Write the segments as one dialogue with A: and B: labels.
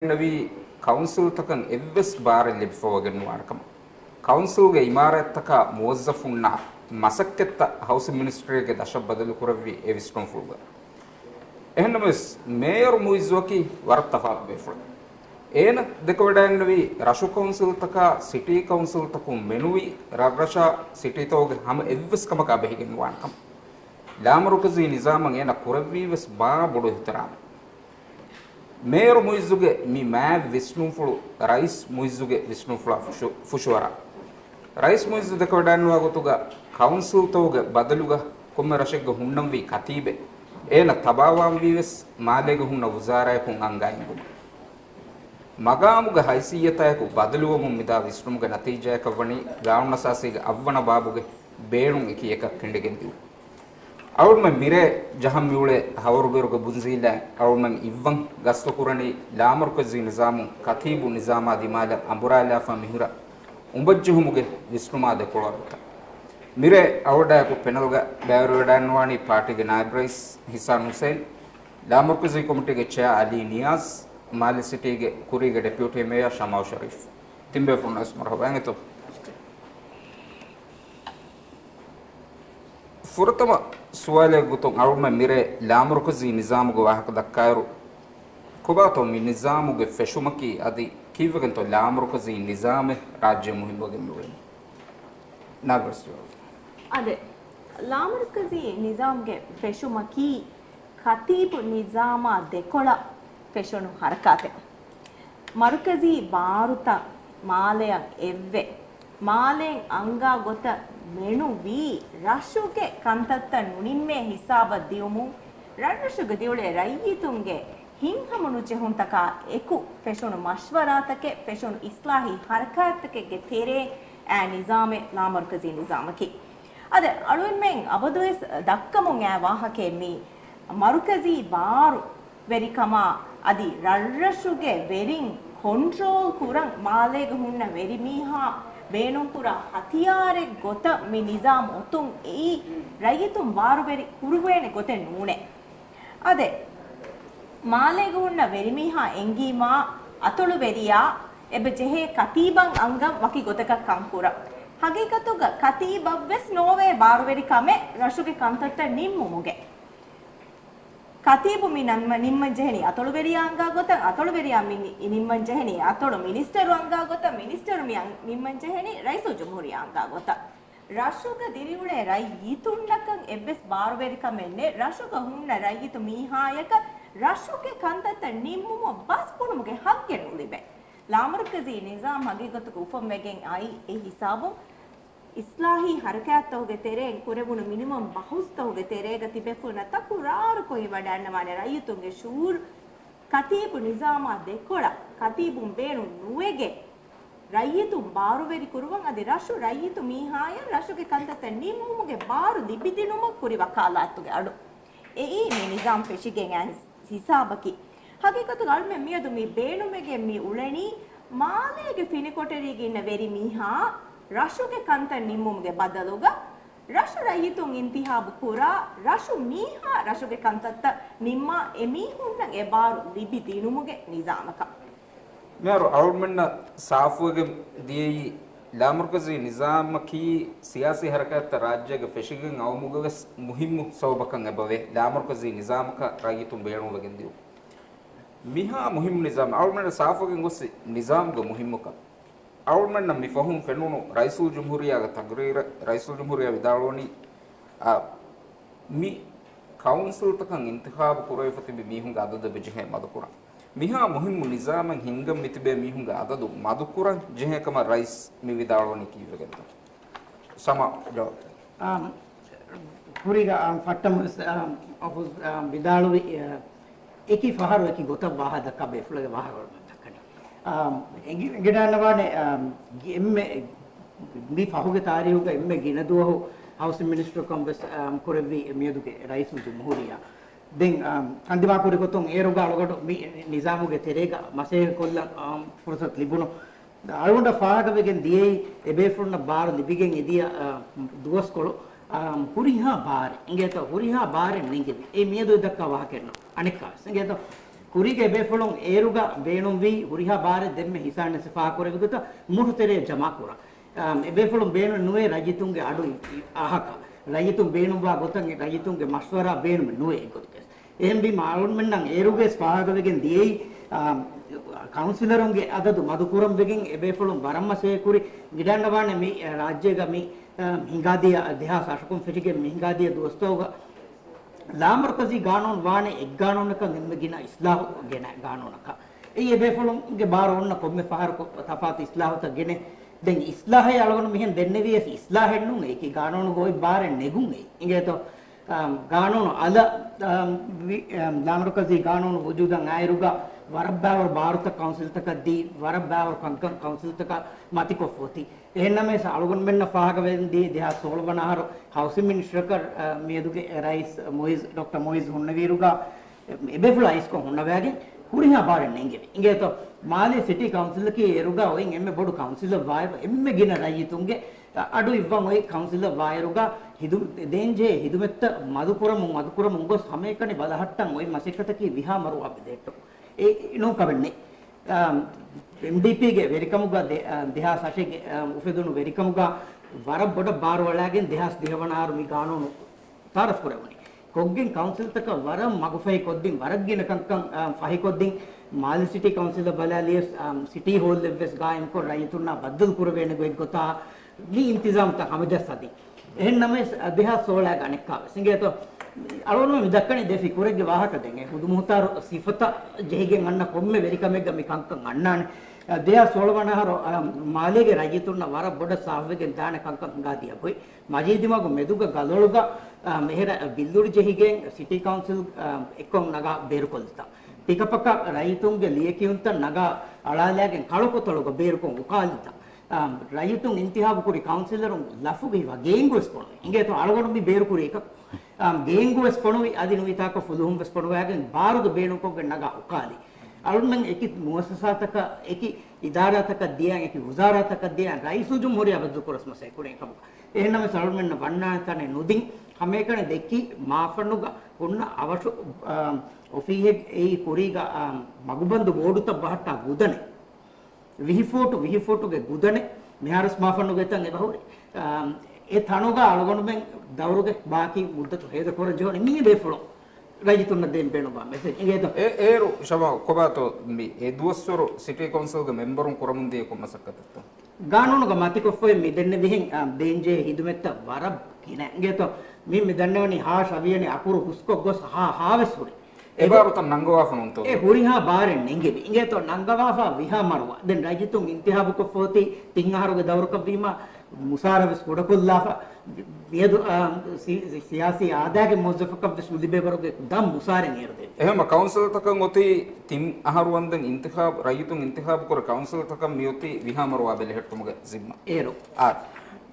A: ನವಿ council ತಕನ್ ಎವ್ವೆಸ್ ಬಾರಲ್ಲಿ ಫೋಗನ್ವಾರ್ಕಮ ಕೌನ್ಸಿಲ್ಗೆ Imarat ತಕ ಮುವಜ್ಜಫುನ್ನ ಮಸಕ್ಕೆತ್ತ housing ಮಿನಿಸ್ಟ್ರಿಗೆ ದಶ ಬದಲು ಕುರವಿ ಎವಿಸ್ಟೊನ್ ಫುಲ್ಗ එහෙනමස් මේයර් මුයිස්වකි වර්තෆාක් බෙෆුල් ඒන දෙකවඩන්නවි රෂු කවුන්සිල් තක සිටි කවුන්සිල් තකු මෙනුවි රග්‍රෂා සිටි තෝග හැම එව්වස් කමක බෙහිගෙන් වාන්කම් ලාමරුකසි නිසාමන් එන කුරවිවස් බා බොඩු හිතරාම මේයර් මුයිස්ුගේ මි මෑ විස්නුෆුල් රයිස් මුයිස්ුගේ විස්නුෆුලා ෆුෂුවරා රයිස් මුයිස් දෙකවඩන්නවා ගොතුග කවුන්සිල් තෝග බදලුග කොම්ම රෂෙග්ග හුන්නම් වි කතීබේ ඒන තබාවාම් වීවස් මාලේග හුන්න වුසාරයකුන් අංගයින්ගුම මගාමුග හයිසියතයකු බදලුවමුන් මිදා විස්නුමුග නතීජයක වනි ගාවුනසාසීග අවවන බාබුගේ බේණුන් එක එකක් කෙන්ඩගෙන් දිව් අවුල්ම මිරේ ජහම් මියුලේ හවරුබෙරුග බුන්සීලා අවුල්මන් ඉව්වන් ගස්තුකුරණි ලාමරුකසී නිසාමුන් කතීබු නිසාමා දිමාල අඹුරාලාෆා මිහුර උඹජ්ජුමුගේ විස්නුමා දෙකොළරත මිරේ අවඩායකු පෙනල්ග බෑවරවඩන්වානි පාටිගේ නායබ් රයිස් හිසාන් හුසේන් ලාමරුකසී කොමිටිගේ චෙයා අලි නියාස් මාලි සිටිගේ කුරීගේ ඩෙපියුටි මේයර් ෂමාල් ෂරීෆ් තිම්බේ ෆොනස් මරහබා එතෝ ෆුරතම සුවාලේ ගුතොන් අවුම මිරේ ලාමරුකසී නිසාමුගේ වාහක දක්කායරු කොබාතෝ මි නිසාමුගේ ෆෙෂුමකි අදි කීවගෙන්තෝ ලාමරුකසී නිසාමේ රාජ්‍ය මුහිම්බගෙන් නුවේ නාගස්ටෝ
B: ಅದೇ ಲಾಮರ್ಕಜಿ ನಿಜಾಮ್ಗೆ ಫೆಶುಮಕಿ ಖತೀಬ್ ನಿಜಾಮ ದೆಕೊಳ ಫೆಶನು ಹರಕಾತೆ ಮರುಕಜಿ ಬಾರುತ ಮಾಲೆಯ ಎವ್ವೆ ಮಾಲೆಂ ಅಂಗ ಗೊತ್ತ ಮೆಣು ವಿ ರಶುಗೆ ಕಂತತ್ತ ನುಣಿಮ್ಮೆ ಹಿಸಾಬ ದಿಯುಮು ರಣ್ಣಶುಗ ದಿಯುಳೆ ರೈಯಿತುಂಗೆ ಹಿಂಹಮುನು ಚೆಹುಂತಕ ಎಕು ಫೆಶನು ಮಶ್ವರಾತಕೆ ಫೆಶನು ಇಸ್ಲಾಹಿ ಹರಕಾತಕೆಗೆ ತೆರೆ ಆ ನಿಜಾಮೆ ಲಾಮರ್ಕಜಿ ನಿಜಾಮಕಿ ಅದೇ ಅಳುವೆನ್ ಅವದುವೆಸ್ ದಕ್ಕಮುಂ ಆ ವಾಹಕೆ ಮಿ ಮರುಕಜಿ ಬಾರು ವೆರಿಕಮ ಅದಿ ರರ್ರಶುಗೆ ವೆರಿಂ ಕಂಟ್ರೋಲ್ ಕುರಂ ಮಾಲೆಗ ಹುನ್ನ ವೆರಿ ಮೀಹಾ ಬೇಣುಂ ಕುರ ಹತಿಯಾರೆ ಗೊತ ಮಿ ನಿಜಾಮ್ ಒತುಂ ಈ ರೈಯಿತುಂ ಬಾರು ವೆರಿ ಕುರುವೇನೆ ಗೊತೆ ನೂನೆ ಅದೇ ಮಾಲೆಗ ಹುನ್ನ ವೆರಿ ಮೀಹಾ ಎಂಗೀಮಾ ಅತೊಳು ವೆರಿಯಾ ಎಬೆ ಜೆಹೆ ಕತೀಬಂ ಅಂಗಂ ವಕಿ ಗೊತಕ ಕಂಕುರ ಹಗೀಕತುಗ ಕತೀಬವ್ವೆಸ್ ನೋವೆ ಬಾರುವೆರಿ ಕಮೆ ರಶುಗೆ ಕಂತಟ್ಟ ನಿಮ್ಮುಮುಗೆ ಕತೀಬು ಮಿ ನಿಮ್ಮ ಜೆಹನಿ ಅತೊಳು ವೆರಿಯಾ ಅಂಗ ಗೊತ ಅತೊಳು ವೆರಿಯಾ ಮಿ ನಿಮ್ಮ ಜೆಹನಿ ಅತೊಳು ಮಿನಿಸ್ಟರ್ ಅಂಗ ಗೊತ ಮಿನಿಸ್ಟರ್ ಮಿ ನಿಮ್ಮ ಜೆಹನಿ ರೈಸು ಜುಮ್ಹೂರಿಯಾ ಅಂಗ ಗೊತ ರಶುಗ ದಿರಿಯುಳೆ ರೈ ಈತುಣ್ಣಕಂ ಎವ್ವೆಸ್ ಬಾರುವೆರಿ ಕಮೆನ್ನೆ ರಶುಗ ಹುಣ್ಣ ರೈಯಿತು ಮೀಹಾಯಕ ರಶುಗೆ ಕಂತಟ್ಟ ನಿಮ್ಮುಮ ಬಸ್ ಪುಣುಮುಗೆ ಹಗ್ಗೆ ನುಳಿಬೆ ಲಾಮರ್ಕಜಿ ನಿಜಾಮ್ ಹಗೀಗತುಗ ಉಫಂ ವೆಗೆನ್ ಐ ಎ ಹಿಸಾಬು ಇಸ್ಲಾಹಿ ಹರಕಾತ್ ತೋಗೆ ತೆರೆ ಕುರೆಬುನು ಮಿನಿಮಮ್ ಬಹುಸ್ ತೋಗೆ ತೆರೆಗ ತಿಬೆಫು ನತಕು ರಾರು ಕೊಯ್ ವಡನ್ನವಾನೆ ರೈಯುತುಂಗೆ ಶೂರ್ ಕತೀಬು ನಿಜಾಮ ದೆಕೊಳ ಕತೀಬುಂ ಬೇಣು ನುವೆಗೆ ರೈಯಿತು ಬಾರುವೆರಿ ಕುರುವಂ ಅದಿ ರಶು ರೈಯಿತು ಮೀಹಾಯ ರಶುಗೆ ಕಂತತ ನಿಮ್ಮುಗೆ ಬಾರು ದಿಬಿದಿನುಮ ಕುರಿ ವಕಾಲಾತುಗೆ ಅಡು ಎಯಿ ಮಿ ನಿಜಾಮ್ ಫೆಶಿಗೆನ್ ಆ ಹಿಸಾಬಕಿ ಹಗೀಕತು ಗಳ್ಮೆ ಮಿಯದು ಮಿ ಬೇಣುಮೆಗೆ ಮಿ ಉಳಣಿ ಮಾಲೆಗೆ ಫಿನಿಕೊಟರಿಗೆ ಇನ್ನ ವೆರಿ ಮೀಹಾ ರಶುಗೆ ಕಂತ ನಿಮ್ಮುಮ್ಗೆ ಬದಲುಗ ರಶು ರೈಯಿತುಂ ಇಂತಿಹಾಬು ಕುರ ರಶು ಮೀಹಾ ರಶುಗೆ ಕಂತತ್ತ ನಿಮ್ಮ ಎಮೀಹುನ್ನ ಎಬಾರು ಲಿಬಿ ದಿನುಮುಗೆ ನಿಜಾಮಕ
A: ಮೇರು ಅವಳ್ಮನ್ನ ಸಾಫುಗೆ ದಿಯಿ ಲಾಮರ್ಕಜಿ ನಿಜಾಮಕಿ ಸಿಯಾಸಿ ಹರಕತ್ತ ರಾಜ್ಯಗೆ ಫೆಶಿಗೆನ್ ಅವಮುಗವೆಸ್ ಮುಹಿಮ್ಮು ಸೌಬಕಂ ಎಬವೆ ಲಾಮರ್ಕಜಿ ನಿಜಾಮಕ ರೈಯಿತುಂ ಬೇಣುವಗೆಂದಿವು මිහා මුහිම් නිසාම අවුල්මන්න සාෆගෙන් ගොස් නිසාම්ග මුහිම්මක අවුල්මන්න මි ෆහුම් ෆෙනුනු රයිසුල් ජුම්හුරියාග තග්රීර රයිසුල් ජුම්හුරියා විදාලෝනි මි කවුන්සිල් තකන් ඉන්තිඛාබ් කුරයිෆති බි මිහුන්ග අදද බෙජහෙ මදකුර මිහා මුහිම් නිසාමන් හින්ගම් මිතිබේ මිහුන්ග අදදු මදකුර ජෙහෙකම රයිස් මි විදාලෝනි කීවගෙන්ත සම ජෝ
C: කුරිග ෆට්ටම් අපුස් විදාලෝවි ඒකී ෆහර ඒකී ගොත වාහද කබේ ෆ්ලගේ වාහර දක්කන එංගිඩන්නවානේ එම්මෙ මේ ෆහුගේ තාරියුගේ එම්මෙ ගිනදුව හවුසින් මිනිස්ටර් කොම්බස් කුරෙවි මියදුගේ රයිස් ජුම්හූරියා දෙන් අන්දිමා කුරි කොතුන් ඒරුගා ලොකට නිසාමුගේ තෙරේග මසේ කොල්ල ෆුර්සත් ලිබුණු අලුණ්ඩ ෆාහට වෙගෙන් දියේ එබේ ෆුන්න බාර ලිබිගෙන් ඉදිය දුවස් කොළු ಹುರಿಹಾ ಬಾರೆ ಇಂಗೇತ ಹುರಿಹಾ ಬಾರೆ ನಿಂಗೆ ಏ ಮೇದು ದಕ್ಕ ವಾಹಕೆನ್ನು ಅನಿಕ ಸಂಗೇತ ಕುರಿಗೆ ಬೇಫಳಂ ಏರುಗ ಬೇಣುಂ ವಿ ಹುರಿಹಾ ಬಾರೆ ದೆಮ್ಮೆ ಹಿಸಾನೆ ಸಿಫಾ ಕೊರೆಗುತ ಮುಹುತೆರೆ ಜಮಾ ಕುರ ಬೇಫಳಂ ಬೇಣು ನುವೆ ರಜಿತುಂಗೆ ಅಡು ಆಹಕ ರಜಿತುಂ ಬೇಣುಂ ವಾ ಗೊತಂ ರಜಿತುಂಗೆ ಮಶ್ವರಾ ಬೇಣು ನುವೆ ಗೊತಕೆ එහෙන් බි මාළුන් මෙන්නම් ඒරුගේ ස්වාගවගෙන් දියයි කවුන්සිලරුන්ගේ අදදු මදුකුරම් වෙගෙන් එබේෆලුම් බරම්මසේ කුරි ගිඩන්නවානේ මේ රාජ්‍යග මේ හිඟාදිය දෙහා සාශකුම් ෆිටිගේ මිහිඟාදිය දොස්තෝග ලාමර්කසි ගානෝන් වානේ එක් ගානෝනක ගෙන්න ඉස්ලාහ ගෙන ගානෝනක ඒ එබේෆලුම්ගේ බාර ඔන්න කොම්මේ පහර තෆාත් ඉස්ලාහත ගෙන දැන් ඉස්ලාහය අලගොන මෙහෙන් දෙන්නේ විය ඉස්ලාහෙන් නුනේ ඒකේ ගානෝන ගොයි බාරෙන් නෙගුන්නේ ඉංගේතෝ ගානෝන අද ලාමර්කසි ගානෝන වුජුදන් ආයරුගා වරබ්බාවර ಭಾರತ ಕೌನ್ಸಿಲ್ ತಕ ದಿ ವರಬ್ಬಾವರ ಕಂಕನ್ ಕೌನ್ಸಿಲ್ ತಕ ಮತಿಕೊ ಫೋತಿ ಎನ್ನಮೆ ಸಾಳುಗನ್ ಮೆನ್ನ ಫಾಗವೆನ್ ದಿ ದೇಹ ಸೋಲ್ವನಹರ ಹೌಸಿಂಗ್ ಮಿನಿಸ್ಟರ್ ಕ ಮೇದುಗೆ ರೈಸ್ ಮೊಯಿಸ್ ಡಾಕ್ಟರ್ ಮೊಯಿಸ್ ಹುನ್ನವೀರುಗ ಎಬೆಫುಲ ಐಸ್ಕೊ ಹುನ್ನವಾಗೆ ಹುರಿಹಾ ಬಾರೆ ನೆಂಗೆ ಇಂಗೆತೋ ಮಾಲಿ ಸಿಟಿ ಕೌನ್ಸಿಲ್ ಕಿ ಎರುಗ ಒಯಿನ್ ಎಮ್ಮೆ ಬೊಡು ಕೌನ್ಸಿಲ್ ವಾಯ ಎಮ್ಮೆ ಗಿನ ರೈತುಂಗೆ ಅಡು ಇವ್ವಂ ಒಯ್ ಕೌನ್ಸಿಲ್ ವಾಯರುಗ ಹಿದು ದೇಂಜೆ ಹಿದುಮೆತ್ತ ಮಧುಪುರ ಮುಂಗೊ ಸಮೇಕನೆ ಬದಹಟ್ಟಂ ಒಯ್ ಮಸಿಕತಕಿ ವಿಹಾ ಮರು ಅಬಿದೆಟ್ಟು ನೋ ಕಬಣ್ಣೆ MDPಗೆ ವೆರಿಕಮುಗ ದೇಹಾಸ್ ಅಶೆಗೆ ಉಫೆದುನು ವೆರಿಕಮುಗ ವರ ಬೊಡ ಬಾರ್ ಒಳಗೆ ದೇಹಾಸ್ ದೇವನಾರು ಮಿ ಕಾನೂನು ತಾರಫ್ ಕೊರೆವನಿ ಕೊಗ್ಗಿನ್ ಕೌನ್ಸಿಲ್ ತಕ ವರ ಮಗುಫೈ ಕೊದ್ದಿನ್ ವರಗ್ಗಿನ ಕಂಕಂ ಫಹಿ ಕೊದ್ದಿನ್ ಮಾಲಿ ಸಿಟಿ ಕೌನ್ಸಿಲ್ ಬಲಾಲಿಯಸ್ ಸಿಟಿ ಹೋಲ್ ಲೆವೆಸ್ ಗಾಯಂ ಕೊ ರೈತುನ್ನ ಬದ್ದಲ್ ಕುರವೇನೆ ಗೊತ್ತಾ ನೀ ಇಂತಿಜಾಮ್ ತ ಹಮಜಸ್ಸದಿ එහෙන්නම දෙහා සෝලෑග අනෙක්කාව සිංගේතෝ අලවනම මිදක්කනේ දෙෆි කුරෙග්ගේ වාහක දෙන්නේ හුදු මුහතාර සිෆත ජෙහිගෙන් අන්න කොම්මේ වෙරිකමෙග්ග මි කංකන් අන්නානේ දෙහා සෝලවනහර මාලේගේ රජිතුන්න වර බොඩ සාහවෙගෙන් දාන කංකන් ගාතිය කොයි මජීදිමග මෙදුග ගලොලුග මෙහෙර බිල්දුරි ජෙහිගෙන් සිටි කවුන්සිල් එක්කොන් නගා බේරුකොල්තා ටිකපක රජිතුන්ගේ ලියකියුන්ත නගා අලාලෑගෙන් කලකොතලුග බේරුකොන් උකාලිතා ರೈತುಂ ಇಂತಿಹಾಬು ಕುರಿ ಕೌನ್ಸಿಲರ್ ಲಫುಗೆ ಇವ ಗೇಂಗು ಎಸ್ಪೊಣು ಹಿಂಗೆ ತೋ ಅಳಗೊಂಡು ಬಿ ಬೇರು ಕುರಿ ಏಕ ಗೇಂಗು ಎಸ್ಪೊಣು ಅದಿನು ಇತಾಕ ಫುಲುಹುಂ ಎಸ್ಪೊಣು ಯಾಗೆ ಬಾರುದು ಬೇಣುಕೊ ಗನ್ನಗ ಉಕಾಲಿ ಅಳುಮನ್ ಏಕಿ ಮುವಸ್ಸಸಾತಕ ಏಕಿ ಇದಾರಾತಕ ದಿಯಾ ಏಕಿ ವಜಾರಾತಕ ದಿಯಾ ರೈಸು ಜುಮ್ಹೂರಿ ಅಬದು ಕುರಸ್ಮ ಸೆ ಕುರಿ ಕಬು එහෙනම සල්මන්න වන්නාතනේ නුදින් හැමේකනේ දෙකි මාෆනුග උන්න අවශ ඔෆීහෙ ඒ කුරිග මගුබන්දු බෝඩුත බහට්ටා ගුදනේ විහිෆෝටුගේ ගුදනේ මෙහරස් මාෆනුගේ තන් ඒ බහුරේ ඒ තනුග අලගොනුෙන් දවරුගේ ಬಾಕಿ මුද්දතු හේද කොර ජෝනේ මී බේෆලෝ රජිතුන්න දෙම් බේනෝ බා මෙසේජ් ඉගේත
A: ඒරු ಶಬಾ ಕೊಬಾತೋ ಮಿ ಎ ದುವಸ್ಸರು ಸಿಟಿ ಕೌನ್ಸಿಲ್ ಗೆ ಮೆಂಬರುನ್ ಕೊರಮುಂದಿ ಕೊಮ್ಮಸಕ್ಕತ್ತ
C: ಗಾನೂನುಗ ಮತಿಕೊಫ್ಫೆ ಮಿ ದೆನ್ನೆ ಬಿಹಿಂ ದೇಂಜೆ ಹಿದುಮೆತ್ತ ವರ ಕಿನ ಇಂಗೇತ ಮಿ ದನ್ನವನಿ ಹಾಶ್ ಅವಿಯನಿ ಅಕುರು ಹುಸ್ಕೊ ಗೊಸ್ ಹಾವೆಸುರಿ
A: එබාරුත නංගවාෆන උන්තෝ
C: ඒ හුරිහා බාරෙන් නෙංගෙවි ඉංගේතෝ නංගවාෆා විහා මරුවා දැන් රජිතුන් ඉන්තිහාබු කොෆෝති තින්හාරුගේ දවරක බීම මුසාරවස් කොඩකොල්ලාෆා මියදු සියාසී ආදාගේ මොජෆක බස් මුලිබේබරුගේ දම් මුසාරෙන් එරදේ
A: එහෙම කවුන්සිල් තකන් ඔති තින් අහරුවන්දන් ඉන්තිහාබ් රජිතුන් ඉන්තිහාබ් කර කවුන්සිල් තකන් මියොති විහා මරුවා බෙලෙහෙට්ටුමගේ සිම්ම
C: ඒරෝ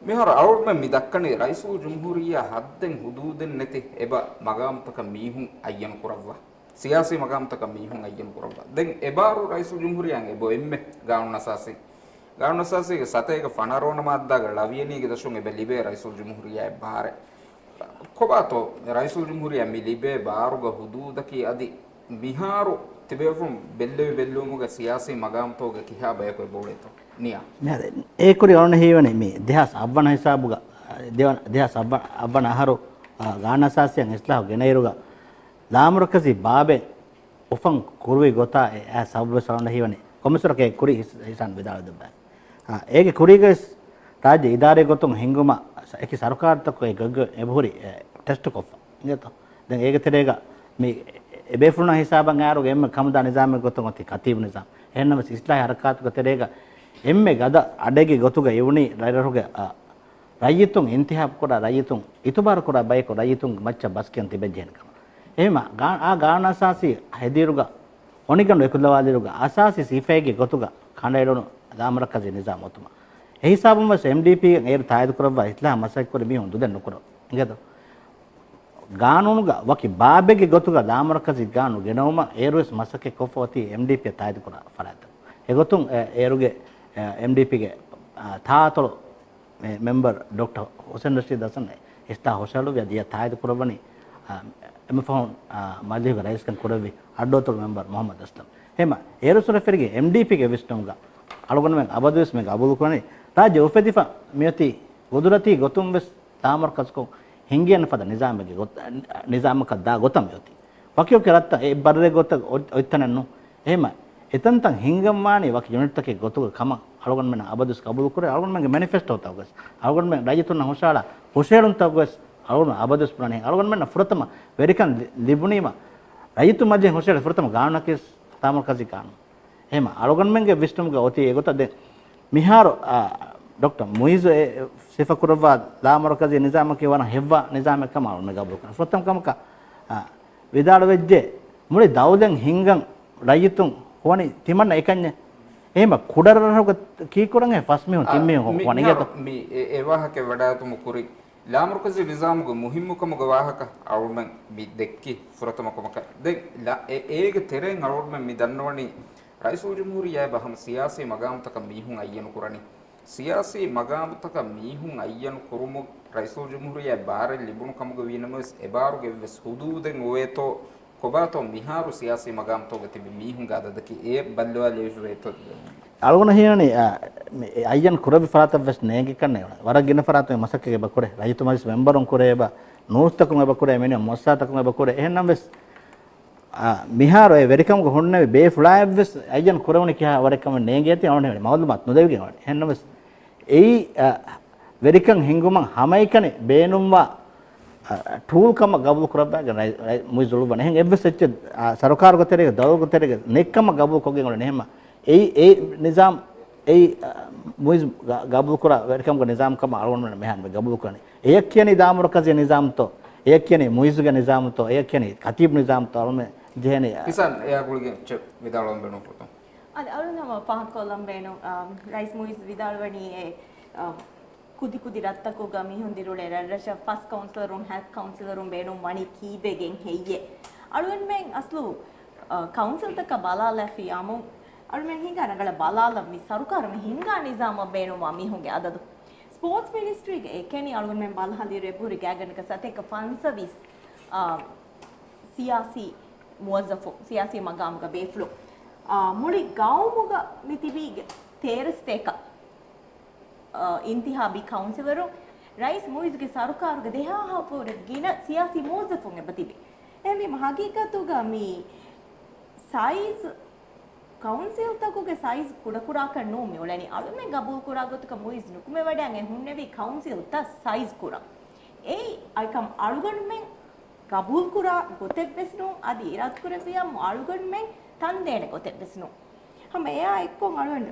A: මෙහර අවුරුම මිදක්කනේ රයිසු ජම්හූරියා හද්දෙන් හුදූදෙන් නැති එබ මගාම් තක මීහුන් අයන් කරවවා සියාසී මගාම් තක මීහුන් අයන් කරවවා දැන් එබාරු රයිසු ජම්හූරියන් එබ එම්මෙ ගානුන් නසාසී සතේක ෆනරෝන මාද්දාග ලවියනීගේ දශුන් එබ ලිබේ රයිසු ජම්හූරියා බාර කොබාතෝ රයිසු ජම්හූරියා මි ලිබේ බාරුග හුදූදකී අදි බිහාරු තිබෙවුම් බෙල්ලුමුගේ සියාසී මගාම් තෝගේ කිහා බයකෝ බෝලේතෝ නියා
D: නේද ඒ කුරි ඔන්න හේවනේ මේ දෙහස් අබ්බන හිසාබුග දෙහස් අබ්බන අහරු ගානසාසියන් ඉස්ලාහ ගෙනයිරුග ලාමරකසි බාබේ උෆන් කුරුවේ ගොතා ඒ සබ්බ සවන්න හේවනේ කොමසරකේ කුරි හිසන් බෙදාල දුබ්බා ඒගේ කුරිගේ රාජ්‍ය ඉදාරේ ගොතුන් හිඟුම ඒකි සරකාරතක ඒ ගග එබහුරි ටෙස්ට් කොෆ නේද දැන් ඒක තෙරේග මේ එබේෆුන හිසාබන් ආරුගේ එම්ම කමදා නිසාම ගොතුන් ඔති කතීබ් නිසාම එහෙන්නම ඉස්ලාහ හරකාතුක තෙරේග එම්මෙ ගද අඩගේ ගොතුග යුනි රයිරරුගේ රයිතුන් ඉන්තිහාබ් කොඩ රයිතුන් ඉතුබාර කොඩ බයිකො රයිතුන් මච්ච බස්කියන් තිබෙජෙනකම එහෙම ගානසාසි හැදිරුග ඔනිකන් එකුලවාදිරුග අසාසි සිෆේගේ ගොතුග කණ්ඩායරණු දාමරකජේ නිසාම ඔතුමා ඒ හිසාබම MDP ගේ තායද කරවා ඉස්ලාම් මසක් කර මි හොඳ දෙන්න කරා නේද ගානුනුග වකි බාබෙගේ ගොතුග දාමරකජේ ගානු ගෙනවම ඒරුස් මසකේ කොෆෝති MDP තායද කරා ෆරාත එගොතුන් ඒරුගේ MDP ಗೆ ತಾತಳು ಮೆಂಬರ್ ಡಾಕ್ಟರ್ ಹುಸೇನ್ ರಶೀದ್ ಹಸನ್ ಇಸ್ತಾ ಹೊಸಲು ವ್ಯಾಧಿಯ ತಾಯ್ದು ಕುರಬನಿ එම ෆෝන් මල්ලිග රයිස් කන් කොරවි අඩෝතොල් මෙම්බර් මොහම්මද් අස්ලම් හෙම ඒරසුර ෆෙරිගේ MDP ගේ විස්ටම්ග අලගොන මෙන් අබදස් මෙන් අබුල් කොනේ රාජ්‍ය උපෙදිෆා මියති ගොදුරති ගොතුම් වෙස් තාමර් කස්කෝ හිංගියන් පද නිසාමගේ නිසාමක දා ගොතම් යති වකියෝ කරත්ත ඒ බරේ ගොත ඔත්තනන්නු එහෙම එතන්තන් හිංගම්මානි වක යුනිට් එකේ ගොතුක කම අලගොන මෙන් අබදස් කබුල් කරේ අලගොන මෙන්ගේ මැනිෆෙස්ටෝ තවගස් අලගොන මෙන් රාජ්‍යතුන් හොෂාලා හොෂේලුන් තවගස් අලගොන අබදස් ප්‍රණේ අලගොන මෙන් ෆුරතම වෙරිකන් ලිබුනීම රාජ්‍යතු මැදේ හොෂේල ෆුරතම ගානකේ තාමර් කසි කාන එහෙම අලගොන මෙන්ගේ විස්ටම්ගේ ඔති ඒ ගොත දෙ මිහාර डॉक्टर मुइज सिफा कुरवा ला मरकजी निजाम के वन हेव्वा निजाम कमाल में गबल कर फतम कम का विदाल वेज्जे मुळे दाउदन हिंगं रयितुं होनी तिमन एकन्य එහෙම කුඩරරහක කී කරන්නේ ෆස්මි හොන් තිම්මේ හොන් වණියත
A: මේ ඒ වාහක වඩාතුම කුරි ලාමරුකසි නිසාමුග මුහිම්මුකමුග වාහක අවුල්මන් මි දෙක්කි ෆුරතමකමක දෙක් ඒක තෙරෙන් අවුල්මන් මි දන්නවනි රයිසුල් ජම්හූරියා බහම සියාසී මගාම්තක මීහුන් අයියන කුරණි සියාසී මගාම්තක මීහුන් අයියන කුරුමු රයිසුල් ජම්හූරියා බාරෙ ලිබුණු කමුග වීනමස් එබාරුගේ වෙස් හුදූදෙන් ඔයතෝ කොබාතෝ මිහාරු සියාසී මගාම්තෝග තිබි මීහුන් ගාදදකි ඒ බල්ලවා ලේෂුරේතෝ
D: අලගොන හිනනේ අයියන් කුරබි ෆරාත වෙස් නේගි කන්නේ වරගින ෆරාත මසකගේ බකුරේ රයිතුමස් මෙම්බරුන් කුරේබ නූස්තකුම බකුරේ මෙන්න මොස්සාතකුම බකුරේ එහෙනම් වෙස් මිහාරෝ ඒ වෙරිකම් ග හොන්නේ බේ ෆ්ලයිව් වෙස් අයියන් කුරවණ කියා වරකම නේගි ඇති අවනේ මවල්මත් නොදෙවිගෙන් වඩ එහෙනම් වෙස් ඒ වෙරිකම් හිඟුම හැමයිකනේ බේනුම්වා ටූල් කම ගබු කරබ්බාග මුයි ජොලු බන එහෙන් එබ්බස් එච්ච සරකාර ගතරේ දවල් ගතරේ නෙක්කම ගබු කොගෙන් වල නෙහෙම ඒ නිසාම් ඒ මුයි ගබු කර වෙරිකම් ග නිසාම් කම අරවන්න මෙහන් ගබු කරනේ ඒ කියන්නේ දාමරකසේ නිසාම්තෝ ඒ කියන්නේ මුයිස්ගේ නිසාම්තෝ ඒ කියන්නේ කතිබ් නිසාම්තෝ අරම ජේනේ
A: කිසන් එයාගුලිගේ විදාලම් බෙනු පුතෝ
B: අද අරුණම පහක් කොලම් බේනු රයිස් මුයිස් විදාල්වණී ಕುದಿ ಕುದಿ ರತ್ತಕು ಗಮಿ ಹೊಂದಿರುಳೆ ರಶ first councillor room health councillor room ಬೇನು ಮಣಿ ಕೀಬೆಗೆಂ ಹೆಯ್ಯೆ ಅಳುವನ್ ಮೆಂ ಅಸ್ಲು ಕೌನ್ಸಿಲ್ ತಕ ಬಲಾಲಫಿ ಆಮು ಅಳುಮೆನ್ ಹಿಂಗ ನಗಳ ಬಲಾಲ ಮಿ ಸರ್ಕಾರ ಮಿ ಹಿಂಗ ನಿಜಾಮ ಬೇನು ಮಿ ಹುಂಗೆ ಅದದು ಸ್ಪೋರ್ಟ್ಸ್ ಮಿನಿಸ್ಟ್ರಿ ಗೆ ಏಕೆನಿ ಅಳುವನ್ ಮೆಂ ಬಲಹಲಿ ರೆಬುರಿ ಗ್ಯಾಗನಕ ಸತೆಕ ಫನ್ ಸರ್ವಿಸ್ ಸಿಯಾಸಿ ಮುವಜ್ಜಫು ಸಿಯಾಸಿ ಮಗಾಮ್ಗ ಬೇಫ್ಲು ಮುಳಿ ಗೌಮುಗ ಮಿತಿಬಿಗೆ ತೇರಸ್ತೇಕ इंतिहाबी काउंसिलर राइस मुइज के सरकार के देहा हाफोर गिना सियासी मोजफों बतिबे एमी हकीकतुगा मी साइज काउंसिल तको के साइज कुडकुरा का नो मे ओलनी अळु मे गबुल कुरा गोत का मुइज नुकुमे वड्यांगे हुन्नेवी काउंसिल त साइज कुरा ए आइकम अळुगण मे गबुल कुरा गोते बेसनो आदि इरात कुरपिया अळुगण मे तंदेने गोते बेसनो हम එයා එක්කෝ අලුවන්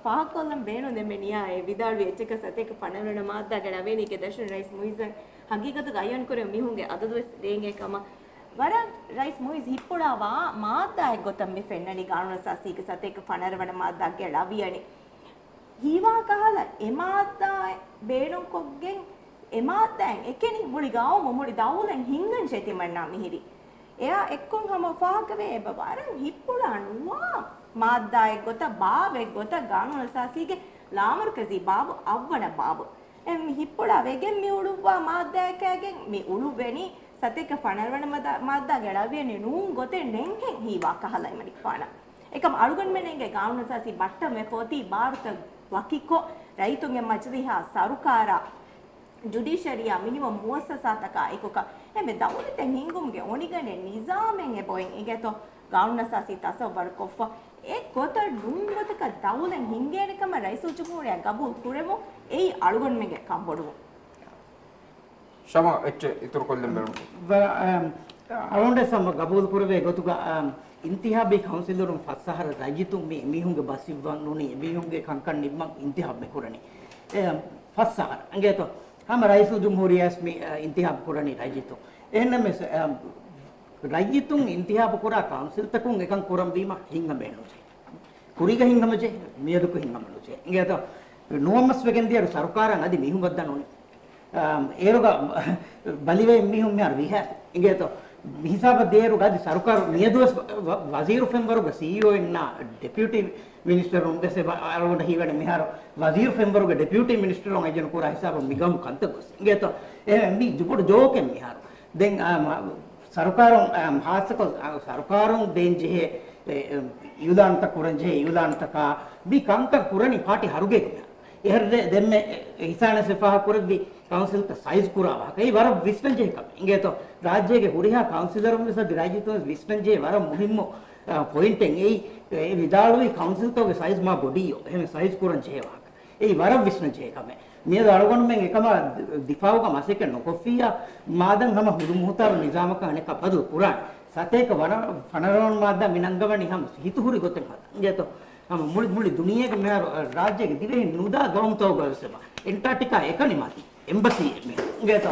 B: පහක් කොල්ලම් බේනෝ දෙමෙනියා ඒ විදාල් වෙච්චක සතේක පණවන මාද්දා ගණවෙනිකේ දර්ශන රයිස් මුයිසන් හගීගත ගයන් කරේ මිහුන්ගේ අදදුස් දේගේ කම වර රයිස් මුයිස් හිප්පොඩාවා මාද්දා එක් ගොතම් මෙ ෆෙන්නනි ගානන සසීක සතේක පණරවන මාද්දා ගලවියනි හීවා කහලා එමාද්දා බේනෝ කොග්ගෙන් එමාද්දෙන් එකෙනි මුලි ගාව මුලි දවුලෙන් හින්ගන් චෙතිමන්නා මිහිරි එයා එක්කොන් හැම ෆාකවේ බවරන් හිප්පොඩා නුවා මාද්දායෙක් ගොත බාවෙක් ගොත ගානන සාසීගේ ලාමර්කසි බාබු අවවන බාබු එම් හිප්පොඩා වෙගෙන් මි උඩුවා මාද්දායකගෙන් මි උළු වෙනි සතේක පණරවන මාද්දා ගැලවියනේ නූන් ගොතේ නෙන්හෙන් හීවා කහලයි මනික් පාන එකම අලුගන් මෙනෙන්ගේ ගානන සාසී බට්ට මේ පොති ಭಾರತ වකිකෝ රයිතුන්ගේ මජ්ලිහා සරුකාරා ජුඩිෂරියා මිනිමම් මුවස්සසාතක එකක එමෙ දවුලෙන් හින්ගුම්ගේ ඔනිගනේ නිසාමෙන් එබොයින් ඉගෙතෝ ගානන සාසී තසවර් කොෆ ඒ කොත ඩුංගතක දවුලෙන් හින්ගේනකම රයිසුල් ජම්හූරියා ගබුල් කුරෙමු ඒ අලුගොන් මෙගේ කම්බොඩු
A: ශම එච්ච ඉතුරු කොල්ලෙන් බෙරු
C: අලොන්ඩ සම ගබුල් කුරවේ ගොතුක इंतिहाबी काउंसिलरुम फसहर राजितु मीहुंगे बसिवन नुनी मीहुंगे कंकन निम्मक इंतिहाब में कुरनी फसहर अंगे तो हम राइसुल जमहूरियास में इंतिहाब कुरनी राजितु एन में राजितु इंतिहाब कुरा काउंसिल तक एकं कुरम बीमा हिंग बेनु छे कुरीग हिंग मजे मियदु को हिंग मनु छे अंगे तो नोमस वेगेंदियर सरकार नदी मीहुं बद्दा नुनी एरोगा बलिवे मीहुं म्यार विहा अंगे तो हिसाब देरू गादी सरकार नियदुस वजीर फेंबरुगा सीईओ इन्ना डेप्यूटी मिनिस्टर उनके से आरोड हिवेड मिहारो वजीर फेंबरुगा डेप्यूटी मिनिस्टर ओंगे जन कोरा हिसाब मिगम कंतगोस इंगे तो ए मी जुपुड जोके मिहारो देन සරකාරම් හාසක සරකාරම් දෙන්ජේ යුදාන්ත කුරංජේ යුදාන්තක බි කංක කුරණි පාටි හරුගේ එහරද දෙන්නේ හිසාන සෆහ කුරදි කවුන්සිල් ත සයිස් කුරාවා කයි වර විස්නජේ කම ඉංගේතෝ රාජ්‍යයේ හුරිහා කවුන්සිලරුන් විස රාජ්‍යතෝ විස්නජේ වර මුහිම්ම පොයින්ට් ඒ විදාලුයි කවුන්සිල් තෝගේ සයිස් මා බොඩියෝ එහෙම සයිස් කුරංජේ වා ඒ වර විස්නජේ කම මියද අලගොන් මෙන් එකම දිෆාවක මසෙක නොකොෆියා මාදන් හැම හුදු මුහතර නිසාමක අනෙක පදු පුරාණ සතේක වන ෆනරෝන් මාදා මිනංගවනි හැම හිතුහුරි ගොතෙන් හද ඉංගේතෝ මුළි මුළි දුනියක මෙහර රාජ්‍යයේ දිවෙහි නුදා ගවම් තව ගවසම එන්ටාර්ටිකා එකනි මති එම්බසි මේගේත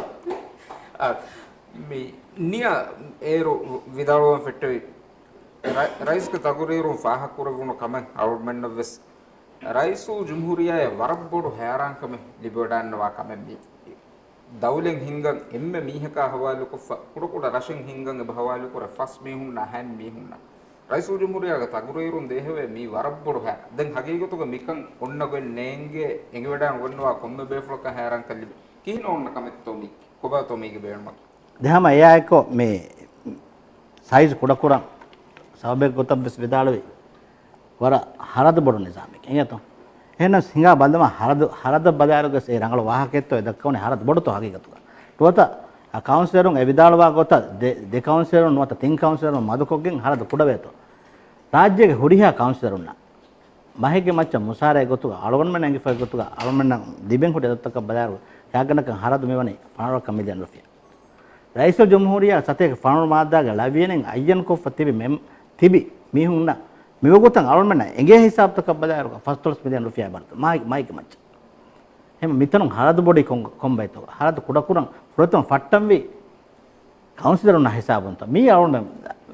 A: මේ නිය ඒරු විදාලුවන් ෆෙට්ටවි රයිස්ක තගුරීරුන් ෆාහ කුරවුණු කම අවුල්මන්න වෙස් රයිසු ජුම්හුරියාය වරබ්බොඩු හැරාංකම ලිබඩන්නවා කම මේ දවුලෙන් හිංගන් එම්ම මීහකා හවාලු කොෆ කුඩ රෂෙන් හිංගන් බහවාලු කොර ෆස් මීහුන්න හැන් මීහුන්න රයිසු ජුම්හුරියාගේ තගුරීරුන් දේහවේ මේ වරබ්බොඩු හැ දැන් හගීගතුක මිකන් ඔන්නගෙන් නේංගේ එංගෙවඩන් වන්නවා කොම්ම බේෆලක හැරාංක ලිබ කින ඔන්න කමෙත්තෝමි කොබතෝමිගේ බේරම
D: දහම එයායකෝ මේ සයිස් කුඩ කුරන් සබෙක් ගොතබ්බස් විදාලවේ වර හරද බොඩු නිසාමික එයතෝ එහෙනම් සිංහා බන්දම හරද බදාරක සේ රංගල වාහකෙත්තෝ දක්කෝනේ හරද බොඩු තෝ හගීගතුක ටොත කවුන්සිලරුන් එවිදාලවා ගොත දෙ කවුන්සිලරුන් නොත තින් කවුන්සිලරුන් මදුකොගෙන් හරද කුඩ වේතෝ රාජ්‍යයේ හුරිහා කවුන්සිලරුන් මහෙගේ මච්ච මුසාරේ ගොතුක අලගොන්මන ඇඟි ෆයි ගොතුක අලගොන්මන දිබෙන් කුඩ දත්තක බදාරු ಯಾಗನಕ ಹರದು ಮೇವನೆ ಫಾಣರ ಕಮ್ಮಿದೆ ರೂಪಾಯಿ ರೈಸೋ ಜಮಹೂರಿಯ ಸತೆಗೆ ಫಾಣರ ಮಾದಾಗ ಲವಿಯನೆ ಅಯ್ಯನ್ ಕೋ ಫತಿಬಿ ಮೆಮ್ ತಿಬಿ ಮೀಹುನ್ನ ಮಿವಗುತಂಗ ಅವಳಮನ್ನ ಎಂಗೆ ಹಿಸಾಬ್ ತಕ ಬದಾರ ಫಸ್ಟ್ ತೋರ್ಸ್ ಮಿಲಿಯನ್ ರೂಪಾಯಿ ಬರ್ತ ಮಾಯಿಗೆ ಮಚ್ಚ ಹೆಮ ಮಿತನು ಹರದು ಬೋಡಿ ಕೊಂಬೈತು ಹರದು ಕುಡಕುರಂ ಫುರತಂ ಫಟ್ಟಂವಿ ಕೌನ್ಸಿಲರ್ನ ಹಿಸಾಬ್ ಅಂತ ಮೀ ಅವಳ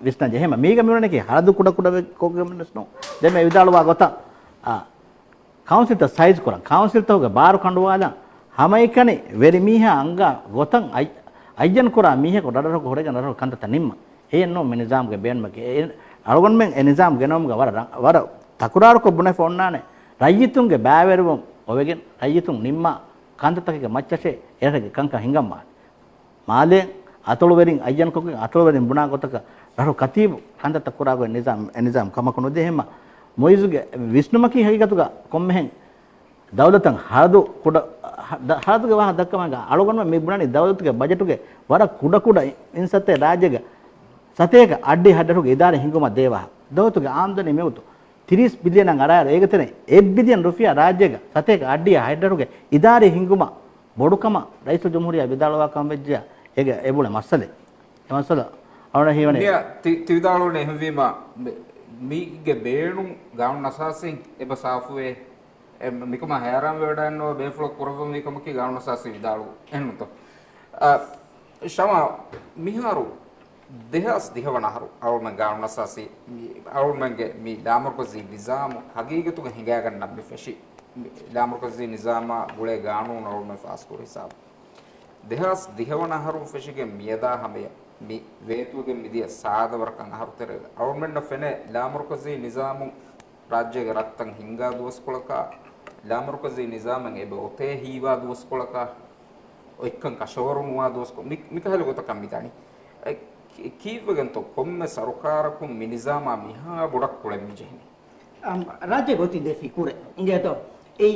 D: ವಿಷ್ಣಜ ಹೆಮ ಮೀಗ ಮಿವನಕ್ಕೆ ಹರದು ಕುಡಕುಡವೆ ಕೋಗಮನಸ್ನೋ ದೆಮೆ ವಿದಾಳುವಾ ಗೊತ್ತಾ ಕೌನ್ಸಿಲ್ ತ ಸೈಜ್ ಕೊರ ಕೌನ್ಸಿಲ್ ತೋಗ ಬಾರು ಕಂಡುವಾದ ಹಮೈಕನೆ ವೆರಿ ಮೀಹ ಅಂಗ ಗೊತಂ ಅಯ್ಯನ್ ಕೊರ ಮೀಹ ಕೊ ಡಡರ ಹೊರಗೆ ನರ ಕಂತ ನಿಮ್ಮ ಏನೋ ಮೆ ನಿಜಾಮ್ಗೆ ಬೇನ್ಮಗೆ ಅಳಗೊಂಡ ಮೆ ನಿಜಾಮ್ ಗೆನೋಮ್ಗೆ ವರ ತಕುರಾರು ಕೊಬ್ಬನೆ ಫೋನ್ನಾನೆ ರೈಯಿತುಂಗೆ ಬ್ಯಾವೆರುವು ಒವೆಗೆ ರೈಯಿತುಂ ನಿಮ್ಮ ಕಂತತಕ್ಕೆ ಮಚ್ಚಸೆ ಎರಗೆ ಕಂಕ ಹಿಂಗಮ್ಮ ಮಾಲೆ ಅತಳು ವೆರಿಂ ಅಯ್ಯನ್ ಕೊಗೆ ಅತಳು ವೆರಿಂ ಬುಣಾ ಗೊತಕ ರರು ಕತೀಬು ಕಂತ ತಕುರಾಗು ನಿಜಾಮ್ ಕಮಕನು ದೇಹಮ ಮೊಯ್ಜುಗೆ ವಿಷ್ಣುಮಕಿ ಹೈಗತುಗ ಕೊಮ್ಮೆಹೆಂ ದೌಲತಂ ಹರದು ಕುಡ ಹರದುಗೆ ವಾಹ ದಕ್ಕಮಗ ಅಳಗೊಂಡ ಮೆ ಬುಣಾನಿ ದೌಲತ್ಗೆ ಬಜೆಟ್ಗೆ ವರ ಕುಡ ಇನ್ಸತ್ತೆ ರಾಜ್ಯಗೆ ಸತೇಕ ಅಡ್ಡಿ ಹಡ್ಡರುಗೆ ಇದಾರೆ ಹಿಂಗುಮ ದೇವ ದೌಲತ್ಗೆ ಆಮದನಿ ಮೇವುತು 30 ಬಿಲಿಯನ್ ಅರಾರ ಏಗತನೆ 1 ಬಿಲಿಯನ್ ರೂಪಾಯಿ ರಾಜ್ಯಗೆ ಸತೇಕ ಅಡ್ಡಿ ಹಡ್ಡರುಗೆ ಇದಾರೆ ಹಿಂಗುಮ ಬೊಡುಕಮ ರೈತ ಜಮಹೂರಿಯ ವಿದಾಳವಾ ಕಂಬೆಜ್ಜ ಹೇಗೆ ಎಬುಳೆ ಮಸಲೆ ಮಸಲ ಅವನ ಹೀವನೆ
A: ತಿವಿದಾಳುನೆ ಹೆವಿಮ ಮೀಗೆ ಬೇಣು ಗಾವನ ನಸಾಸಿಂ ಎಬ ಸಾಫುವೆ මිකම හැරම් වඩන්නෝ බේෆ්ලොක් කරවම මිකමකි ගාවන සාසි විදාලු එන්නත ශම මිහාරු දෙහස් දිහවනහරු අවුම ගාවන සාසි අවුමගේ මි දාමර්කසි නිසාම හගීගතුක හිඟා ගන්න බි ෆෙෂි දාමර්කසි නිසාම ගුලේ ගානු නවුම ෆාස් කර හිසාබ දෙහස් දිහවනහරු ෆෙෂිගේ මියදා හැමය මි වේතුගේ මිදිය සාදවරකන් අහරුතර අවුමෙන්න ෆෙනේ දාමර්කසි නිසාම ರಾಜ್ಯಗೆ ರತ್ತಂ ಹಿಂಗಾ ದೋಸ್ಕೊಳಕ ಲಾಮರ್ಕಜಿ ನಿಜಾಮಂ ಎಬ ಒತೆ ಹೀವಾ ದೋಸ್ಕೊಳಕ ಒಕ್ಕಂ ಕಶವರುನುವಾ ದೋಸ್ಕೊ ಮಿಕಹಲ ಗೊತ ಕಮ್ಮಿತಾನಿ ಕೀವಗಂತೋ ಕೊಮ್ಮೆ ಸರ್ಕಾರಕ್ಕೂ ಮಿನಿಜಾಮ ಮಿಹಾ ಬುಡಕ್ ಕೊಳೆ ಮಿಜೆನಿ
C: ರಾಜ್ಯ ಗೊತ್ತಿದೆ ಫಿಕುರೆ ಇಂಗೇತೋ ಈ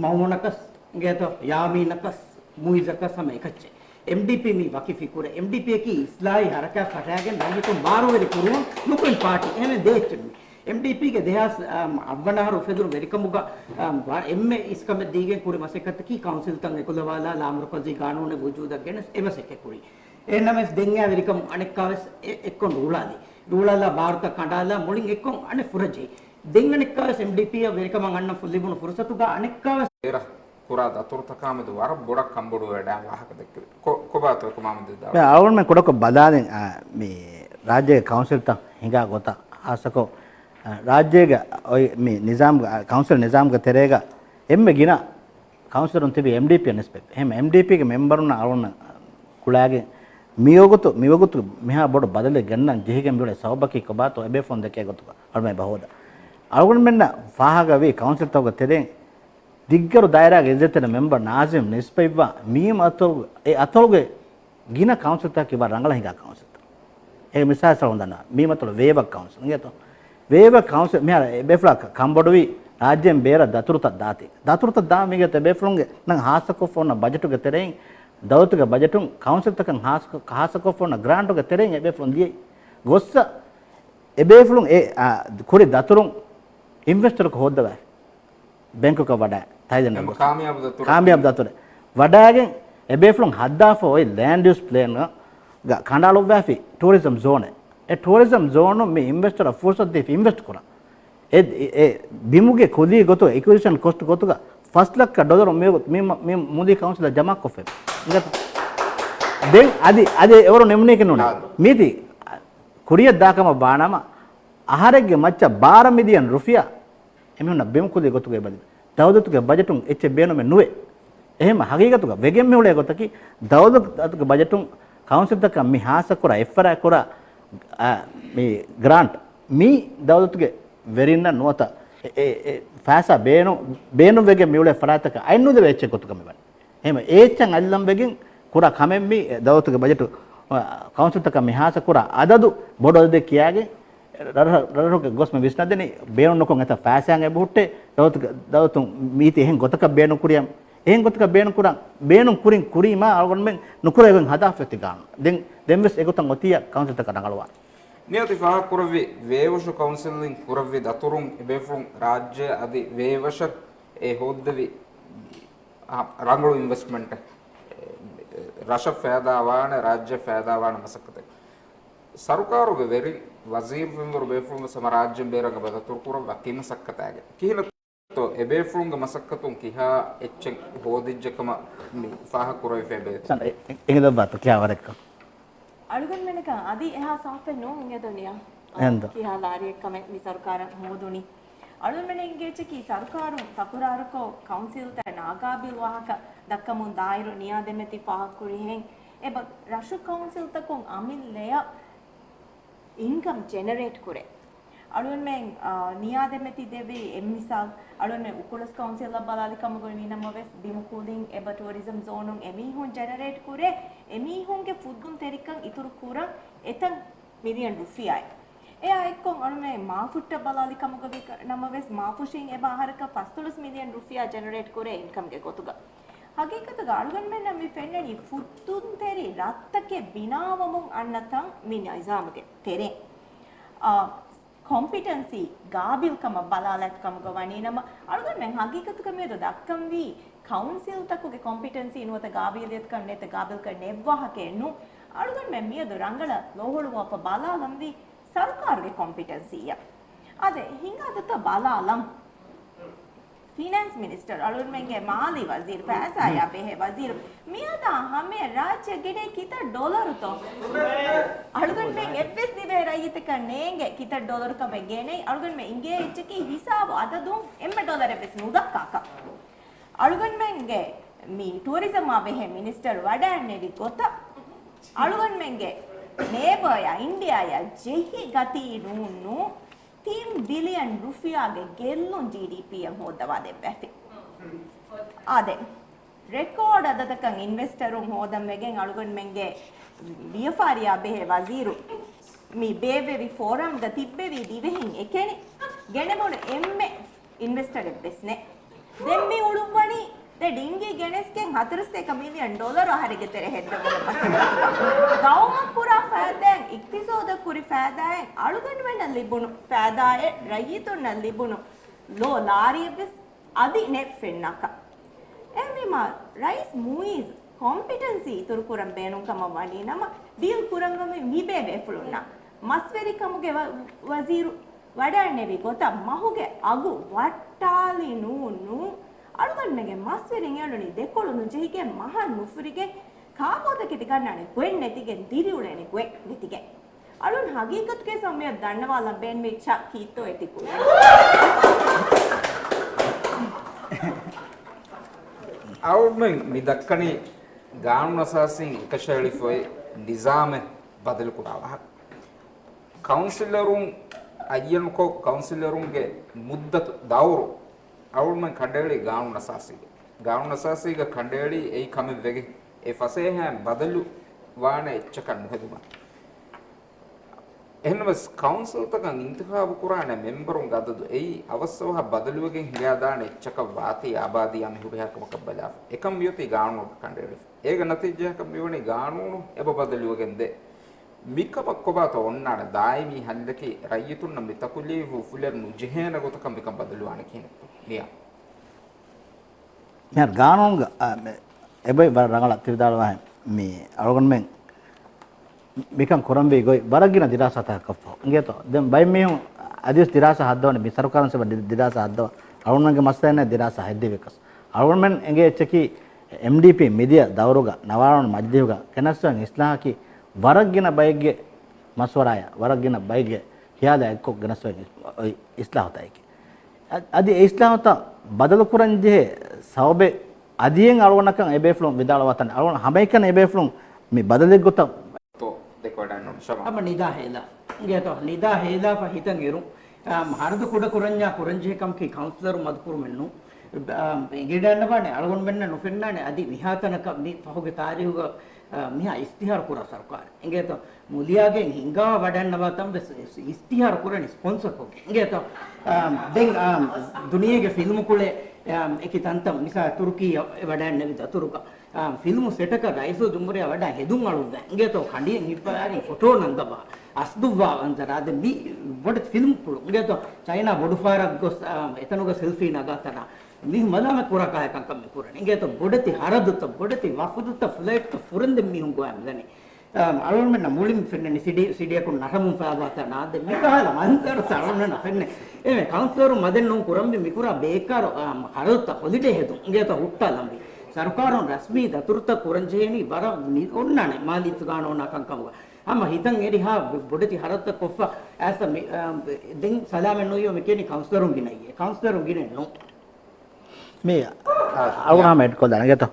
C: ಮೌನಕಸ್ ಇಂಗೇತೋ ಯಾಮೀನಕಸ್ ಮುಯಿಜಕಸ್ ಸಮ එකච්චೆ MDP mi waki fikure MDP ki islahi haraka fatagen rajito baruweri kuru nukun party ene deechchemi MDP के देहास अव्वनार उफेदुर वेरिकमुगा एम्मे इसका में दीगे कुरे मसेकत की काउंसिल तंग एकुलवाला लामरपजी कानून ने वजूद अगेन एमसेके कुरी एनमस देंगे वेरिकम अनेकावस एक्कोन रूलाला भारत कंडाला मुलिंग एक्कोन अने फुरजे देंगे अनेकावस MDP वेरिकम अन्न फुल्लिबुन फुरसतुगा अनेकावस
A: एरा कुरा दतुर तकामद वार बोडक कंबोडु वेडा वाहक दक्के कोबातो कोमामद दा
D: आवण में कोडक बदादे मी राज्य काउंसिल ता हिंगा गोता आसको ರಾಜ್ಯಗ ಮಿ ನಿಜಾಮ್ ಕೌನ್ಸಿಲ್ ನಿಜಾಮ್ಗ ತೆರೆಗ ಎಮ್ಮೆ ಗಿನ ಕೌನ್ಸಿಲರ್ ಅಂತಿಬಿ MDP ಅನಿಸ್ಬೇಕು ಹೆಮ್ MDP ಗೆ ಮೆಂಬರ್ನ ಅವನ ಕುಳಾಗೆ ಮಿಯೋಗುತ್ತು ಮಿಹಾ ಬೋಡ ಬದಲೆ ಗನ್ನ ಜೆಹಿಗೆ ಮಿಳೆ ಸೌಬಕಿ ಕಬಾತು ಎಬೆ ಫೋನ್ ದಕ್ಕೆ ಗೊತ್ತು ಅಳ್ಮೆ ಬಹುದ ಅಳ್ಗೊಂಡ ಮೆನ್ನ ಫಾಹಗವಿ ಕೌನ್ಸಿಲ್ ತೋಗ ತೆರೆ ದಿಗ್ಗರು ದಾಯರಾಗ ಇಜ್ಜೆತನ ಮೆಂಬರ್ ನಾಜಿಮ್ ನಿಸ್ಪೈವ ಮೀಮ್ ಅತೋಗ ಎ ಅತೋಗೆ ಗಿನ ಕೌನ್ಸಿಲ್ ತಾ ಕಿಬಾ ರಂಗಳ ಹಿಂಗ ಕೌನ್ಸಿಲ್ ඒ මිසා සලොන්දන මීමතල වේව කවුන්සිල් නියතෝ වේව කවුන්සිල් මෙහර බෙෆ්ලා කම්බොඩවි ರಾಜ್ಯಂ ಬೇರ ದತುರುತ ದಾತಿ ದತುರುತ ದಾ ಮಿಗೆ ತೆಬೆಫ್ಲುಂಗೆ ನಂಗೆ ಹಾಸಕೊ ಫೋನ್ ಬಜೆಟ್ಗೆ ತೆರೆಂ ದೌತುಗೆ ಬಜೆಟುಂ ಕೌನ್ಸಿಲ್ ತಕಂ ಹಾಸಕೊ ಫೋನ್ ಗ್ರಾಂಟ್ಗೆ ತೆರೆಂ ಎಬೆಫ್ಲುಂ ದಿಯೆ ಗೊಸ್ಸ ಎಬೆಫ್ಲುಂ ಎ ಕುರಿ ದತುರುಂ ಇನ್ವೆಸ್ಟರ್ ಕ ಹೋದ್ದವ ಬ್ಯಾಂಕು ಕ ವಡ ತೈದನ ಕಾಮಯಾಬ್ ದತುರೆ ವಡಾಗೆ ಎಬೆಫ್ಲುಂ ಹದ್ದಾಫ ಒಯ್ ಲ್ಯಾಂಡ್ ಯೂಸ್ ಪ್ಲೇನ್ ಗ ಕಂಡಾಲು ವ್ಯಾಫಿ ಟೂರಿಸಂ ಝೋನ್ ಎ ಟೂರಿಸಂ ಝೋನ್ ಮಿ ಇನ್ವೆಸ್ಟರ್ ಫೋರ್ಸ್ ದಿ ಇನ್ವೆಸ್ಟ್ ಕೊರ ඒ බිමුගේ කොදී ගොතු ඉක්විෂන් කොස්ට් ගොතුක $1 lakh මේ මුදී කවුන්සිල් ජමා කොෆේ දෙන් අදි එවරු නෙමුනේ කෙනුනේ මීති කුරිය දාකම බානම ආහාරයේ මච්ච 12 මිලියන් රුපියා එමුන බිමු කොදී ගොතුගේ බදි දවදතුගේ බජටුන් එච්ච බේනොමෙ නුවේ එහෙම හගීගතුක වෙගෙන් මෙහුලේ ගොතකි දවදතුගේ බජටුන් කවුන්සිල් තක මිහාස කර එෆරා කර මේ ග්‍රාන්ට් මේ දවදතුගේ වෙරින්න නුවත ෆාසා බේනු වෙගෙ මියුලේ ෆරාතක අයින්නුද වෙච්ච කොතුකම බයි එහෙම ඒච්චන් අල්ලම් වෙගෙන් කුරා කමෙන් මේ දවතුගේ බජට් කවුන්සිල් තක මිහාස කුරා අදදු බොඩොල් දෙ කියාගේ රරරුගේ ගොස්ම විශ්නදෙනි බේනු නොකොන් එත ෆාසාන් එබුට්ටේ දවතුන් මීති එහෙන් ගොතක බේනු කුරියම් එහෙන් ගොතක බේනු කුරා බේනු කුරින් කුරීමා අල්ගොන් මෙන් නුකුරෙන් හදාෆෙති ගන්න දෙන්වෙස් ඒගොතන් ඔතිය කවුන්සිල් තක නගලවා
A: නියති ෆාහ කුරවි වේවෂ කවුන්සිලින් කුරවි දතුරුන් එබෙෆුන් රාජ්‍ය අධි වේවෂ ඒ හොද්දවි රංගලු ඉන්වෙස්ට්මන්ට් රෂ ෆෑදාවාන රාජ්‍ය ෆෑදාවාන මසකත සරුකාරුගේ වෙරි වසීර් විමර බෙෆුන් සම රාජ්‍ය බේරග බදතුරු කුර වකිම සක්කතාග කිහිලතෝ එබෙෆුන් මසකතුන් කිහා එච්ච හොදිජ්ජකම ෆාහ කුරවි ෆෙබේ
D: එහෙද බත කියාවරක
B: අලුගන් මෙනක අදි එහා සාෆේ නෝ ungedoniya
D: ಎಂದ
B: kiha lariye kame mi sarkara moduni අලුගන් මෙනෙන් ගෙච්ච කි sarkaru takurarako council ta nagabil wahaka dakkamun dairu niya demeti pahakuri hen eba rashu council takon amil leya income generate kure අලුගන් men niya demeti devi emmisal අලුගන් men ukulas council la balali kamugol ni namaves bimukudin eba tourism zone un emihun generate kure emihunge fuddun terikan ituru kura etan million rupiyai eya ekkon alume maafutta balali kamugovi namaves maafushin eba aharaka 5 million rupiya generate kure income ge gotuga hagekatuga alugan men mi fennani fuddun teri rattake binawamun annatan mi nizamage tere competency gabil kama balalat kama gawani nama alugan men hagekatuga medo dakkam vi council takuge competency inuwata gabiliyat kanne te gabil kanne evwahake nu alugan men miedu rangala loholuwa pa balalam vi sarkarge competency ya ade hinga datta balalam finance minister alugan menge mali wazir paisa ya behe wazir miyada hame rajya gede kita dollar to alugan men ebbes dive rayite kannenge kita dollar ka me gene alugan men inge echki hisab adadun emme dollar ebbes nudakka අලුගන් මෙන්ගේ මේ tourism ආබෙහෙ minister වඩන්නේ ගොත අලුගන් මෙන්ගේ නේබර් යා India යා ජෙහි ගති නුනු 3 billion රුපියාගේ ගෙල්ලුන් GDP එම් හොදවා දෙබැති ආදේ record අදතකන් ඉන්වෙස්ටරුන් හොදම් වෙගෙන් අලුගන් මෙන්ගේ බියෆාරියා බෙහෙ වසීරු මේ බේබෙවි forum ද තිබ්බෙවි දිවෙහින් එකෙනි ගෙනබොන එම්මේ investor එබ්බස්නේ දෙම්මි උළුම්වනි ද ඩිංගි ගෙනස්කෙන් 41 million dollar ආහාරෙ tere හෙද්දම ගවම පුරා ෆෑදෙන් ඉක්තිසෝද කුරි ෆෑදායෙන් අලුගන් වෙන්න ලිබුණු ෆෑදායේ රයිතුන්න ලිබුණු ලෝ ලාරියබස් අදි නෙ ෆෙන්නක එමිමා රයිස් මුයිස් competency ඉතුරු කුරම් බේනුම් කම වනි නම ඩීල් කුරංගම මිබේ වෙෆුලුනා මස්වෙරි කමුගේ වසීරු වඩන්නේවි ගොත මහුගේ අගු වට්ටාලි නූනු අලුගන්නගේ මස්වෙරින් යලුනි දෙකොළුණු ජෙහිගේ මහ නුෆුරිගේ කාබෝදකෙති ගන්නනේ ගොෙන් නැතිගේ දිරිඋලෙනි ගොෙ නිතිගේ අලුන් හගීකත්ගේ සමය දන්නවා ලබෙන් වෙච්ච කීතෝ එතිකු
A: අවුමෙන් මිදක්කනි ගානුනසාසින් එකශෛලි ෆොයි නිසාම බදල් කුරාවා කවුන්සිලරුන් අයියන්කෝ කවුන්සිලරුන්ගේ මුද්දත් දවුරු අවුල්මන් කණ්ඩේලි ගානුනසාසිගේ කණ්ඩේලි ඒ කම වෙගේ ඒ ෆසේ හැම් බදලු වාන එච්චකන් නුහෙදුම එහෙනම් කවුන්සිල් තකන් ඉන්තිඛාබ කුරානේ මෙම්බරුන් ගදදු එයි අවස්සවහ බදලුවගෙන් හියා දාන එච්චක වාති ආබාදී යම් හුබහකම කබලා එකම් යොති ගානු කණ්ඩේ ඒක නතිජයක මෙවනි ගානු එබ බදලුවගෙන් දෙ මිකම කොබත ඔන්නාන දායිමි හන්දකි රයිතුන් නම් තකුලි ෆුලර් නුජහේන ගොතකම් මිකම් බදලුවාන කියන නියා
D: මෙහර ගානෝන් එබයි බර රංගල තිරදාලා මේ අරගන් මෙන් මිකම් කොරම්බේ ගොයි බරගින දිරාසත කප්පෝ නේතෝ දැන් බයි මෙහු අදිස් දිරාස හද්දවනේ මේ සරකාරන් සබ දිරාස හද්දව අරුණන්ගේ මස්තයනේ දිරාස හැද්දෙවකස් අරුණ මෙන් එගේ එච්චකි MDP මිදිය දවරුග නවාරණ මජ්ජියුග කෙනස්සන් ඉස්ලාහකි වරගින බයිගේ මස්වරාය වරගින බයිගේ හියාද එක්ක ගනස්ව ඉස්ලාහතයිකි අදි ඉස්ලාහත බදල කුරන්ජේ සවබේ අදියෙන් අරුණකන් එබේෆ්ලොම් විදාල වතන අරුණ හැබැයිකන එබේෆ්ලොම් මේ බදලෙක් ගොත
C: ama nida hela geto nida hela fa hitan iru hardu kuda kuranya kuranje kam ki counselor madkur mennu gedanna bane algon menna no fennane adi mihatana ka mi pahuge tarihuga miha istihar kura sarkar geto muliyagen hinga wadanna watam istihar kurani sponsor ko geto den duniyage film kule ekitantam misa turki wadanna vida turuka film setaka raiso dumuriya wada hedun alunda geto kandiyen hippaari photo nandaba asduwa antara ade mi wad film pulu geto china bodufarak gos etanuga selfie nagatana mi madama kuraka kankam kurani geto bodati haradutta bodati wafudutta flight ka furende mi hungo amdani alon menna mulim fenne cd ko naramun faawatana ade mi kahala mantar saronna fenne eme counselor madennun kurambi mikura bekar haradutta holiday hedun geto hutta lambi ಸರ್ಕಾರನ ರಸ್ಮಿ ದತುರ್ತ ಕುರಂಜೇನಿ ವರ ಒಣ್ಣಾನೆ ಮಾಲಿತ್ ಗಾನೋನ ಕಂಕಮಗ ಅಮ್ಮ ಹಿತಂ ಎರಿ ಹಾ ಬೊಡತಿ ಹರತ್ತ ಕೊಫ ಆಸ ದೆಂ ಸಲಾಮೆ ನೋಯೋ ಮೆಕೇನಿ counsellor ಉಂಗಿನೆ no
D: මේ අවුනාම එඩ්කෝ දනගත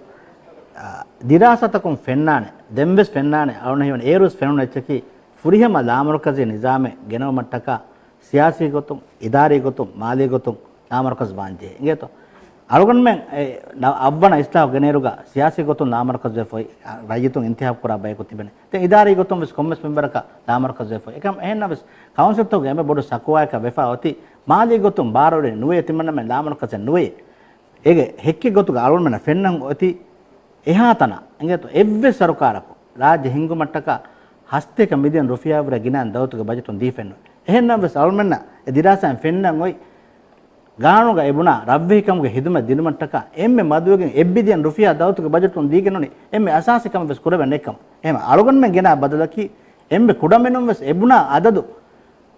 D: දිරාසතකුම් ෆෙන්නානේ දෙම්බස් ෆෙන්නානේ අවුන හිවන ඒරුස් ෆෙනුන එච්චකි ෆුරිහම ලාමරකසේ නිසාමේ ගෙනව මට්ටක සියාසී ගොතුම් ඉදාරී ගොතුම් මාලී ගොතුම් ලාමරකස් බාන්ජේ ඉගෙත අරුගන් මෙන් අබ්බන ඉස්ලාම් ගනේරුගා සියාසී ගොතුම් ලාමරකස් වෙෆොයි රජිතුන් ඉන්තිහාබ් කරා බයකො තිබෙනේ තේ ඉදාරී ගොතුම් විස් කොම්මස් මෙම්බරක ලාමරකස් වෙෆොයි එකම එහෙන්නවස් කවුන්සිල් තෝ ගෙම බොඩ සකුවායක වෙෆා ඔති මාලී ගොතුම් බාරෝනේ නුවේ තිමන්න මෙන් ලාමරකස් නුවේ ඒගේ ಹೆಕ್ಕಿ ಗೊತ್ತು ಆಳ್ವಣ್ಣ ಫೆನ್ನಂ ಅತಿ ಎಹಾತನ ಅಂಗೇತು ಎವ್ವೆ ಸರ್ಕಾರಕು ರಾಜ್ಯ ಹಿಂಗು ಮಟ್ಟಕ ಹಸ್ತೆಕ ಮಿಲಿಯನ್ ರುಫಿಯಾವರ ಗಿನಾನ್ ದೌತುಗ ಬಜೆಟ್ ಒಂದು ದೀಫೆನ್ನು ಎಹೆನ್ನಂ ಬಸ್ ಆಳ್ವಣ್ಣ ದಿರಾಸಂ ಫೆನ್ನಂ ಒಯ್ ಗಾಣುಗ ಎಬುನಾ ರವ್ವಿಕಂಗೆ ಹಿದುಮ ದಿನ ಮಟ್ಟಕ ಎಮ್ಮೆ ಮದುವೆಗೆ ಎಬ್ಬಿದಿಯನ್ ರುಫಿಯಾ ದೌತುಗ ಬಜೆಟ್ ಒಂದು ದೀಗೆನುನಿ ಎಮ್ಮೆ ಅಸಾಸಿಕಂ ಬಸ್ ಕುರವೆ ನೆಕ್ಕಂ ಎಮ ಆಳ್ವಣ್ಣ ಗಿನಾ ಬದಲಕಿ ಎಮ್ಮೆ ಕುಡಮೆನುಂ ಬಸ್ ಎಬುನಾ ಅದದು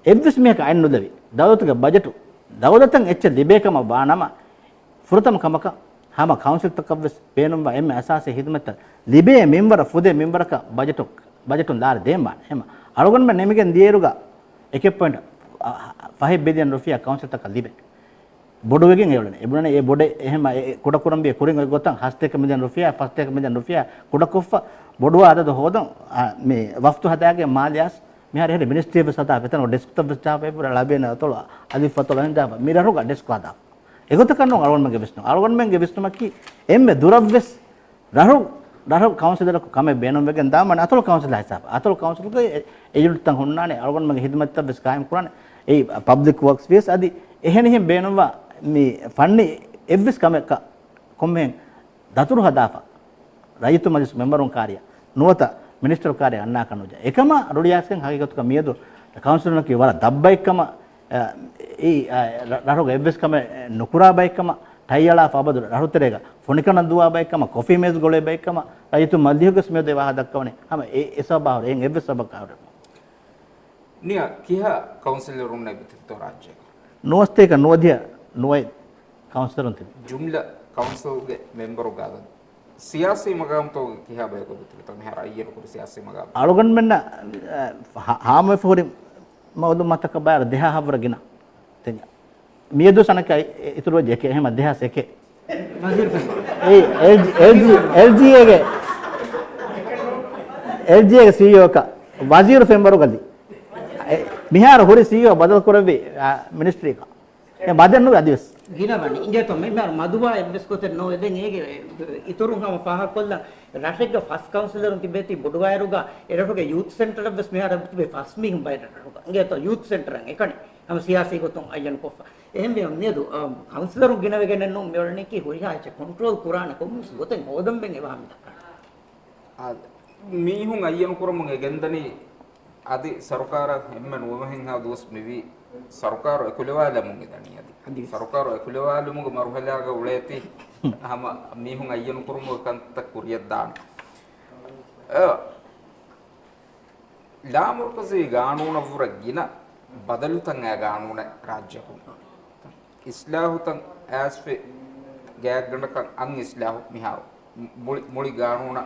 D: ಎವ್ವಿಸ್ ಮೇಕ ಅಣ್ಣುದವಿ ದೌತುಗ ಬಜೆಟ್ ದೌಲತಂ ಎಚ್ಚ ದಿಬೇಕಮ ಬಾನಮ ಫುರತಮ ಕಮಕ ಹಾಮ ಕೌನ್ಸಿಲ್ ತಕವ್ವಸ್ ಪೇನುಂಬ ಎಮ್ಮೆ ಅಸಾಸೆ ಹಿದಮತ್ತ ಲಿಬೆ ಮೆಂಬರ ಫುದೆ ಮೆಂಬರಕ ಬಜೆಟ್ ಲಾರ ದೇಂಬ ಹೆಮ ಅಳಗೊಂಡ ನೆಮಿಗೆ ದಿಯರುಗ 1.5 ಬಿಲಿಯನ್ ರುಫಿಯಾ ಕೌನ್ಸಿಲ್ ತಕ ಲಿಬೆ ಬೊಡುವೆಗೆ ಹೇಳನೆ ಎಬುಣನೆ ಎ ಬೊಡೆ ಹೆಮ ಕುಡ ಕುರಂಬಿ ಕುರಿಂಗ ಗೊತ್ತಂ ಹಸ್ತಕ ಮಿಲಿಯನ್ ರುಫಿಯಾ ಫಸ್ತಕ ಮಿಲಿಯನ್ ರುಫಿಯಾ ಕುಡ ಕೊಫ ಬೊಡುವ ಅದದ ಹೋದಂ ಮೆ ವಫ್ತು ಹದಾಗೆ ಮಾಲಿಯಾಸ್ මෙහර හෙර මිනිස්ට්‍රිය බසතා වෙතන ඩෙස්ක් ටොප් ස්ටාෆ් එක ලැබෙන අතල අදිෆතල හින්දා මිරරුග ඩෙස්ක් හදා එගොත කන්නෝ අලවන්මගේ විශ්නු අලවන්මගේ විශ්නුමකි එම්මෙ දුරව්වෙස් රහු කවුන්සිලරක කම බේනම් වෙගෙන් දාමන අතල කවුන්සිල හිසාබ අතල කවුන්සිලක එජුන්ට් තන් හොන්නානේ අලවන්මගේ හිදමත් බස් කායම් කුරානේ ඒ පබ්ලික් වර්ක්ස් වේස් අදි එහෙන එහෙන් බේනම්වා මේ ෆන්නේ එව්විස් කම කොම්මෙන් දතුරු හදාපා රයිතු මජිස් මෙම්බරුන් කාර්ය නුවත මිනිස්ටර් කාර්ය අන්නා කනුජ එකම රුඩියාස්කන් හගිගතුක මියදු කවුන්සිලරක වර දබ්බයිකම ඒ රහුග එව්විස් කම නුකුරා බයිකම ටයියලා ෆබදු රහුතරේක ෆොනිකන දුවා බයිකම කොෆි මේස් ගොලේ බයිකම රයිතු මල්දියගස් මෙ දේවා හදක්කවනේ හැම ඒ සබාව එන් එව්විස් සබකාවට
A: නිය කිහ කවුන්සිලරුන් නැබිතෝ රාජ්‍යක
D: නොස්තේක නොදිය නොයි කවුන්සිලරුන් තිබ
A: ජුම්ල කවුන්සිල්ගේ මෙම්බරු ගාද සියාසී මගම්තෝ කිහ බයකො දුතෝ මෙහර අයියර කුරු සියාසී මගම්
D: අලුගන් මෙන්න හාම ෆෝරි මවදු මතක බාර දෙහ හවරගෙන තෙන් මියදු සනක ඉතුරු දෙක එහෙම දෙහස් එකේ
C: වසීර්
D: ඒ LG එක CEO එක වසීර් ෆෙම්බරු ගලි මිහාර හොරි CEO බදල් කරවි මිනිස්ට්‍රි එක ඒ බදන්නු අදිවස්
C: ගිනවනි ඉංගේතෝ මෙන්න මදුවා එම්බස් කොතේ නෝ එදෙන් ඒගේ ඉතුරුම පහක් කොල්ල රටේක ෆස් කවුන්සිලරුන් තිබෙති බොඩවයරුගා එරටෝගේ යූත් සෙන්ටර් බස් මෙහර තිබේ ෆස් මිහම් බයිරටෝගා ඉංගේතෝ යූත් සෙන්ටර් එක එකනේ हम सियासी गोतों अयन कोफा එහෙම මේදු කවුන්සිලරුන් ගෙනවගෙන නෝ මෙවරණේ කි හොරිහාච කන්ට්‍රෝල් කුරාන කොම්ස් ගොතෙන් හොදම්බෙන් එවහම
A: ආ මීහුන් අයියන් කුරමුන් ගෙන්දනි අදි සරකාර එම්ම නුවමෙන් හා දොස් මෙවි සරකාර එකුලවාලමුන් ගෙදනි අදි සරකාර එකුලවාලමුන් මරුහලාග උලේති හම මීහුන් අයියන් කුරමු කන්ත කුරියක් දාන ලාමුර්කසී ගානූන වුරගින बदलुतं गानून राज्यकु इस्लाहुतं आस्फे गैगणकं अंग इस्लाहु मिहाव मुळि गानून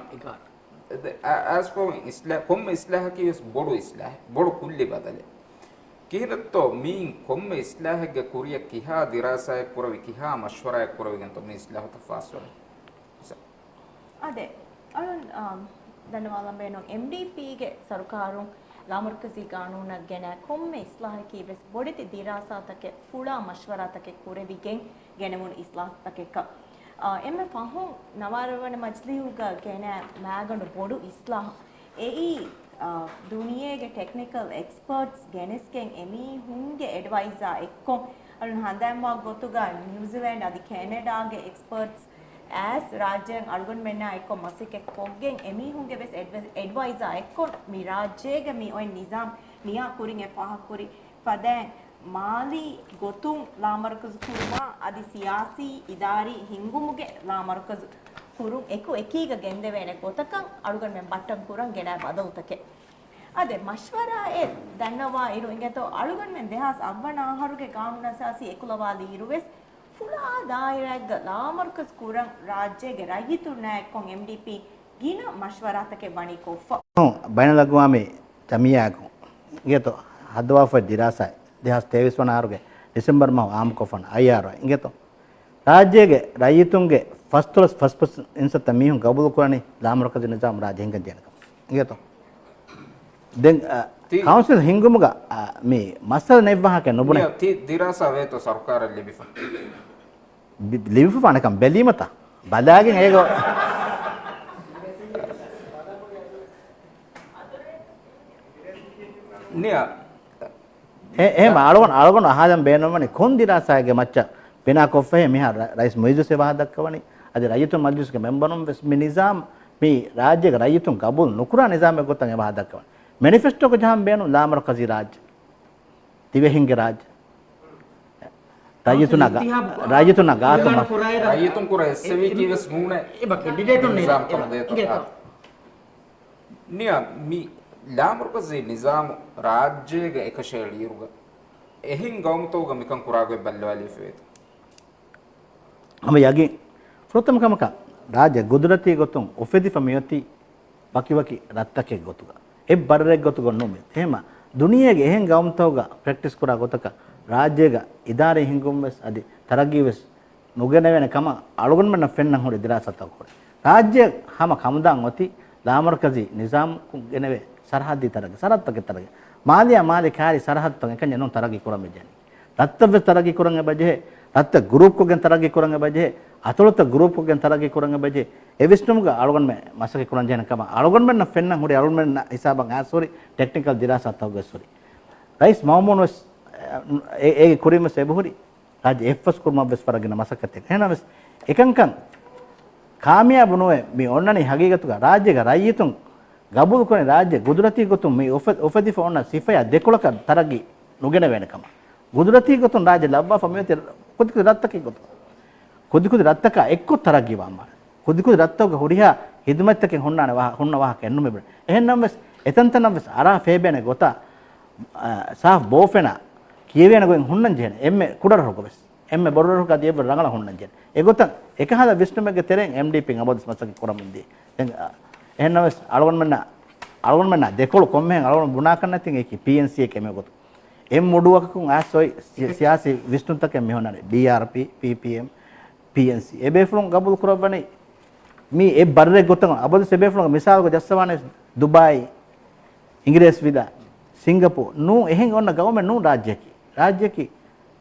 A: आस्फो इस्लाह कोम इस्लाह की उस बोडो कुल्ली बदले किरत्तो मीन कोम इस्लाह गे कुरिय किहा दिरासाय कुरवि किहा मशवराय कुरवि गंतो मी इस्लाह तफासुल
B: अदे अरुण धन्यवाद बेनो MDP गे सरकारुं ಲಾಮರ್ಕಸಿ ಕಾನೂನ ಗೆನ ಕೊಮ್ಮೆ ಇಸ್ಲಾಹ ಕೀವೆಸ್ ಬೊಡಿತಿ ದಿರಾಸಾ ತಕೆ ಫುಳಾ ಮಶ್ವರಾ ತಕೆ ಕುರೆವಿಗೆಂ ಗೆನಮುನ್ ಇಸ್ಲಾಹ ತಕೆ ಕ ಎಮ್ಮೆ ಫಹಂ ನವಾರವನ ಮಜ್ಲಿಹುಗ ಗೆನ ಮ್ಯಾಗಂಡು ಬೊಡು ಇಸ್ಲಾಹ ಎಯಿ ದುನಿಯೆಗೆ ಟೆಕ್ನಿಕಲ್ ಎಕ್ಸ್ಪರ್ಟ್ಸ್ ಗೆನೆಸ್ಗೆಂ ಎಮಿ ಹುಂಗೆ ಅಡ್ವೈಸಾ ಎಕ್ಕೊಂ ಅರುಣ ಹಂದೆಂವಾ ಗೊತ್ತುಗ ನ್ಯೂಜಿಲೆಂಡ್ ಅದಿ ಕೆನಡಾಗೆ experts as rajyan algon menna ekko masike koggen emi hunge bes advisor ekko mi rajyege mi oy nizam niya kurin e pah kuri paden mali gotun la markaz kurma adi siyasi idari hingumuge la markaz kurun ekko ekiga gende wene gotakan algon men battan kuran gena badawtake ade mashwara e dannawa iru ingeto algon men dehas avvana haruge qanuna sasi ekulawali iruves फुला दायरग लामर्कस कुरं राज्य के रायितु नायकों MDP गिना मशवरा तके बनी कोफ
D: ban लगवा में तमिया को ये तो हदवा फर दिरासा देहास 23 वन आरोगे डिसेंबर में आम कोफन आयारो इंगे तो राज्य के रायितुंगे फर्स्ट इनसे तमियों गबुल कुरानी लामर्कस निजाम राज्य हिंगन देन इंगे तो देन काउंसिल हिंगुमुगा मी मसल नेवहा के नुबुने
A: दिरासा वे तो सरकार लिबिफन
D: लिविफ पानकम बेलीमता බදාගෙන ඒක
A: නිය
D: එහෙම ආලගොන අහදම් බේනවනේ කොන්දිරාසාගේ මච්ච පෙනා කොෆේ මිහා රයිස් මොයිදුස් සේවා දක්වවනේ අද රයිතුන් මජ්ලිස්ගේ මෙම්බරුන් වෙස් මේ නිසාම් මේ රාජ්‍යගේ රයිතුන් කබුල් නුකුරා නිසාම ගොතන් ඒවා දක්වවනේ मैनिफेस्टो को जहां बेनो लामर कजी राज दिवेहिंगे राज राजतुना गातो
A: राजतुन को एसवी की वस मुने
C: ए बा कैंडिडेट ने
A: निजाम को दे तो निया मी लामर कजी निजाम राज्य गे एक शैलियुग එහින් ගෞමතෝග මිකන් කුරාගේ බල්ලවලි ෆේත
D: हम यागी फ्रोतम कमක රාජ ගුදුරති ගොතුන් ඔෆෙදි ෆමියති වකිවකි රත්තකේ ගොතුගා ඒ බරරෙක් ගොතුග නොමෙ එහෙම දුනියගේ එහෙන් ගෞමතෝග ප්‍රැක්ටිස් කුරා ගොතක රාජ්‍යග ඉදාරේ හිඟුම්ස් අදි තරගීවස් නොගෙන වෙන කම අලුගොන් මන්න ෆෙන්නන් හොරේ දිරාසතක් හොරේ රාජ්‍ය හැම කමුදාන් ඔති ලාමර්කසි නිසාම් ගෙනවේ සරහද්දි තරග සරත්තක තරග මාලියා මාලි කාරි සරහත් තං එකන් යනෝ තරගි කුරම් මෙජනි රත්තව තරගි කුරම් බජේ රත්ත ගෲප් කොගෙන් තරගි කුරම් බජේ අතලොත ගෲප් කොගෙන් තරගි කුරම් බජේ එවිස්ටුම්ග අලුගොන් මේ මසකි කුරම් ජන කම අලුගොන් මෙන්න ෆෙන්නන් හොරේ අලුගොන් මෙන්න හිසාබන් ආසෝරි ටෙක්නිකල් දිරාසත් තවග සෝරි රයිස් මවමොනස් ඒ කුරීම සෙබහුරි රාජ එෆ්ස් කුර්ම බස් පරගෙන මසකත් එහෙනම්ස් එකංකන් කාමියා බුනෝේ මේ ඔන්නනි හගීගතුග රාජ්‍යග රයිතුන් ගබුල් කොනේ රාජ්‍ය ගුදුරති ගොතුන් මේ ඔෆෙදි ෆෝන සිෆය දෙකොලක තරගි නොගෙන වෙනකම ගුදුරති ගොතුන් රාජ්‍ය ලබ්වා ෆමියති කුදිකු රත්තකි ගොතු කුදිකු රත්තක එක්ක තරගි වම්ම කුදිකු රත්තක හොරියා හිදමත්තකෙන් හොන්නාන හොන්න වහ කන්නු මෙබ එහෙනම් එතන්තනම් අරා ෆේබෙන ගොතා සාෆ් බෝෆෙන කියවෙන ගොන් හොන්නන් ජෙන එම්මේ කුඩර රොකබස් එම්මේ බොරර රොක දිය රංගල හොන්නන් ජෙන ඒ ගොත එක හද විෂ්ණුමගේ තෙරෙන් MDP අබදස් මසක කරමුන්දී දැන් එහෙනම් අලුගොන් මන්න දෙකොළ කොම්මෙන් අලුගොන් බුනා කරන්න නැතින් ඒකේ PNC එකේ මේ ගොත එම් මොඩුවකකුන් ආසොයි සියාසි විෂ්ණුතක මෙහොනනේ DRP PPM PNC එබේෆලොන් ගබුල් කරවන්නේ මේ ඒ බරරේ ගොතන අබද සෙබේෆලොන් මිසාල්ක ජස්සවානේ දුබායි ඉංග්‍රීසි විදා सिंगापुर नू එහෙන් ඔන්න ගවර්න්මන්ට් නූ රාජ්‍යකි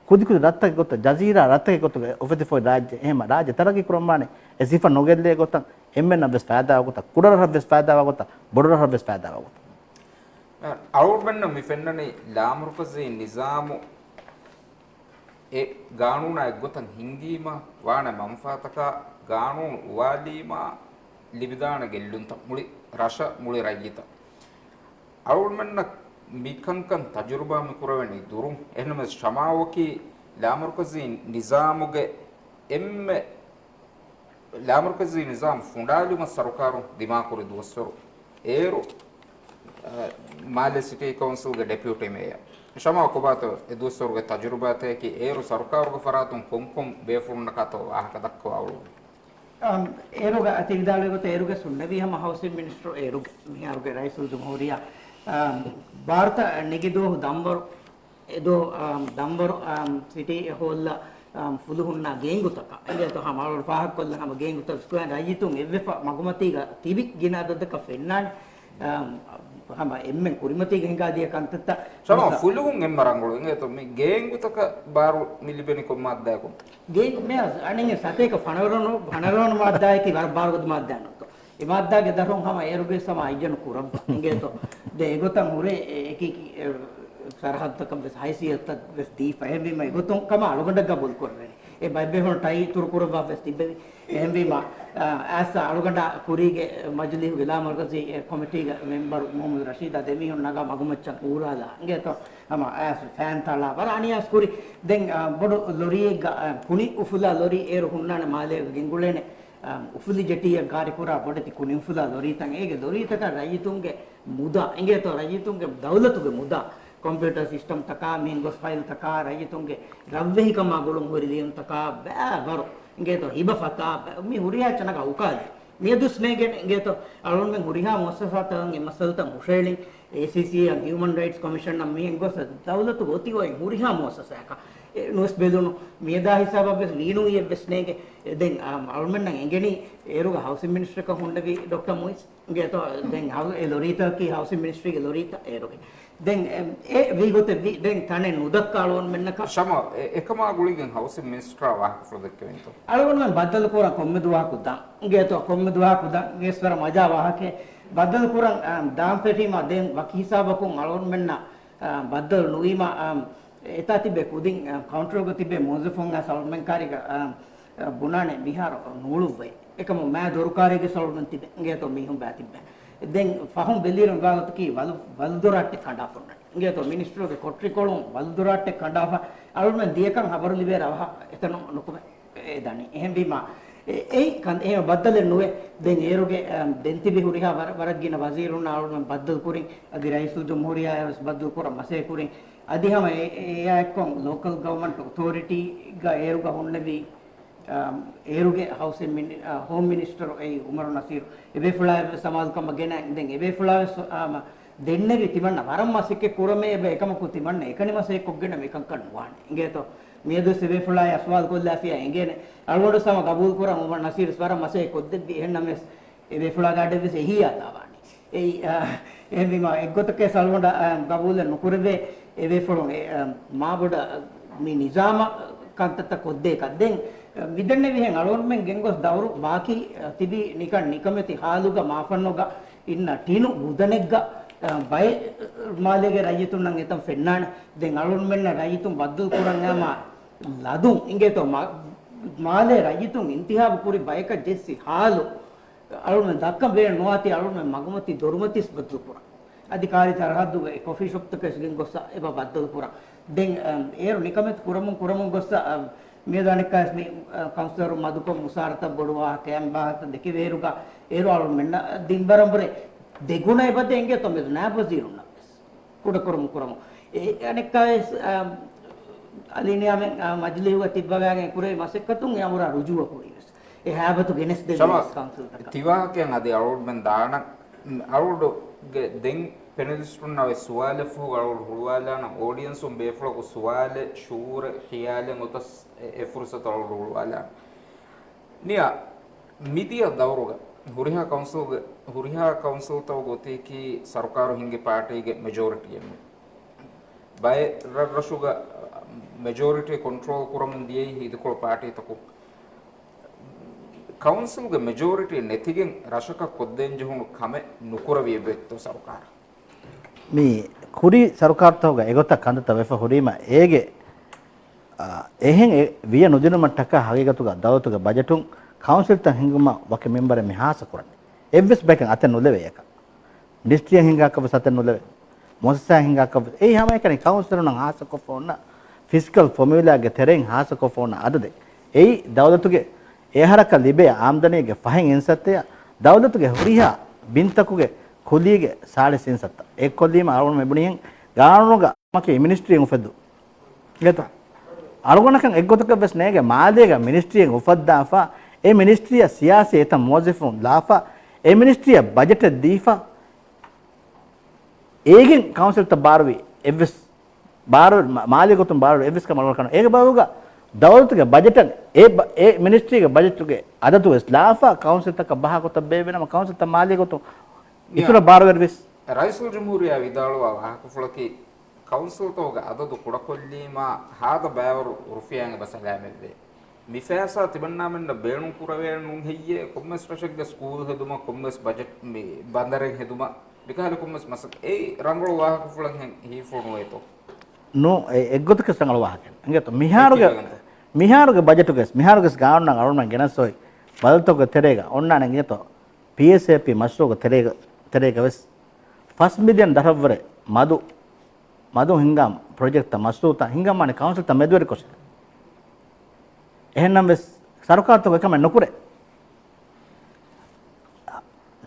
D: කුදි කුදි රත්තක ගොත ජසීරා රත්තක ගොත ඔෆෙති ෆොයි රාජ්‍ය එහෙම රාජ්‍ය තරගි ක්‍රමමානේ ඒ සිෆා නොගෙල්ලේ ගොත එම්මෙන්න බස් ෆාදා ගොත කුඩර බස් ෆාදා ගොත බොඩර බස් ෆාදා ගොත
A: අවුබන්න මිෆෙන්නනේ ලාමරුකසේ නිසාමු ඒ ගානුනා ගොතන් හිංගීම වාන මම්ෆාතක ගානුන් වාදීම ලිබිදාන ගෙල්ලුන්ත මුලි රෂ මුලි රජිත අවුල්මන්න මිකංකන් තජුරුබාම කුරවණි දුරුම් එනම ශමාවකි ලාමරුකසේ නිසාමුගේ එම්මෙ ලාමරුකසේ නිසාම් ෆුන්ඩාලිම සරකාරු දිමාකුරි දුවස්සරු ඒරු ಮಾಲೆ ಸಿಟಿ ಕೌನ್ಸಿಲ್ಗೆ ಡೆಪ್ಯೂಟಿ ಮೇಯರ್ ಶಮ ಕೊಬಾತ ಎದುಸೋರ್ಗೆ ತಜುರ್ಬಾತೆ ಕಿ ಏರು ಸರ್ಕಾರಗೆ ಫರಾತುಂ ಕೊಂಕೊಂ ಬೇಫುನ್ನ ಕತೋ ಆಹಕ ದಕ್ಕೋ ಅವಳು
C: ಏರುಗೆ ಅತಿರಿದಾಳೆ ಗೊತ್ತ ಏರುಗೆ ಸುಣ್ಣವಿ ಹಮ ಹೌಸಿಂಗ್ ಮಿನಿಸ್ಟರ್ ಏರುಗೆ ಮಿಯಾರುಗೆ ರೈಸುಲ್ ಜುಮ್ಹೂರಿಯಾ ಭಾರತ ನಿಗಿದು ದಂಬರು ಇದು ದಂಬರು ಸಿಟಿ ಹೋಲ್ಲ ಫುಲುಹುನ್ನ ಗೇಂಗುತಕ ಅಂದ್ರೆ ತೋ ಹಮಾಳು ಫಾಹಕೊಲ್ಲ ಹಮ ಗೇಂಗುತ ಸ್ಕುಯನ್ ರೈಯಿತು ಎವ್ವೆಫ ಮಗುಮತಿಗ ತಿಬಿಕ್ ಗಿನಾದದಕ ಫೆನ್ನಾನ್ hama emmen kurimati gengaadiya kantata
A: sama fulugun emmarangulu ingeto me geengutaka baru milibeni ko madda ko
C: geeng me aninge sateka panarono madda ki war barugud madda no e madda ge daron hama eruge sama ayyan kurab ingeto de egotam hure eki sarhad takam bes haysiyat bes di fahmi me egotum kama aluganda gabul korre e baybe hon tai turkurba bes tibbe ಎಂಬಿಮಾ ಆಸ್ ಅಳುಗಂಡ ಕುರಿಗೆ ಮಜ್ಲಿ ವಿಲಾ ಮರ್ಕಸಿ ಕಮಿಟಿಗೆ member Mohamed Rasheed ಅದೆಮಿ ನಗ ಮಗುಮಚ್ಚ ಊರಾದ ಹಂಗೆ ತೋ ಅಮ ಆಸ್ ಫ್ಯಾನ್ ತಳ ಬರ ಅನಿಯಾಸ್ ಕುರಿ ದೆಂಗ್ ಬಡು ಲೊರಿ ಕುನಿ ಉಫುಲಾ ಲೊರಿ ಏರು ಹುನ್ನಾನ ಮಾಲೆ ಗಿಂಗುಳೇನೆ ಉಫುಲಿ ಜಟಿಯ ಗಾರಿಪುರ ಬಡತಿ ಕುನಿ ಉಫುಲಾ ಲೊರಿ ತಂಗ ಹೇಗೆ ಲೊರಿ ತಕ ರೈತುಂಗೆ ಮುದ ಹಿಂಗೆ ತೋ ರೈತುಂಗೆ ದೌಲತುಗೆ ಮುದ ಕಂಪ್ಯೂಟರ್ ಸಿಸ್ಟಮ್ ತಕ ಮೀನ್ಗೋಸ್ ಫೈಲ್ ತಕ ರೈತುಂಗೆ ರವ್ವೆಹಿ ಕಮಾಗಳು ಹುರಿಲಿಯಂ ತಕ ಬ್ಯಾ ಬರೋ इंगे तो हिबा फता मी हुरिया चनगा उकाल मी दुस्ने गे इंगे तो अरुण में हुरिया मुसफा तंग मसल त मुशेली एसीसी ह्यूमन राइट्स कमीशन न मी इंगो दौलत होती होय हुरिया मुससा का नोस बेदुनो मेदा हिसाब बस नीनु ये बेस्ने गे देन अरुण में न इंगेनी एरुगा हाउसिंग मिनिस्टर का होंडवी डॉक्टर मोइस इंगे तो देन हाउ एलोरीता की हाउसिंग मिनिस्ट्री के लोरीता एरुगे देन ए वी गोते वी देन थाने नुदक काळोन मेन्न का
A: शमा एकमा गुಳಿಗೆ हाउसिंग मिनिस्टर वाह प्रोजेक्ट
C: अळवन मन बदल कोरा कोम्मेदुवा कुदा इंगे तो कोम्मेदुवा कुदा गेस्वर मजा वाह के बदल कोरा दाम पेटी मा देन वकी हिसाब को अळवन मेन्न बदल नुईमा एता तिबे कुदिन काउंटर गो तिबे मोजफोंगा सॉल्वमेंट कारिगा बुनाने बिहार नूळुवे एकम मै दोरकारिगे सॉल्वमेंट तिबे इंगे तो मिहुं बातिबे देन फहम बेलिरन बागत की वलदुराटे कंडाफुन इंगे तो मिनिस्टर के कोट्रिकोलुं वलदुराटे कंडाफा अळुन में दियकन हबर लिबे रहा एतनो नुकुमे ए दानी एहम बीमा ए कन ए बदल नुवे देन एरुगे देंतिबि हुरिहा वरगिन वजीरुन अळुन में बदल कुरि अदि रईसुल जमहूरिया बदल कुर मसे कुरि अदि हम ए आकों लोकल गवर्नमेंट अथॉरिटी गा एरुगा हुन्नबि ಏರುಗೆ ಹೌಸಿಂಗ್ ಹೋಮ್ ಮಿನಿಸ್ಟರ್ ಐ ಉಮರ್ ನಸೀರ್ ಎಬೆ ಫುಳಾ ಸಮಾಲ್ ಕಮ ಗೆನ ದೆನ್ ಎಬೆ ಫುಳಾ ದೆನ್ನೆಗೆ ತಿಮಣ್ಣ ವರಂ ಮಾಸಕ್ಕೆ ಕುರಮೆ ಎಬೆ ಏಕಮಕು ತಿಮಣ್ಣ ಏಕನಿ ಮಾಸೆ ಕೊಗ್ಗೆನ ಮೇಕಂ ಕಣ್ಣು ವಾಣೆ ಇಂಗೆ ತೋ ಮೇದು ಸೆಬೆ ಫುಳಾ ಅಸ್ವಾಲ್ ಕೊಲ್ಲಾಫಿಯಾ ಇಂಗೆನೆ ಅಳವಡು ಸಮ ಕಬೂಲ್ ಕುರ ಉಮರ್ ನಸೀರ್ ಸ್ವರ ಮಾಸೆ ಕೊದ್ದೆದ್ದಿ ಹೆಣ್ಣಮೆ ಎಬೆ ಫುಳಾ ಗಾಡೆ ಬಿಸಿ ಹಿಯಾತಾ ವಾಣೆ ei එම්බිම එක්ගොතකේ සල්වොಂಡ ගබූල නුකුරවේ එවේ ෆොලොන් මාබොඩ මේ නිසාම කන්තත කොද්දේ කද්දෙන් විදන්නේ විහෙන් අලොන්මෙන් ගෙන්ගොස් දවරු ಬಾಕಿ තිබි නිකන් නිකමෙති හාලුග මාෆන්නොග ඉන්න ටිනු බුදනෙග්ග බය මාලේගේ රජතුන් නම් එතම් ෆෙන්නාන දැන් අලොන්මෙන් රජතුන් බද්දල් කුරන් යාම ලදුන් ඉංගේතෝ මාලේ රජතුන් ඉන්තිහාබ කුරි බයක ජෙස්සි හාලු අලුන් දක්කම් බේ නොාති අලුන් මගමති දොරුමතිස් බද්දල් කුරන් අධිකාරී තරහදු කොෆි ෂොප් තක ගෙන් ගොස්ස එබ බද්දල් කුරන් දැන් ඒරු නිකමෙත් කුරමුන් ගොස්ස ಮೇದಾನಿಕಾಸ್ ಮಿ ಕೌನ್ಸಿಲರ್ ಮಧುಕ ಮುಸಾರತ ಬಡುವ ಕ್ಯಾಂಬಾತ ದೆಕಿ ವೇರುಗ ಏರು ಅಳು ಮೆನ್ನ ದಿನಬರಂಬರೆ දෙගුණ එපද එංගේ තොමෙද නෑපසීරුන්න කුඩකුරුම් කුරමු ඒ අනෙක්කාස් අලිනියාමෙන් මජ්ලිහුව තිබ්බගාගෙන් කුරේ මසෙක්කතුන් යමුරා රුජුව කුරිස් ඒ හැබතු ගෙනස් දෙවිස් කවුන්සිල් තක
A: තිවාකෙන් අද අවුරුදු මෙන් දාන අවුරුදු දෙන් පෙනලිස්ටුන්නවේ සුවාලෙ ෆු අවුරුදු හුවාලාන ඔඩියන්ස් උම් බේෆ්ලො සුවාලෙ ෂූර හියාලෙන් උතස් ඒ ෆුර්සත අවුරුදු හුවාලා නියා මිදිය දවරුග ಹುರಿಹಾ ಕೌನ್ಸಿಲ್ ತಾವು ಗೊತ್ತೇಕಿ ಸರ್ಕಾರ ಹಿಂಗೆ ಪಾರ್ಟಿಗೆ ಮೆಜಾರಿಟಿ ಬೈ ರಶುಗ ಮೆಜಾರಿಟಿ ಕಂಟ್ರೋಲ್ ಕುರಮಂದಿಯೇ ಇದಕ್ಕೊಳ ಪಾರ್ಟಿ ತಕು ಕೌನ್ಸಿಲ್ಗೆ ಮೆಜಾರಿಟಿ ನೆತಿಗೆ ರಶಕ ಕೊದ್ದೆಂಜುಹುಣು ಕಮೆ ನುಕುರವಿಯ ಬೆತ್ತು ಸರ್ಕಾರ
D: මේ කුරි සරුකාර්තවග එගොත කඳත වෙෆ හොරීම ඒගේ එහෙන් විය නුදිනමට්ටක හගීගතුග දවතුග බජටුන් කවුන්සිල් ත හිඟුම වක මෙම්බර මෙහාස කරන්නේ එව්ස් බැකන් අත නොලෙවේ එක ඩිස්ට්‍රිය හිඟාකව සත නොලෙවේ මොස්සා හිඟාකව ඒ හැම එකනේ කවුන්සිල් නම් ආස කොෆෝන ෆිස්කල් ෆෝමියුලාගේ තෙරෙන් ආස කොෆෝන අදද ඒ දවතුගේ එහරක ලිබේ ආම්දනීගේ ෆහෙන් ඉන්සත්තය දවතුගේ හොරිහා බින්තකුගේ කොලියගේ සාඩ සින්සත්ත ඒ කොල්ලීම අරුණ මෙබුණියෙන් ගානුග මකේ මිනිස්ට්‍රියෙන් උෆද්දු ගත අරුණකන් එක්ගොතක බස් නේගේ මාදේගේ මිනිස්ට්‍රියෙන් උෆද්දාෆා ඒ මිනිස්ට්‍රිය සියාසී එත මොසිෆුන් ලාෆා ඒ මිනිස්ට්‍රිය බජට් දීෆා ඒගෙන් කවුන්සිල් ත බාරවි එවස් බාර මාලිය ගොතුන් බාර එවස් කමල් කරන ඒක බවුග දවල්තුගේ බජට් ඒ මිනිස්ට්‍රියගේ බජට්ගේ අදතු ලාෆා කවුන්සිල් තක බහ කොට බේ වෙනම කවුන්සිල් ත මාලිය ගොතුන් ඉතර බාරවර්විස්
A: ರೈಸಲ್ ಜಮೂರಿಯ ವಿದಾಳುವ ಹಾಕುಫುಳಕಿ ಕೌನ್ಸಿಲ್ ತೋಗ ಅದದು ಕುಡಕೊಲ್ಲೀಮ ಹಾದ ಬ್ಯಾವರು ರುಫಿಯಾಂಗ ಬಸಲಾಮೆದ್ದೆ ಮಿಫಾಸ ತಿಬಣ್ಣಾಮೆಂಡ ಬೇಣು ಪುರವೇಣು ಹೆಯ್ಯೆ ಕೊಮ್ಮೆಸ್ ರಶಗ್ಗ ಸ್ಕೂಲ್ ಹೆದುಮ ಕೊಮ್ಮೆಸ್ ಬಜೆಟ್ ಬಂದರೆ ಹೆದುಮ ಬಿಕಾಲ ಕೊಮ್ಮೆಸ್ ಮಸಕ್ ಏ ರಂಗಳು ವಾಹಕುಫುಳಂ ಹಿ ಫೋನ್ ಹೋಯ್ತು
D: ನೋ ಎಗ್ಗೊತಕ ಸಂಗಳ ವಾಹಕ ಹಂಗತ ಮಿಹಾರುಗೆ ಬಜೆಟ್ಗೆ ಮಿಹಾರುಗೆ ಗಾವಣ್ಣ ಅರುಣ ಗೆನಸೋಯ್ ಬಲ್ತೋಗ ತೆರೆಗ ಒಣ್ಣ ನಂಗೆತೋ PSAP ಮಶ್ರೋಗ ತೆರೆಗ ವೆಸ್ ಫಸ್ಟ್ ಮಿಲಿಯನ್ ದರವರೆ ಮದು ಹಿಂಗಾಮ್ ಪ್ರಾಜೆಕ್ಟ್ ಮಶ್ರೂತ ಹಿಂಗಾಮ್ ಮಾನೆ ಕೌನ್ಸಿಲ್ ತ ಮೆದುವರಿ ಕೊಸ එහෙනම් වෙස් සරකාර තෝ එකම නොකුරේ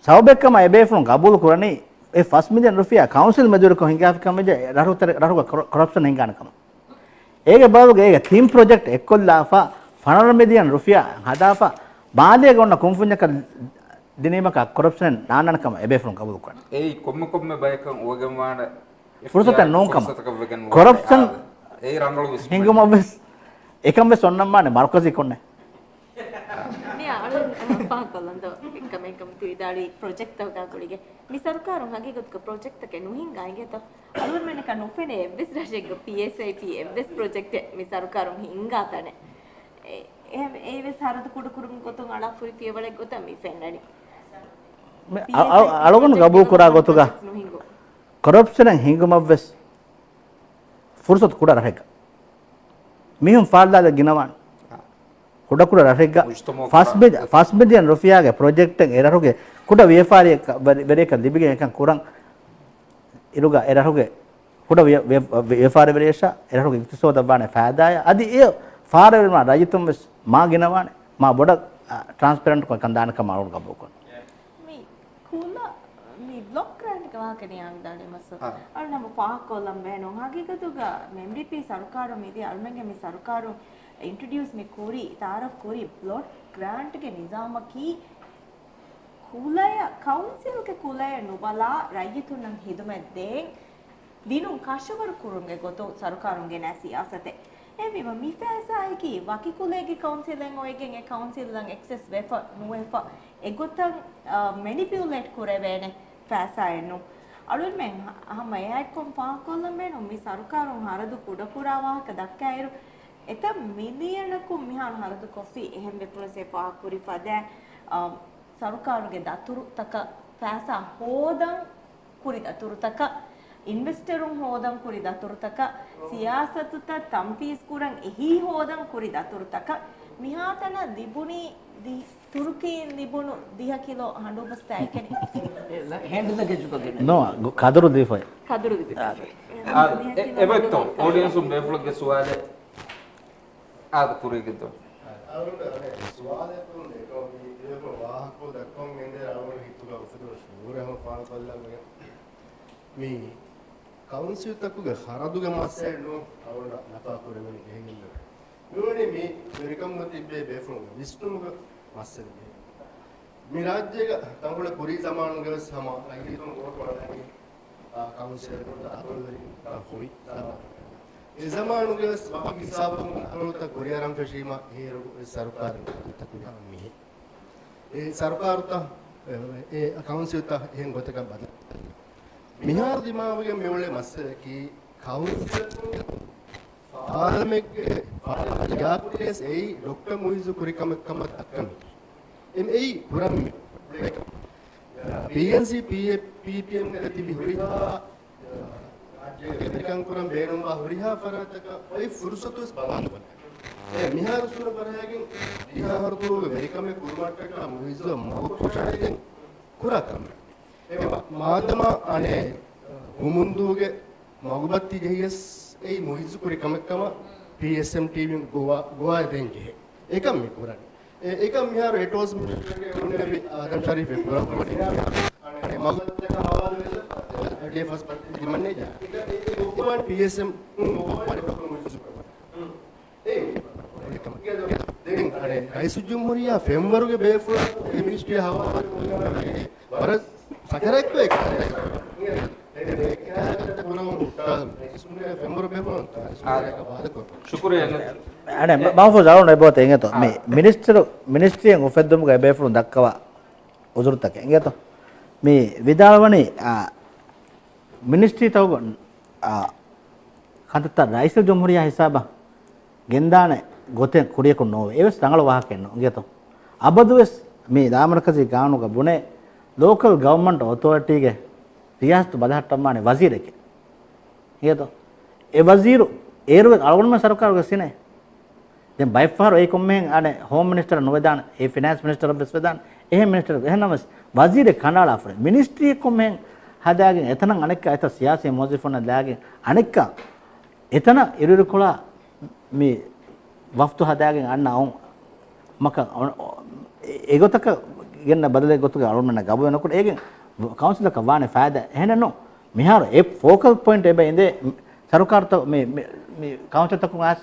D: සවබෙක්කම එබේෆුන් ගබුල් කුරණි ඒ ෆස් මිලියන් රුපියා කවුන්සිල් මෙදුර කො හිඟාෆ කමෙජ රහුක කරප්ෂන් හිඟානකම ඒගේ බවගේ ඒගේ තීම් ප්‍රොජෙක්ට් එක්කොල්ලාෆා 15 මිලියන් රුපියා හදාෆා බාලේ ගොන්න කුම්ෆුඤ්ඤක දිනේමක කරප්ෂන් නානනකම එබේෆුන් ගබුල් කුරණි
A: ඒ කොම්ම බයකන් ඕගම්වාන
D: ෆුර්සත නෝකම කරප්ෂන්
A: ඒ ರಂಗಳು ವಿಸ್
D: ಹಿಂಗಮ ಬೆಸ್ එකම සොන්නම්මානේ මර්කසි කොන්නේ
B: මේ අලු පාකොලන්ද එකම තුයිදාලි ප්‍රොජෙක්ට් එක ගාකුලිගේ මේ සරකාරු හගිගොත්ක ප්‍රොජෙක්ට් එක නුහින්ගායිගේ තෝ අලුන් මෙන්නක නොපෙනේ එබ්ස් රජෙක් PSAP එබ්ස් ප්‍රොජෙක්ට් මේ සරකාරු හින්ගාතනේ ඒ වෙස් හරද කුඩු කුරුම් ගොතුන් අලෆුරි පියවලෙක් ගොත මේ ෆෙන්නනි
D: අලගොන ගබු කුරා ගොතුගා කරප්ෂන් හිංගම වෙස් ෆුර්සත් කුඩා රහෙක මිහුම් ෆාල්දාල ගිනවන් කුඩ කුඩ රහෙක ෆස් මිලියන් රුපියාගේ ප්‍රොජෙක්ට් එක එරහුගේ කුඩ ව්‍යාපාරිය වෙරේක ලිබිගේ එකන් කුරන් ඉරුගා එරහුගේ කුඩ ව්‍යාපාර වෙරේෂා එරහුගේ ඉක්තිසෝද බානේ ෆාදාය අදි ඒ ෆාරෙල්මා රජතුම් මා ගිනවනේ මා බොඩ ට්‍රාන්ස්පරන්ට් කො කන්දාන කමාරුන් ගබෝ කොන
B: මේ කුලා මේ බ්ලොක් ග්‍රෑන්ට් එක වාකනේ ආන්දානේ මස අර නම පාකොලම් බෑනෝ හගිගතුගා MDP සරකාරු මේදී අල්මංගේ මේ සරකාරු इंट्रोड्यूस में कोरी तारफ कोरी ब्लॉट ग्रांट के निजाम की कुलय काउंसिल के कुलय नुबला रायतुनं हिदुमेद्दे दिनु काशवर कुरुंगे गोतो सरकारुंगे ना सियासते एविम मिफासाई की वाकी कुलय की काउंसिलें ओएගෙන් ඒ काउंसिलන් एक्सेस वेफर नुवेफर එගොතන් මැනිපියුලේට් කරවෙන්නේ ෆාසායනු අලුත් මෙන් අහම එයයිකොම් පාකොල්ලම් මෙනු මේ සරකාරුන් හරදු කුඩ පුරාවාහක දක්කයිරු එත මිලියනකු මිහාන හරදු කොෆි එහෙම වෙපුලසේ පාකුරි පද සරකාරුගේ දතුරු තක ෆාසා හෝදන් කුරි දතුරු තක ඉන්වෙස්ටරුන් හෝදන් කුරි දතුරු තක සියාසතුත තම්පීස් කුරන් එහි හෝදන් කුරි දතුරු තක මිහාතන දිබුනි තුර්කීන් දිබුණු 10 කිලෝ හඬුබස්තයි කෙනෙක්
C: හැන්ඩ් එක ජුකගෙන
D: නෝ කදරු දීෆයි
B: කදුරු දිබේ
A: එබෙක්තෝ ඔඩියන්සුම් බෙෆ්ලොගේ සුවාලේ ආද පුරේගෙතෝ
E: සුවාලේ තුනේ කොහොමද ඒක වාහකෝ දක්වම් නෙන්දේ ආවන හිතුවා උසදෝ ෂූරහම පාන පල්ලම් මේ කවුන්සිල් තකුගේ හරදුගේ මාසේ නෝ අවුල නෆා කරගෙන ගිහින් නෝනේ මේ මෙරිකම් තිබ්බේ බෙෆ්ලොග විස්තුමුග මාසේ මේ රාජ්‍යයක තංගොල කුරි සමානුගේ සම ලයිතුන් ඕට වලදී කවුන්සිල් වලට අතොල්වරි හොයි ඒ සමානුගේ සමග හිසාබුන් අනුත කොරියාරම් ෆෙෂීම හේරු සරකාර තකුගා මිහි ඒ සරකාරත ඒ කවුන්සිල් ත එහෙන් ගොතක බද මිහාර දිමාවගේ මෙවලේ මස්සේ කි කවුන්සිල් පාර්ලිමේන්තුවේ ජාපුරියස් ඒ ડોક્ટર මොයිසු කුරිකම අක්කම එයි පුරම් PNC PPM ගතිවි හොරිහා राज्य कुरम बेनुंबा हुरिहा फरतक ओई फुर्सतुस बांध मिहार सुन परहागिन बिहार तो अमेरिका में कुरमाटक मुहिजो मो खुशागिन कुराकम मादमा अने हुमुंदुगे मगबत्ती जहियस ए मुहिजु कुरिकमकम PSM TV गोवा देंगे एकम में कुरान एकम मिहार एटोस में उन्हें भी आदम शरीफ पूरा अने मगबत्ती का हवाले डे फर्स्ट पर दिमने जा एक PSM वाले डॉक्टर मुझे सुपर देख अरे राइस जुमहूरिया फेमवर के बेफुल मिनिस्ट्री हवा पर सकरे को एक
D: අනේ මම ෆෝසාවුන එබෝත එංගතෝ මේ මිනිස්ට්‍රියෙන් උෆෙද්දුම ගේ බේෆුන් දක්කවා උදුරුතක එංගතෝ මේ විදාලවනේ මිනිස්ට්‍රී තව කන්තත රයිස් ජම්හුරියා හිසාබ ගෙන්දාන ගොතෙන් කුඩියකු නොවේ ඒවස් දඟල වාහකෙන්න එංගතෝ අබදුවස් මේ දාමරකසි ගානුක බුනේ ලෝකල් ගවර්න්මන්ට් ඔතොරිටිගේ රියාස්තු බදහට්ටම්මානේ වසීරකේ එංගතෝ ඒ වසීරු ඒරුවේ අලගොන්ම සරකාරගේ සිනේ දැන් බයි ෆාර් ඒ කොම්මෙන් අනේ හෝම් මිනිස්ටර් නොවේදාන ඒ ෆිනෑන්ස් මිනිස්ටර් බෙස්වේදාන එහෙම මිනිස්ටර් එහෙනම් වසීර කනාලා ෆර මිනිස්ට්‍රී කොම්මෙන් හදාගෙන එතන අනෙක් අයත සියාසී මොසිෆොන දාගෙන අනෙක් එතන ඉරිරු කොලා මේ වෆ්තු හදාගෙන අන්න අවුන් මක ඒගොතක ගෙන්න බදලේ ගොතුක අරුමන ගබ වෙනකොට ඒකෙන් කවුන්සිල් එක වානේ ෆායදා එහෙනම් නෝ මිහාර ඒ ෆෝකල් පොයින්ට් එබ ඉඳේ සරකාරත මේ council තකුන් ආස්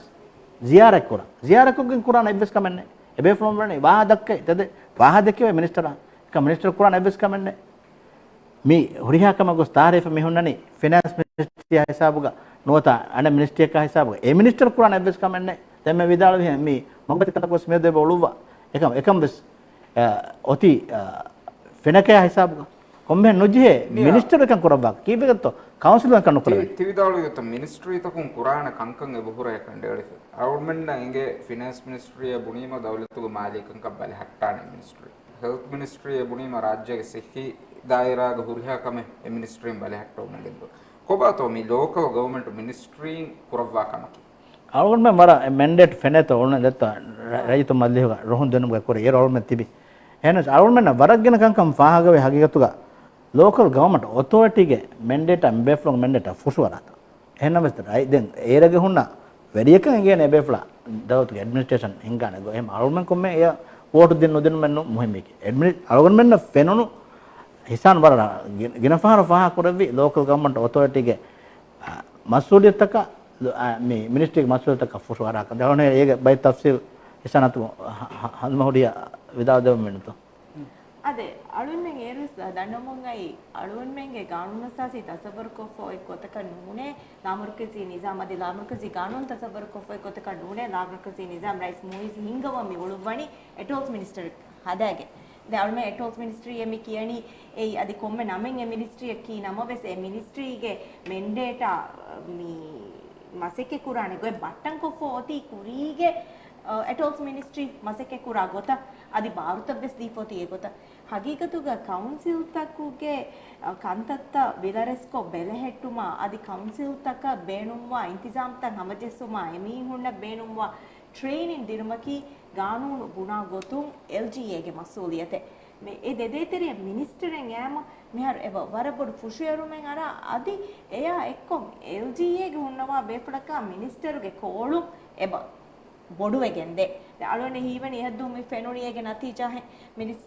D: ziyaret kura ziyaret kugen kurana ebbes kamenne ebe from rane waha dakke tede waha dekke minister ka minister kurana ebbes kamenne mi huriha kama gos tarefa mi hunnani finance ministry hisabuga nota ana ministry ka hisabuga e minister kurana ebbes kamenne den me vidala mi mabati tata gos me debe oluwa ekam bes oti finake hisabuga komme nojihe minister kan kurabba kibegatto council kan nokore
A: tividalu yotto ministry takun kurana kankan ebuhura yakande elise government inge finance ministry bunima dawlatuga malikan kabbale hattane ministry health ministry bunima rajyage sehi daira ga huriha kame e ministry bale hatto mangendo kobato mi local government ministry kurabwa kamaki
D: government mara mandate feneto onne detta rayitu madliga rohun denum ga kore er government tibi enas government waragena kankam fahagave hagigatuga local government authority ge mandate ambeflong mandate fusuwarata එහෙනම් විතරයි දැන් ඒරගේ හුන්නා වැඩියකන් කියන්නේ බෙෆ්ලා දවතුගේ administration හින්ගාන ගෝ එහෙම අලුමෙන් කොම්මේ එය vote දෙන්න නොදෙන්න මෙන්න මොහිමේක අලුගන් මෙන්න ෆෙනොනු හිසාන් වර ගිනෆාර ෆාහ කරවි local government authority ගේ මසූලියතක මේ මිනිස්ට්‍රි මසූලියතක fusuwaraka දවනේ ඒක බයි තෆ්සීල් හිසානතු හල්මහුඩියා විදාව දෙව මෙන්නතෝ
B: ಅದೇ ಅಳುನ್ಮೆಂಗ್ ಏರಿಸ್ ದಂಡಮೊಂಗೈ ಅಳುನ್ಮೆಂಗೆ ಕಾನೂನು ಸಾಸಿ ತಸಬರ್ಕೊಫೋ ಕೊತಕ ನೂನೆ ಲಾಮರ್ಕಸಿ ನಿಜಾಮ್ ಅದಿ ಲಾಮರ್ಕಸಿ ಕಾನೂನು ತಸಬರ್ಕೊಫೋ ಕೊತಕ ನೂನೆ ಲಾಮರ್ಕಸಿ ನಿಜಾಮ್ ರೈಸ್ ಮೂವೀಸ್ ಹಿಂಗವಮ್ಮಿ ಉಳುವಣಿ ಎಟೋಲ್ಸ್ ಮಿನಿಸ್ಟರ್ ಹದಾಗೆ ದೆ ಅಳುಮೆ ಎಟೋಲ್ಸ್ ಮಿನಿಸ್ಟ್ರಿ ಎಮಿ ಕಿಯಣಿ ಏ ಅದಿ ಕೊಮ್ಮೆ ನಮೆಂಗ್ ಎ ಮಿನಿಸ್ಟ್ರಿ ಕಿ ನಮವೆಸ್ ಎ ಮಿನಿಸ್ಟ್ರಿಗೆ ಮೆಂಡೇಟಾ ಮಿ ಮಸೆಕೆ ಕುರಾನೆ ಗೊಯ್ ಬಟ್ಟಂ ಕೊಫೋ ಓತಿ ಕುರಿಗೆ ಎಟೋಲ್ಸ್ ಮಿನಿಸ್ಟ್ರಿ ಮಸೆಕೆ ಕುರಾ ಗೊತ್ತಾ ಅದಿ ಭಾರತ ಬೆಸ್ ದೀಪೋತಿ ಏಗೊತ್ತಾ ಹಗೀಗತುಗ ಕೌನ್ಸಿಲ್ ತಕ್ಕುಗೆ ಕಂತತ್ತ ವಿಲರೆಸ್ಕೊ ಬೆಲೆಹೆಟ್ಟುಮ ಅದಿ ಕೌನ್ಸಿಲ್ ತಕ್ಕ ಬೇಣುಮ್ಮ ಇಂತಿಜಾಮ್ ತ ನಮಜೆಸುಮ ಎಮಿ ಹುಣ್ಣ ಬೇಣುಮ್ಮ ಟ್ರೈನಿಂಗ್ ದಿರುಮಕಿ ಕಾನೂನು ಗುಣ ಗೊತ್ತು LGAಗೆ ಮಸೂಲಿಯತೆ ಮೆ ಎ ದೆದೇತೆರಿಯ ಮಿನಿಸ್ಟರೆನ್ ಯಾಮ ಮಿಹರ್ ಎವ ವರಬಡು ಫುಶಿಯರುಮೆನ್ ಅರ ಅದಿ ಎಯ ಎಕ್ಕೊಂ LGAಗೆ ಹುಣ್ಣವಾ ಬೇಪಡಕ ಮಿನಿಸ್ಟರ್ಗೆ ಕೋಳು ಎಬ බොඩුවගෙන්දේ අලුවනේ හීවනේ හද්දු මේ ෆෙනෝනියගේ නතිජා හේ මිනිස්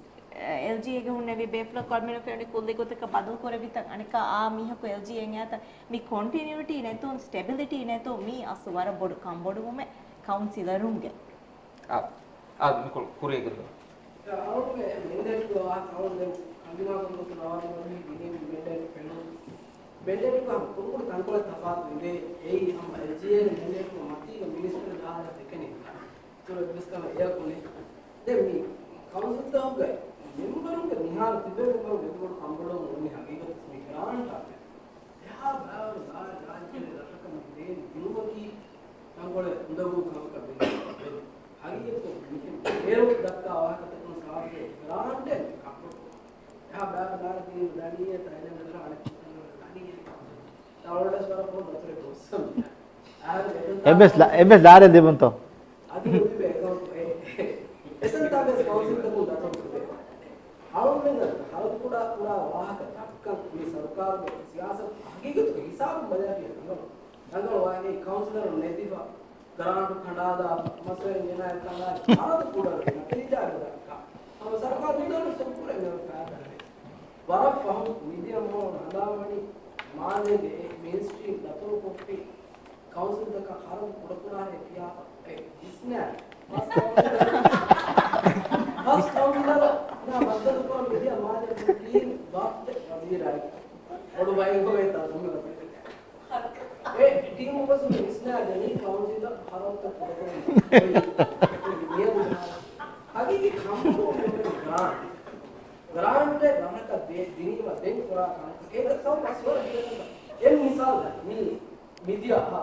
B: LG ගේ හුන්නේ වේ බේෆ්ල කර්මින ෆෙනෝනි කුල්ලි ගොතක බදල් කරවිත අනික ආ මීහක LG එන් යාත මේ කොන්ටිනියුටි නැතුන් ස්ටැබිලිටි නැතු මේ අසවර බොඩු කම්බොඩුම කවුන්සිලරුන්ගේ
A: ආ නිකොල් කුරේගල
C: අවුරුනේ මෙන්දෙක් ගා අවුරුනේ අඳුනාගන්න නවාදී වගේ මෙන්දෙක් ෆෙනෝ बेटे को हम को तंकोल तफात इने ए हम एलजीए ने को मती मिनिस्टर दाल देखने तो इसका या कोने दे मी काउंसिल तो गए मेंबर के निहार तिबे को बेदोड़ कंबड़ो उन्हें हकीकत में ग्रांट आते या राज्य रशक में दे दिनों की
F: angole undagu kamaka be hagiyetto eru dakka awakatun saave grande kappo ya baada di daniye tayne dara ale daniye tawalda swara ko dotre bossam
D: එබ්බස් ලාරේ දෙබන්තෝ
F: adi udibe esan tabe council ko dato අවුරුද්ද හරත් පුරා වාහක දක්කන් මේ සරකාරගේ සියාසත් හගීගත හිසාබ බදලා නංගල වාගේ councillor නැතිවා ගරාන්ට් කණ්ඩාදා මසෙන් එන කණ්ඩා හරත් පුරා නතිජාර දක්කා අව සරකාර දුන්නු සම්පූර්ණ මේ ෆාදරේ වර ෆහම් විදියමෝ හදාවනි මානේගේ මේන්ස්ට්‍රීම් දතෝ කොප්පි කවුන්සිල් දක හරත් පුරානේ පියා ඉස්නා First councillor na madad ko media maade clean baat wazir ay odu bhai ko eta tumela team was isna deni councillor harat tak ye agi ki khambo grant ramata dini ma den pura kan ek saw paswar en misal ni media ha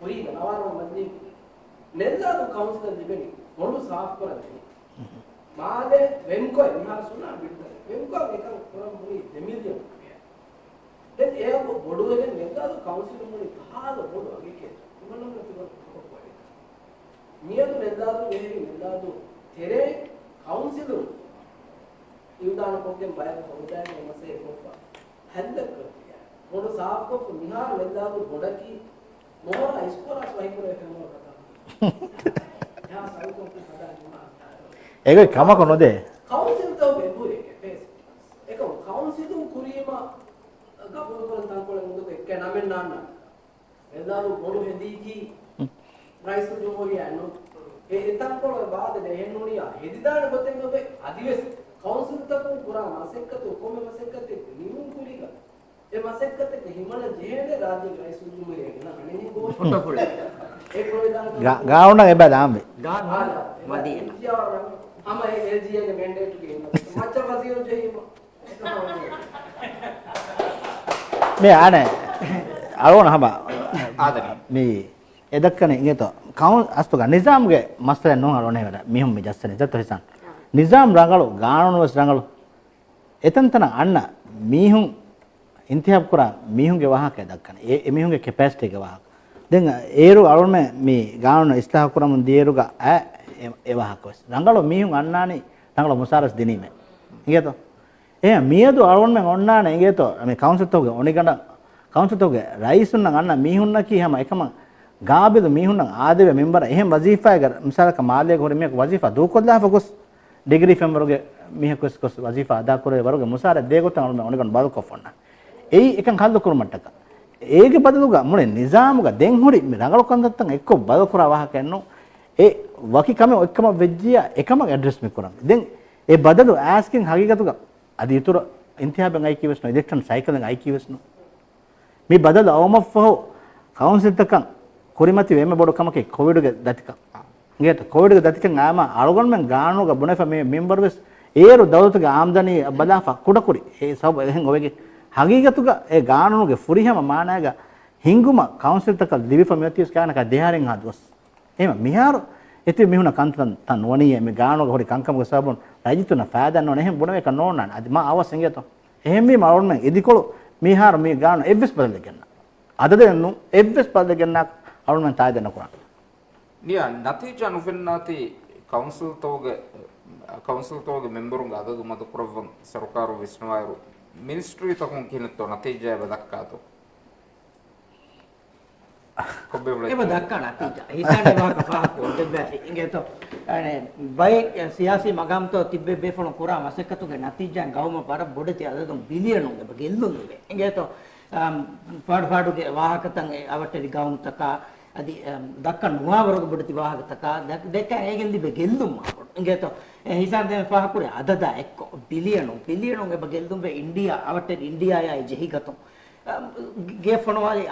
F: puri nawaro madni nelladu councillor dibeni මොළු සාෆ් කරන්නේ මාදේ වෙන්කෝ නිහා සුණා බිට්ටර වෙන්කෝ එක පුරම් මුනි දෙමිලියන් දැන් ඒ බොඩුවගේ නෙන්දාද council මුනි පහල බොඩු අගේකේ මොනම තිබුණ කොප්පයි නියතු නෙන්දාද වෙහි නෙන්දාද තෙරේ council ඉවදාන කොක්ෙන් බයද හොදාගෙන මසේ කොප්පා හැද්දක මොළු සාෆ් කොප් නිහා නෙන්දාද බොඩකි මොහොර ඉස්කෝරස් වයිකෝ එෆෙමෝ කතා
D: ඒක කමක නොදේ
F: කවුන්සිල් තව බෙබුරේ ඒක කවුන්සිල් කුරීම ගබුරු කරන් තංකොල මුදුක එක්ක නමෙන් නාන්න එදාලු බොරු හෙදීකි රයිස් ජොමෝරියා නෝ ඒ තංකොල වාද දෙහෙන්නුනියා හෙදිදාන බතෙන් ඔබ අදිවස් කවුන්සිල් තව පුරා මාසෙක්කත කොම මාසෙක්කත නිමුන් කුරීග ඒ මාසෙක්කත හිමල ජීහෙනේ රාජ්‍ය රයිස් ජොමෝරියා ගෙන අනේ ගෝ ෆොටෝ කුල ඒ ප්‍රොවිදාන
D: ගාවුණ එබා දාම්බේ
C: ගාන මදි
F: हम एलजीए के मैंडेट के मच्चा वजीर चाहिए
D: මේ ආනේ අරෝණ හබ
A: ආදරේ
D: මේ එදක්කනේ ඉගෙත කවුන් අස්තුග නිසාම්ගේ මස්තර නෝ අරෝණේ වර මිහුම් මේ ජස්සනේ ජත් හිසන් නිසාම් රංගලු ගානනවස් රංගලු එතන්තන අන්න මිහුම් ඉන්තිහාබ් කරා මිහුම්ගේ වාහක එදක්කනේ ඒ මිහුම්ගේ කැපැසිටි එක වාහක දැන් ඒරු අරෝණ මේ ගානන ඉස්ලාහ කරමුන් දියරුග ඒ වාහකස් රංගලු මිහුම් අන්නානි රංගලු මුසාරස් දිනීමේ ඉගෙත එය මියදු අරෝණ මෙන් ඔන්නානේ ඉගෙත මේ කවුන්සිල් තෝගේ ඔනිගඩ කවුන්සිල් තෝගේ රයිසුන් නම් අන්න මිහුන්න කී හැම එකම ගාබෙද මිහුන්න ආදෙව මෙම්බර එහෙම වසීෆා එක මිසලක මාලිය ගොර මේක වසීෆා දෝකොල්ලා ෆොකස් ඩිග්‍රී ෆෙම්බරගේ මිහකස් කොස් වසීෆා අදා කරේ වරගේ මුසාර දෙගොත ඔනිගඩ බල් කොෆොන්න එයි එකන් කල්ද කුරුමට්ටක ඒගේ බදලුග මොනේ නිසාමුග දෙන් හොරි මේ රංගලු කන්දත්තන් එක්ක බල කරා වාහකෙන්නු ඒ වකි කම එක්කම වෙජ්ජිය එකම ඇඩ්‍රස් මේ කරන් දැන් ඒ බදලු ආස්කින් හගීගතුග අද ඉතුරු ඉන්තිහාබෙන් අයි කිවස්නෝ ඉලෙක්ට්‍රන් සයිකලෙන් අයි කිවස්නෝ මේ බදල අවමෆෝ කවුන්සිල් තකන් කොරිමති වෙම බොඩ කමකේ කොවිඩ්ගේ දතික නේද කොවිඩ්ගේ දතිකන් ආම අලගොන්මෙන් ගානෝග බොනෙෆ මේ මෙම්බර් වෙස් ඒරු දවල්තගේ ආම්දනි බලාෆා කුඩකුරි ඒ සබ එහෙන් ඔයගේ හගීගතුග ඒ ගානෝගේ ෆුරිහම මානාග හිංගුම කවුන්සිල් තක ලිවිෆ මෙතිස් කානක දෙහාරෙන් හදවස් එහෙම මිහාර එති මිහුණ කන්තන් තන් වණියේ මේ ගානෝග හොරි කංකමක සබොන් රජිතුන ෆෑදන් නොන එහෙම බොන එක නෝනන් අද මා අවස් එංගේත එහෙම මේ මරොන් එදිකොළු මිහාර මේ ගාන එබ්බස් බදල ගන්න අද දෙන්නු එබ්බස් බදල ගන්න අරුන් මන් තාය දෙන්න කරා
A: නිය නතිජ නුෆෙන්නාති කවුන්සිල් තෝගේ මෙම්බරුන් අද දුමද කරවම් සරකාරු විශ්නවායරු මිනිස්ට්‍රි තකුන් කිනතෝ නතිජ බදක්කාතෝ
C: එම දක්කන නතිජ හිසානේ වාක පාකෝ දෙබ්බේ ඉංගෙත අනේ බයි සියාසි මගම්තෝ තිබ්බේ බේෆොන කුරා මසකතුගේ නතිජන් ගවම බර බොඩති අදතුම් බිලියන් උගේ බගෙල්ලුන් නේ ඉංගෙත පාඩුගේ වාහකතන් අවටරි ගවුම් තක අදි දක්කන නුවාවරක බොඩති වාහක තක දෙක ඒගෙන් දිබේ ගෙල්ලුම් මාකො ඉංගෙත හිසාන් දෙම පාකුරේ අදද එක්ක බිලියන් උගේ බගෙල්ලුම් බේ ඉන්දියා අවටරි ඉන්දියායයි ජෙහිගතෝ ಗೆಫಣವಾಲಿ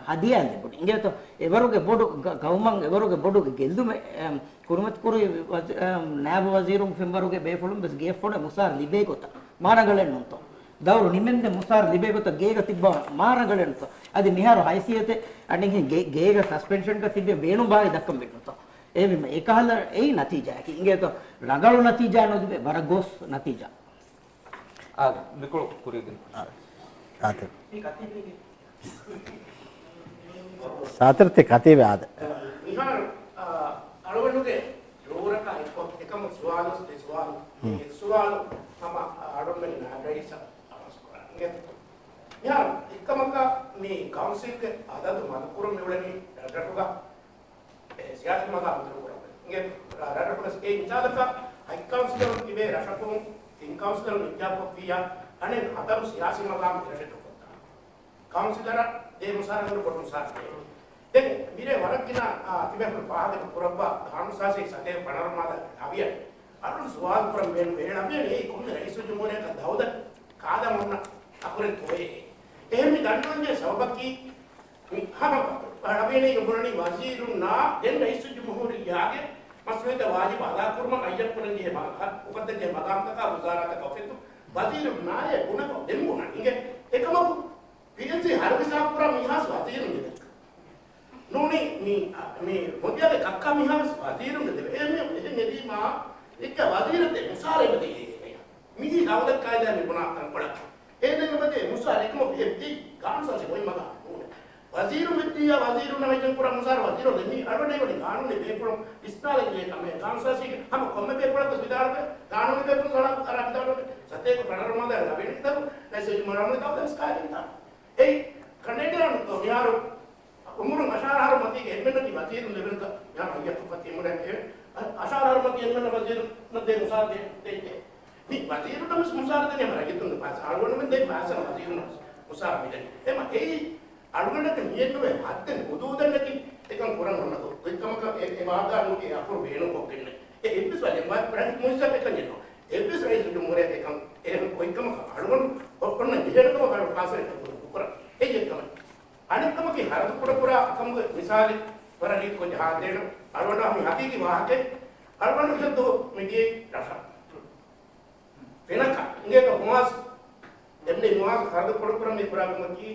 C: ಹದಿಯಲ್ಲಿ ಬಿಡಿ ಇಂಗೇತೋ ಎವರಿಗೆ ಬೋಡು ಗೌಮಂಗ್ ಎವರಿಗೆ ಬೋಡುಗೆ ಗೆಲ್ದುಮೆ ಕುರುಮತ್ ಕುರು ನ್ಯಾಬ್ ವಜೀರು ಫೆಂಬರುಗೆ ಬೇಫಳು ಬಸ್ ಗೆಫಣೆ ಮುಸಾರ್ ಲಿಬೇ ಗೊತ್ತ ಮಾನಗಳೆನ್ನುಂತೋ දවරු නිමෙන්ද මුසාර ලිබේගත ගේග තිබ්බා මාරගලෙන්ත අදි මිහාර හයිසියතේ අඩින් ගේග සස්පෙන්ෂන් ක තිබ්බේ වේණු බායි දක්කම් බෙන්නත එමෙ ඒකහල ඒ නතිජා කි ඉංගේ તો රඟලු නතිජා නොදිබේ බරගොස් නතිජා
A: නිකොල කුරියගෙන
D: සාතර සාතරത്തെ කතේ ආද
G: විහාර අරවලුගේ රෝරක එකම සුවාලස් දෙසුවාල සුවාල මම අරොම්මෙන් නඩයිස අවස්කරන්නේ යා එකමක මේ කවුන්සිල් එක අදද මනකුරු මෙවලනි රටටුක සියාසි මග අන්තර කරන්නේ රටටුක ඒ ඉතාලක හයි කවුන්සිල් ඉබේ රටටුක තින් කවුන්සිල් විද්‍යාපොපියා අනේ අතරු සියාසි මග රටටුක කවුන්සිලර ඒ මුසාරවල කොට මුසාරේ දැන් මිරේ වරකින තිබෙන පාදක පුරබ්බා ධානුසාසේ සතේ පනරමාද අවිය අරුන් සුවාල් කරම් වෙන වේණ මේ කොම්ද රයිසු ජුමෝනේ කදවද කාදා මොන්න අකුරේ තෝයේ එහෙම දන්නෝන්නේ සවබකි හම අරබේනේ යොබුණනි වසීරුනා දැන් රයිසු ජුමෝරියාගේ මස්ලෙද වාජිබ අදා කුර්ම අයියක් කරන්නේ මග උපදන්නේ මගම්තක වුසාරත කෆෙතු වසීරුනාය ගුණ දෙමුණ ඉංගේ එකම පියන්සි හරවිසාපුරා මිහාස් වසීරුනේ නෝනේ මේ මොදියාගේ කක්කා මිහාස් වසීරුනේ එමෙ මෙදීමා එක වසීරතේ මුසාරෙබදී මිහි දවදක් කායදා නිපුණා කරපඩ එදෙනමදේ මුසාරෙකම එප්ටි ගාන්සාසේ කොයි මග වසීරු මිත්‍යා වසීරු නවයින් පුරා මුසාර වසීරු දෙනි අරවඩේ වඩි ගානුනේ බේපුරම් ඉස්තාලේ කමේ ගාන්සාසේ හම කොම්මේ බේපුරක් විදාරක ගානුනේ බේපුර සලක් කරක් සතේක ප්‍රණරමද ලැබෙන්නතර නැසෙයි මරමනේ තවදස් කාරින්තා ඒ කනේඩරන් තෝයාරු උමුරු අශාරහර මතී ගෙම්මෙන්නටි වසීරු ලෙබෙන්නත යා අයියක් පති මුරේ අශාරහර මතී එන්න වසීරු නදේ මුසාර දෙයි මේ වසීරු නම් මුසාර දෙනේ මරගෙතුන් පාස ආවොනම දෙයි පාස වසීරු මුසාර මිදේ එම ඒ අනුගණක නියෙන්නේ හත්තෙන් උදුදන්නකි එකන් කරන් වන්නකෝ එක්කමක ඒ වාදානුගේ අපුර වේණු කොක්කන්නේ ඒ එපිස් වලින් වත් ප්‍රැක්ටිස් මොයිසක් එකන්නේ එපිස් රයිස් දුමුරේ එකන් ඒ කොයිකමක අනුගණ ඔක්කොන්න දිහෙනකම කර පාසෙට කර ඒ එකම අනිකමක හරද පුරා කම මිසාලි වරණි කො ජාදේන අරවණ අපි හතිකි වාහකේ අරවණ විසදෝ මිගේ රස වෙනක ඉංගේ කොමාස් එන්නේ මොහාස් හරද පුරා මේ පුරාකමකි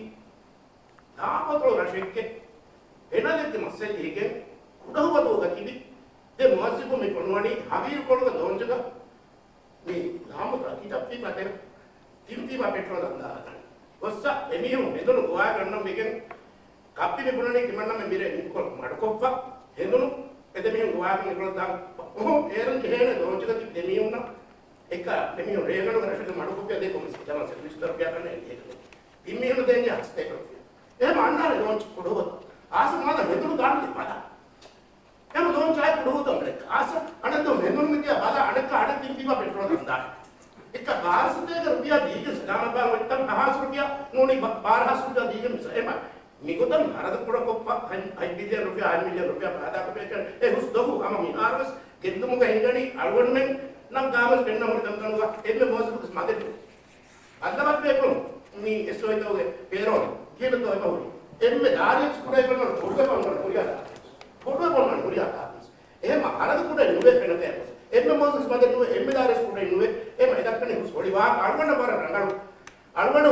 G: නාමතෝ රශෙක්කේ එනදෙත් මස්සෙලිගේ උඩහවදෝ ගතිවි දෙ මොහසිකු මේ කොණවණි හවීර කොණක දොන්ජක මේ නාමතෝ අකිටප්පි මතර තිම්ති මපෙට්‍රෝ දන්දා ඔස්ස එමිහු මෙදුණු ගෝවා ගන්න මේකෙන් කප්පි මෙපුණනේ කිමන්නම් මිරේ නිකොල් මඩකොප්ප හෙඳුණු එදෙමිහු ගෝවා නිකොල් දාන් ඔහො ඒරන් හේන දොන්ජක ති දෙමිහුන එක දෙමිහු රේගණු රශෙක මඩකොප්පිය දෙකම සිතන සෙවිස්තර පියාකන්නේ ඒක ඉම්මිහු දෙන්නේ හස්තේ එහෙම අන්නාරේ ලොන්ච් පුඩුවත ආස මාද මෙදුණු ගන්න බලා එහෙම ලොන්ච් ආයි පුඩුවත අපේ ආස අනන්ත මෙදුණු මිදියා බලා අඩක අඩ තිම්පිම පෙට්‍රෝල් දන්දා එක 1200 රුපියා දීගෙන සදාම බා වට්ටම් 500 රුපියා නෝනි 1200 රුපියා දීගෙන මිස එහෙම නිගොතන් හරද පුඩ කොප්ප 5 බිලියන් රුපියා 1 මිලියන් රුපියා බාදා කොපේ කර ඒ හුස් දොහු අම මිනාරස් ගෙද්දුමුග හිඟනි අලවන්නේ නම් ගාමස් දෙන්න මොකද තනුගා එන්න මොහොතක් මදෙට අදවත් මේකෝ මේ එසොයිතෝගේ පේරෝල් කියන තෝ එපවුනි එම්මේ ධාරියස් කුඩේ කරන පොඩ්ඩක් පොඩ්ඩක් කුරියා එහෙම අරද කුඩේ නුවේ වෙනකේ එම්මේ මොකද මදෙට නුවේ එම්මේ ධාරියස් කුඩේ නුවේ එහෙම එදක්කනේ හොලි වා අල්වන්න බර රංගලු අල්වන්න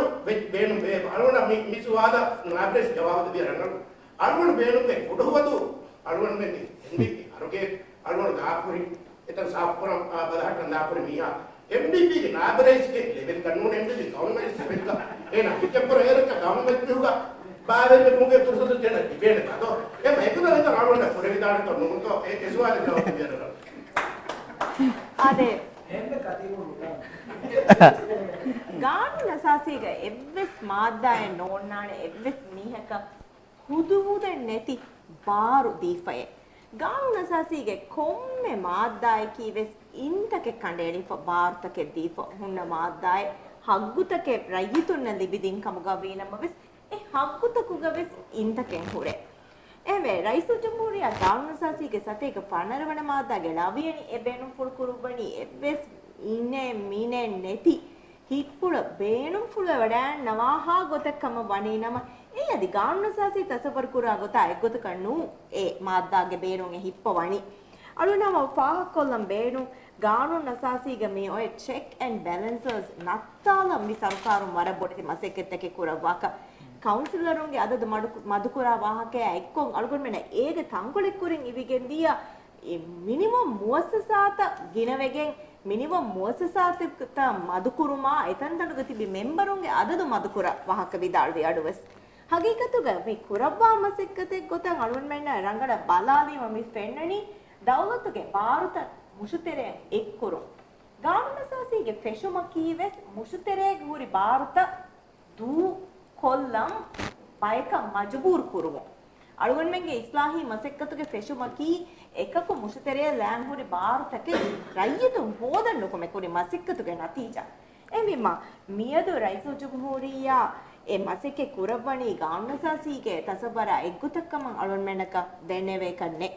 G: බේනු බේ අල්වන්න මිසුවාද නාබ්‍රෙස් ජවාබ දෙය රංගලු අල්වන්න බේනු බේ පොඩවතු අල්වන්න මෙන්නේ එම්බි අරගේ අල්වන්න ගාපුරි එතන සාප්පුරම් බදහට නාපුරි මියා MDP के नाबरेज के लेवल कानून MDP गवर्नमेंट लेवल का ए ना कितने एर का गवर्नमेंट होगा बारे में मुझे फुर्सत देना डिपेंड का तो ये मैं तो नहीं कर रहा हूं पूरे विधान तो नुम तो इस वाले जवाब दे रहा
B: අදේ
F: එහෙම කතියුණු
B: ගානු නසාසීග එව්වෙස් මාද්දාය නෝන්නානේ එව්වෙස් මීහක හුදුහුද නැති බාරු දීෆයේ ගානු නසාසීගේ කොම්මේ මාද්දාය කීවෙස් ಇಂತಕ್ಕೆ ಕಂಡೇಡಿ ಭಾರತಕ್ಕೆ ದೀಪ ಹುಣ್ಣ ಮಾದ್ದಾಯ್ ಹಗ್ಗುತಕ್ಕೆ ರೈತುನ್ನ ಲಿಬಿದಿನ್ ಕಮಗವೀನಮವೆಸ್ ಎ ಹಗ್ಗುತಕುಗವೆಸ್ ಇಂತಕ್ಕೆ ಹುರೆ ಎವೆ ರೈಸು ಜಂಬೂರಿಯ ದಾವಣಸಾಸಿಗೆ ಸತೇಗ ಪಣರವಣ ಮಾದ್ದಾಗೆ ಲವಿಯನಿ ಎಬೇನು ಫುಳ್ಕುರುಬಣಿ ಎವ್ವೆಸ್ ಇನ್ನೆ ಮೀನೆ ನೆತಿ ಹಿಪ್ಪುಳ ಬೇಣು ಫುಳ ವಡ್ಯಾನ್ ನವಾಹಾ ಗೊತಕ್ಕಮ ವಣಿ ನಮ ಎ ಅದಿ ಗಾವಣಸಾಸಿ ತಸವರ್ ಕುರ ಗೊತ ಎಗೊತ ಕಣ್ಣು ಎ ಮಾದ್ದಾಗೆ ಬೇರುಂಗೆ ಹಿಪ್ಪ ವಣಿ අලුනම පාහකොල්ලම් බේනු ගානුන් අසාසීග මේ ඔය check and balances නත්තාලම් මි සරකාරුම් වර බොඩති මසෙකෙත්තකේ කුරවාක කවුන්සිලරුන්ගේ අදද මදුකුරා වාහකයා එක්කොන් අලුගොන් මෙන්න ඒග තංකොලෙක් කුරින් ඉවිගෙන් දියා මිනිමම් මුවස්සසාත ගිනවෙගෙන් මිනිමම් මුවස්සසාතක මදුකුරුමා එතන් තනුග තිබි මෙම්බරුන්ගේ අදද මදුකුරා වාහක විදාල්වි අඩුවස් හගීකතුග මේ කුරබ්බා මසෙක්කතෙක් ගොතන් අලුන් මෙන්න රංගඩ බලාදීම මි ෆෙන්නනි දවලතුගේ ಭಾರತ ಮುಷುತೆರೆ ಎಕ್ಕುರು ಗಾಮನಸಾಸಿಗೆ ಫೆಶುಮ ಕೀವೆಸ್ ಮುಷುತೆರೆ ಗೂರಿ ಭಾರತ ದೂ ಕೊಲ್ಲಂ ಬಯಕ ಮಜಬೂರ್ ಕುರುವು ಅಳುಗಣ್ಮೆಂಗೆ ಇಸ್ಲಾಹಿ ಮಸೆಕ್ಕತುಗೆ ಫೆಶುಮ ಕೀ ಎಕಕು ಮುಷುತೆರೆ ಲ್ಯಾನ್ ಗೂರಿ ಭಾರತಕ್ಕೆ ರೈಯತು ಹೋದಣ್ಣು ಕೊಮೆ ಕುರಿ ಮಸೆಕ್ಕತುಗೆ ನತೀಜ ಎಮಿಮ್ಮ ಮಿಯದು ರೈಸು ಜುಮ್ಹೂರಿಯ ಎ ಮಸೆಕ್ಕೆ ಕುರವಣಿ ಗಾಮನಸಾಸಿಗೆ ತಸಬರ ಎಗ್ಗುತಕ್ಕಮ ಅಳುಗಣ್ಮೆನಕ ದೆನ್ನೆವೆ ಕನ್ನೆ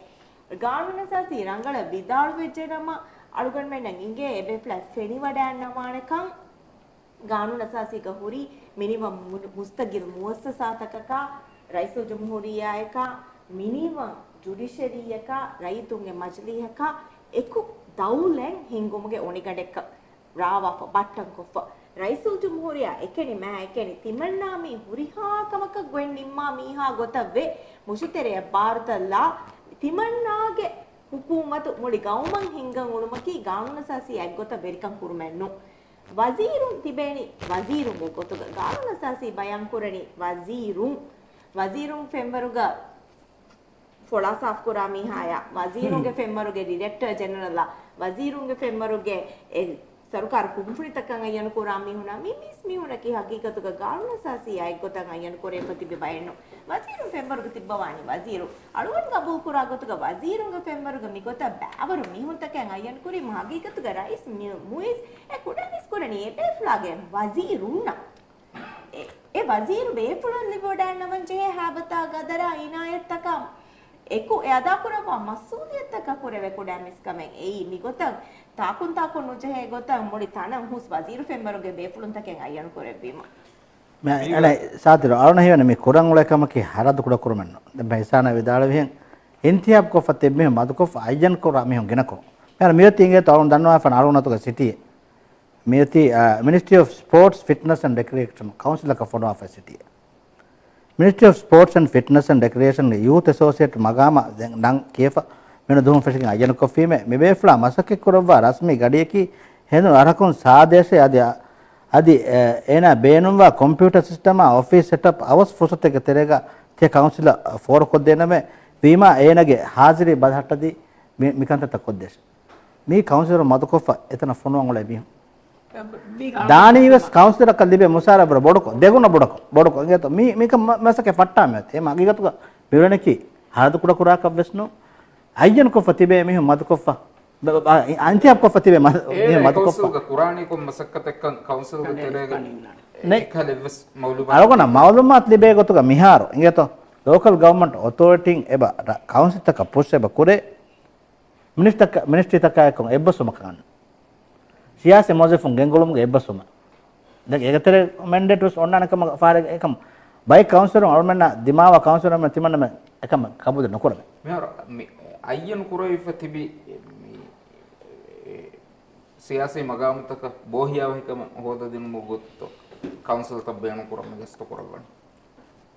B: ගානුනසාසී රංගල විදාල් වෙච්චනම අලුගන් මෙන්න ඉංගේ එබේ ප්ලස් ෆෙනි වඩන්නමානකම් ගානුනසාසීක හුරි මිනිමම් මුස්තගිල් මුවස්සසාතකක රයිසු ජම්හූරියායක මිනිමම් ජුඩිෂරියක රයිතුන්ගේ මජ්ලිහක එකු දවුලෙන් හිංගුමුගේ ඔනිගඩෙක්ක රාවෆ බට්ටන් කොෆ රයිසු ජම්හූරියා එකෙනි මෑ එකෙනි තිමන්නාමි හුරිහාකමක ගොන් නිම්මා මීහා ගොතවේ මුෂිතෙරේ ಭಾರತලා ತಿಮಣ್ಣಾಗೆ ಹುಕೂಮತು ಮುಳಿ ಗೌಮಂ ಹಿಂಗಂ ಉಳುಮಕಿ ಗಾನುನಸಾಸಿ ಅಗ್ಗೊತ ಬೆರಿಕಂ ಕುರುಮೆನ್ನು ವಜೀರುನ್ ತಿಬೇನಿ ವಜೀರುಂಗೆ ಗೊತ್ತುಗ ಗಾನುನಸಾಸಿ ಬಯಂಕುರಣಿ ವಜೀರುನ್ ಫೆಂಬರುಗ ಫೊಳಾ ಸಾಫ್ ಕುರಾಮಿ ಹಾಯ ವಜೀರುಂಗೆ ಫೆಂಬರುಗೆ ಡೈರೆಕ್ಟರ್ ಜನರಲ್ ವಜೀರುಂಗೆ ಫೆಂಬರುಗೆ ಸರ್ಕಾರ ಕುಂಫುಣಿತಕ್ಕಂಗ ಅಯ್ಯನು ಕುರಾಮಿ ಹುನ ಮಿಸ್ ಮಿ ಹುನಕಿ ಹಕೀಕತುಗ ಗಾನುನಸಾಸಿ ಅಗ್ಗೊತಂಗ ಅಯ್ಯನು ಕೊರೆ ಪ್ರತಿಬೆ ಬಯಣ್ಣು ವಜೀರು ಫೆಂಬರುಗ ತಿಬ್ಬವಾನಿ ವಜೀರು ಅಳುವನ್ ಗಬೂಲ್ ಕುರಾಗತುಗ ವಜೀರುಂಗ ಫೆಂಬರುಗ ಮಿಗೊತ ಬ್ಯಾವರು ಮಿಹುಂತಕಂಗ ಅಯ್ಯನು ಕುರಿ ಹಕೀಕತುಗ rice ಮುಯಿಸ್ A ಕುಡನಿಸ್ ಕುರನಿ A ಬೇಫ್ಲಾಗೆ ವಜೀರುನ್ನ A Wazir ಬೇಫುಳನ್ ಲಿಬೋಡಾನ್ನವಂಜೆ ಹಾಬತಾ ಗದರ ಇನಾಯತ್ತಕ ಎಕು ಯದಾಪುರವ ಮಸೂದಿಯತ್ತಕ ಕುರೆವೆ ಕುಡಮಿಸ್ ಕಮೆಂ ಏಯಿ ಮಿಗೊತ ತಾಕುನ್ ನುಜೆ ಗೊತ್ತ ಮುಡಿ ತಾನ ಹುಸ್ ವಜೀರು ಫೆಂಬರುಗೆ ಬೇಫುಳನ್ ತಕೆಂ ಅಯ್ಯನು ಕುರೆವೀಮ
D: ಅಲ್ಲ ಸಾತಿರು ಅವನ ಹೇವನ ಮಿ ಕುರಂ ಉಳಕಮಕಿ ಹರದು ಕುಡ ಕುರುಮನ್ನು ಬೈಸಾನ ವಿದಾಳವಿಹೆನ್ ಇಂತಿಯಾಬ್ ಕೊಫ ತೆಬ್ಬೆ ಮದುಕೊಫ ಅಯ್ಯನ್ ಕೊರ ಮಿಹೊಂ ಗಿನಕೊ ಮೇರ ಮಿಯತಿ ಇಂಗೆ ತವನ್ ದನ್ನವಾ ಫನ ಅರುಣತುಗ ಸಿಟಿ ಮಿಯತಿ ministry of sports fitness and recreation council ಕ ಫೋಡೋ ಆಫ್ city ministry of sports and fitness and recreation youth associate ಮಗಾಮ ನಂ ಕೇಫ මෙන දුහම් ෆෙෂකින් අයන කොෆීමේ මෙබේෆ්ලා මසකෙක් කරවවා රස්මි ගඩියකි හෙනු අරකුන් සාදේශය අදි එන බේනුම්වා කම්පියුටර් සිස්ටම ඔෆිස් සෙටප් අවස් ෆොසතක තෙරේග තේ කවුන්සිල ෆෝර කොද්දෙනමෙ වීමා ඒනගේ හාසිරි බදහට්ටදී මිකන්ත තකොද්දේශ මේ කවුන්සිලර් මදකොෆ එතන ෆොනුවන් වල බිහම් දානීවස් කවුන්සිලර් කල්ලිබේ මුසාරබර බොඩකො දෙගුණ බොඩකො එගත මේක මසකේ ෆට්ටා මෙත එම අගිගතුක පිරණකි හරද කුඩ කුරාක වෙස්නෝ අයන් කොෆ තිබේ මෙහෙ මද කොෆ අන්තියප් කොෆ තිබේ මද කොෆ
A: කුරානි කො මසක්කතක කවුන්සිල් ගෙතරේග නෙකලෙවස්
D: අලගොන මවලුමාත් ලිබේ ගොතුක මිහාරෝ ඉංගේතෝ ලෝකල් ගවර්න්මන්ට් ඔතොරිටින් එබ කවුන්සිල් තක පුෂ් එබ කුරේ මිනිස්ට්‍රි තක කොන් එබ්බසුම කන්න සියාසෙ මොසෙෆුන් ගෙන්ගොලුම්ගේ එබ්බසුම දැන් ඒකතර මැන්ඩේට්ස් ඔන්නනකම ෆාර එකම බයි කවුන්සිලර් අල්මන්න දිමාව කවුන්සිලර් මන් තිමන්න එකම කබුද නොකරම
A: මේ අයන් කුරයිෆ තිබි සියාසී මගාමතක බෝහියාවහිකම හොද දින මොගොත්තෝ කවුන්සිල් තබ්බයන කුරම ගෙස්ත කරවන්න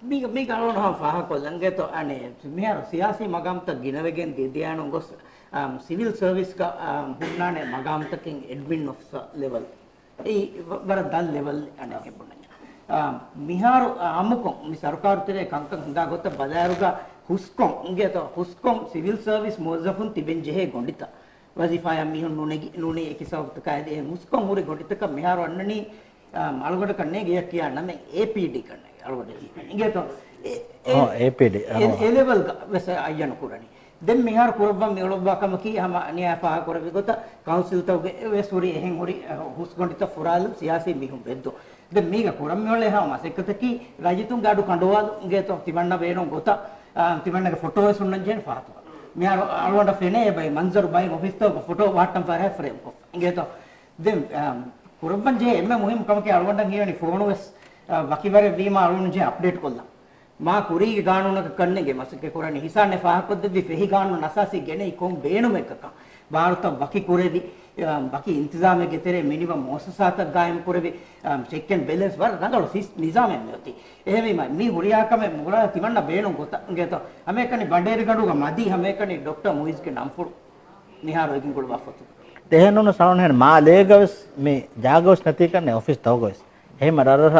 C: මේ ගලවන හා කොල්ලන්ගේ තෝ අනේ මෙහර සියාසී මගාමත ගිනවගෙන් දෙදියාන ගොස් සිවිල් සර්විස් ක හුන්නානේ මගාමතකින් ඇඩ්මින් ඔෆිසර් ලෙවල් ඒ වර දල් ලෙවල් අනේ කෙබුණා මිහාර අමුකො මි සරකාරු තේ කංකන් හඳා ගොත බදාරුග ಹುಸ್ಕೊಂ ಇಂಗೇತ ಹುಸ್ಕೊಂ ಸಿವಿಲ್ ಸರ್ವಿಸ್ ಮೋಜಫುನ್ ತಿಬೆನ್ ಜೆಹೆ ಗೊಂಡಿತ ವಜಿಫಾಯ ಮಿಹುನ್ ನುನೆ ಎಕಿಸೌತ್ ಕಾಯದೆ ಹುಸ್ಕೊಂ ಹುರಿ ಗೊಂಡಿತಕ ಮಿಹಾರ ಅನ್ನನಿ ಅಳಗಡ ಕಣ್ಣೆ ಗೆ ಕಿಯ ನಮೆ ಎಪಿಡಿ ಕಣ್ಣೆ ಅಳಗಡ ಇಂಗೇತ
D: ಎಪಿಡಿ
C: ಎ ಲೆವೆಲ್ ವೆಸ ಅಯ್ಯನ ಕುರನಿ ದೆನ್ ಮಿಹಾರ ಕುರಬ ಮಿಳೊಬ್ಬ ಕಮಕಿ ಹಮ ಅನಿಯ ಪಾ ಕುರಬಿ ಗೊತ ಕೌನ್ಸಿಲ್ ತೌಗೆ ವೆಸುರಿ ಹೆಂ ಹುರಿ ಹುಸ್ಗೊಂಡಿತ ಫುರಾಲ್ ಸಿಯಾಸಿ ಮಿಹುಂ ಬೆದ್ದು ದೆನ್ ಮೀಗ ಕುರಂ ಮಿಳೆ ಹಮ ಸೆಕತಕಿ ರಾಜಿತುಂ ಗಾಡು ಕಂಡವಾಲ್ ಇಂಗೇತ ತಿಮಣ್ಣ ಬೇನೋ ಗೊತ ತಿಮಣ್ಣಗೆ ಫೋಟೋ ಸುಣ್ಣಂಜೇನ್ ಫಾತು ಮಿಯಾರ ಅಳವಂಡ ಫೆನೆ ಬೈ ಮಂಜರ್ ಬೈ ಆಫೀಸ್ ತೋ ಫೋಟೋ ವಾಟಂ ಫಾರ ಫ್ರೇಮ್ ಕೊ ಇಂಗೇತ ದೆನ್ ಕುರಬನ್ ಜೆ ಎಮ್ಮೆ ಮುಹಿಂ ಕಮಕೆ ಅಳವಂಡ ಗಿಯನಿ ಫೋನ್ ವೆಸ್ ವಕಿವರೆ ವೀಮಾ ಅಳುನ್ ಜೆ ಅಪ್ಡೇಟ್ ಕೊಲ್ಲ මා කුරීගේ ගානුනක කන්නේගේ මසකේ කොරන්නේ හිසන්නේ ෆාහපද්දි ෆෙහි ගානු නසාසි ගෙනේ කොම් බේනුම එකක ಭಾರತ ಬಕಿ ಕೊರೆದಿ ಬಕಿ ಇಂತಜಾಮೆಗೆ ತೆರೆ ಮಿನಿಮಮ್ ಮೊಸಸಾತ ಗಾಯಂ ಕೊರೆವಿ ಚೆಕ್ ಅಂಡ್ ಬ್ಯಾಲೆನ್ಸ್ ವರ ರಂಗಳು ಸಿಸ್ ನಿಜಾಮೆ ಮೆತಿ ಎಹಮಿ ಮಿ ಹುರಿಯಾಕಮೆ ಮುಗಳ ತಿಮಣ್ಣ ಬೇಣು ಗೊತ್ತ ಗೆತ ಅಮೇಕನಿ ಬಂಡೇರಿ ಗಡುಗ ಮದಿ ಅಮೇಕನಿ ಡಾಕ್ಟರ್ ಮುಯಿಸ್ ಗೆ ನಂಫುಡು ನಿಹಾರ ಎಗಿನ್ ಕೊಡು ವಾಫತು
D: දෙහෙනුන සරණ හැන මා ලේගවස් මේ ජාගවස් නැති කන්නේ ඔෆිස් තවගවස් එහෙම රර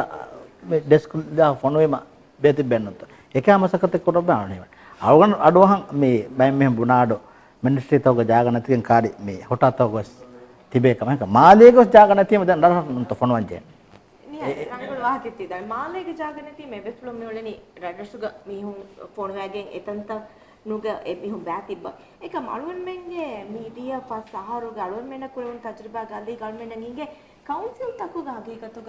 D: මේ ඩෙස්ක් දා ෆොනෝෙම බෙති බෙන්නත එකමසකත කොට බානේ අවගන අඩවහන් මේ බයි මෙහෙම බුනාඩෝ මිනිස්ට්‍රි තවග ජාග නැතිකන් කාරි මේ හොටා තවගස් තිබේ කම එක මා ලේගවස් ජාග නැතිම දැන් රර ත ෆොනවන් ජේ
B: නිය රංගල වාහකෙති දැන් මා ලේග ජාග නැති මේ වෙස්ලොම් මෙවලනි රඩසුග මිහුන් ෆෝන් වෑගෙන් එතන්ත නුග එමිහුන් බෑතිබ්බ එක මලුවන් මෙන්ගේ මීඩියා පස් සහරුග අලුවන් මෙන්න කුරුන් තජරිබා ගල්ලි ගල්මෙන්න නීගේ කවුන්සිල් තකුග හකීකතුග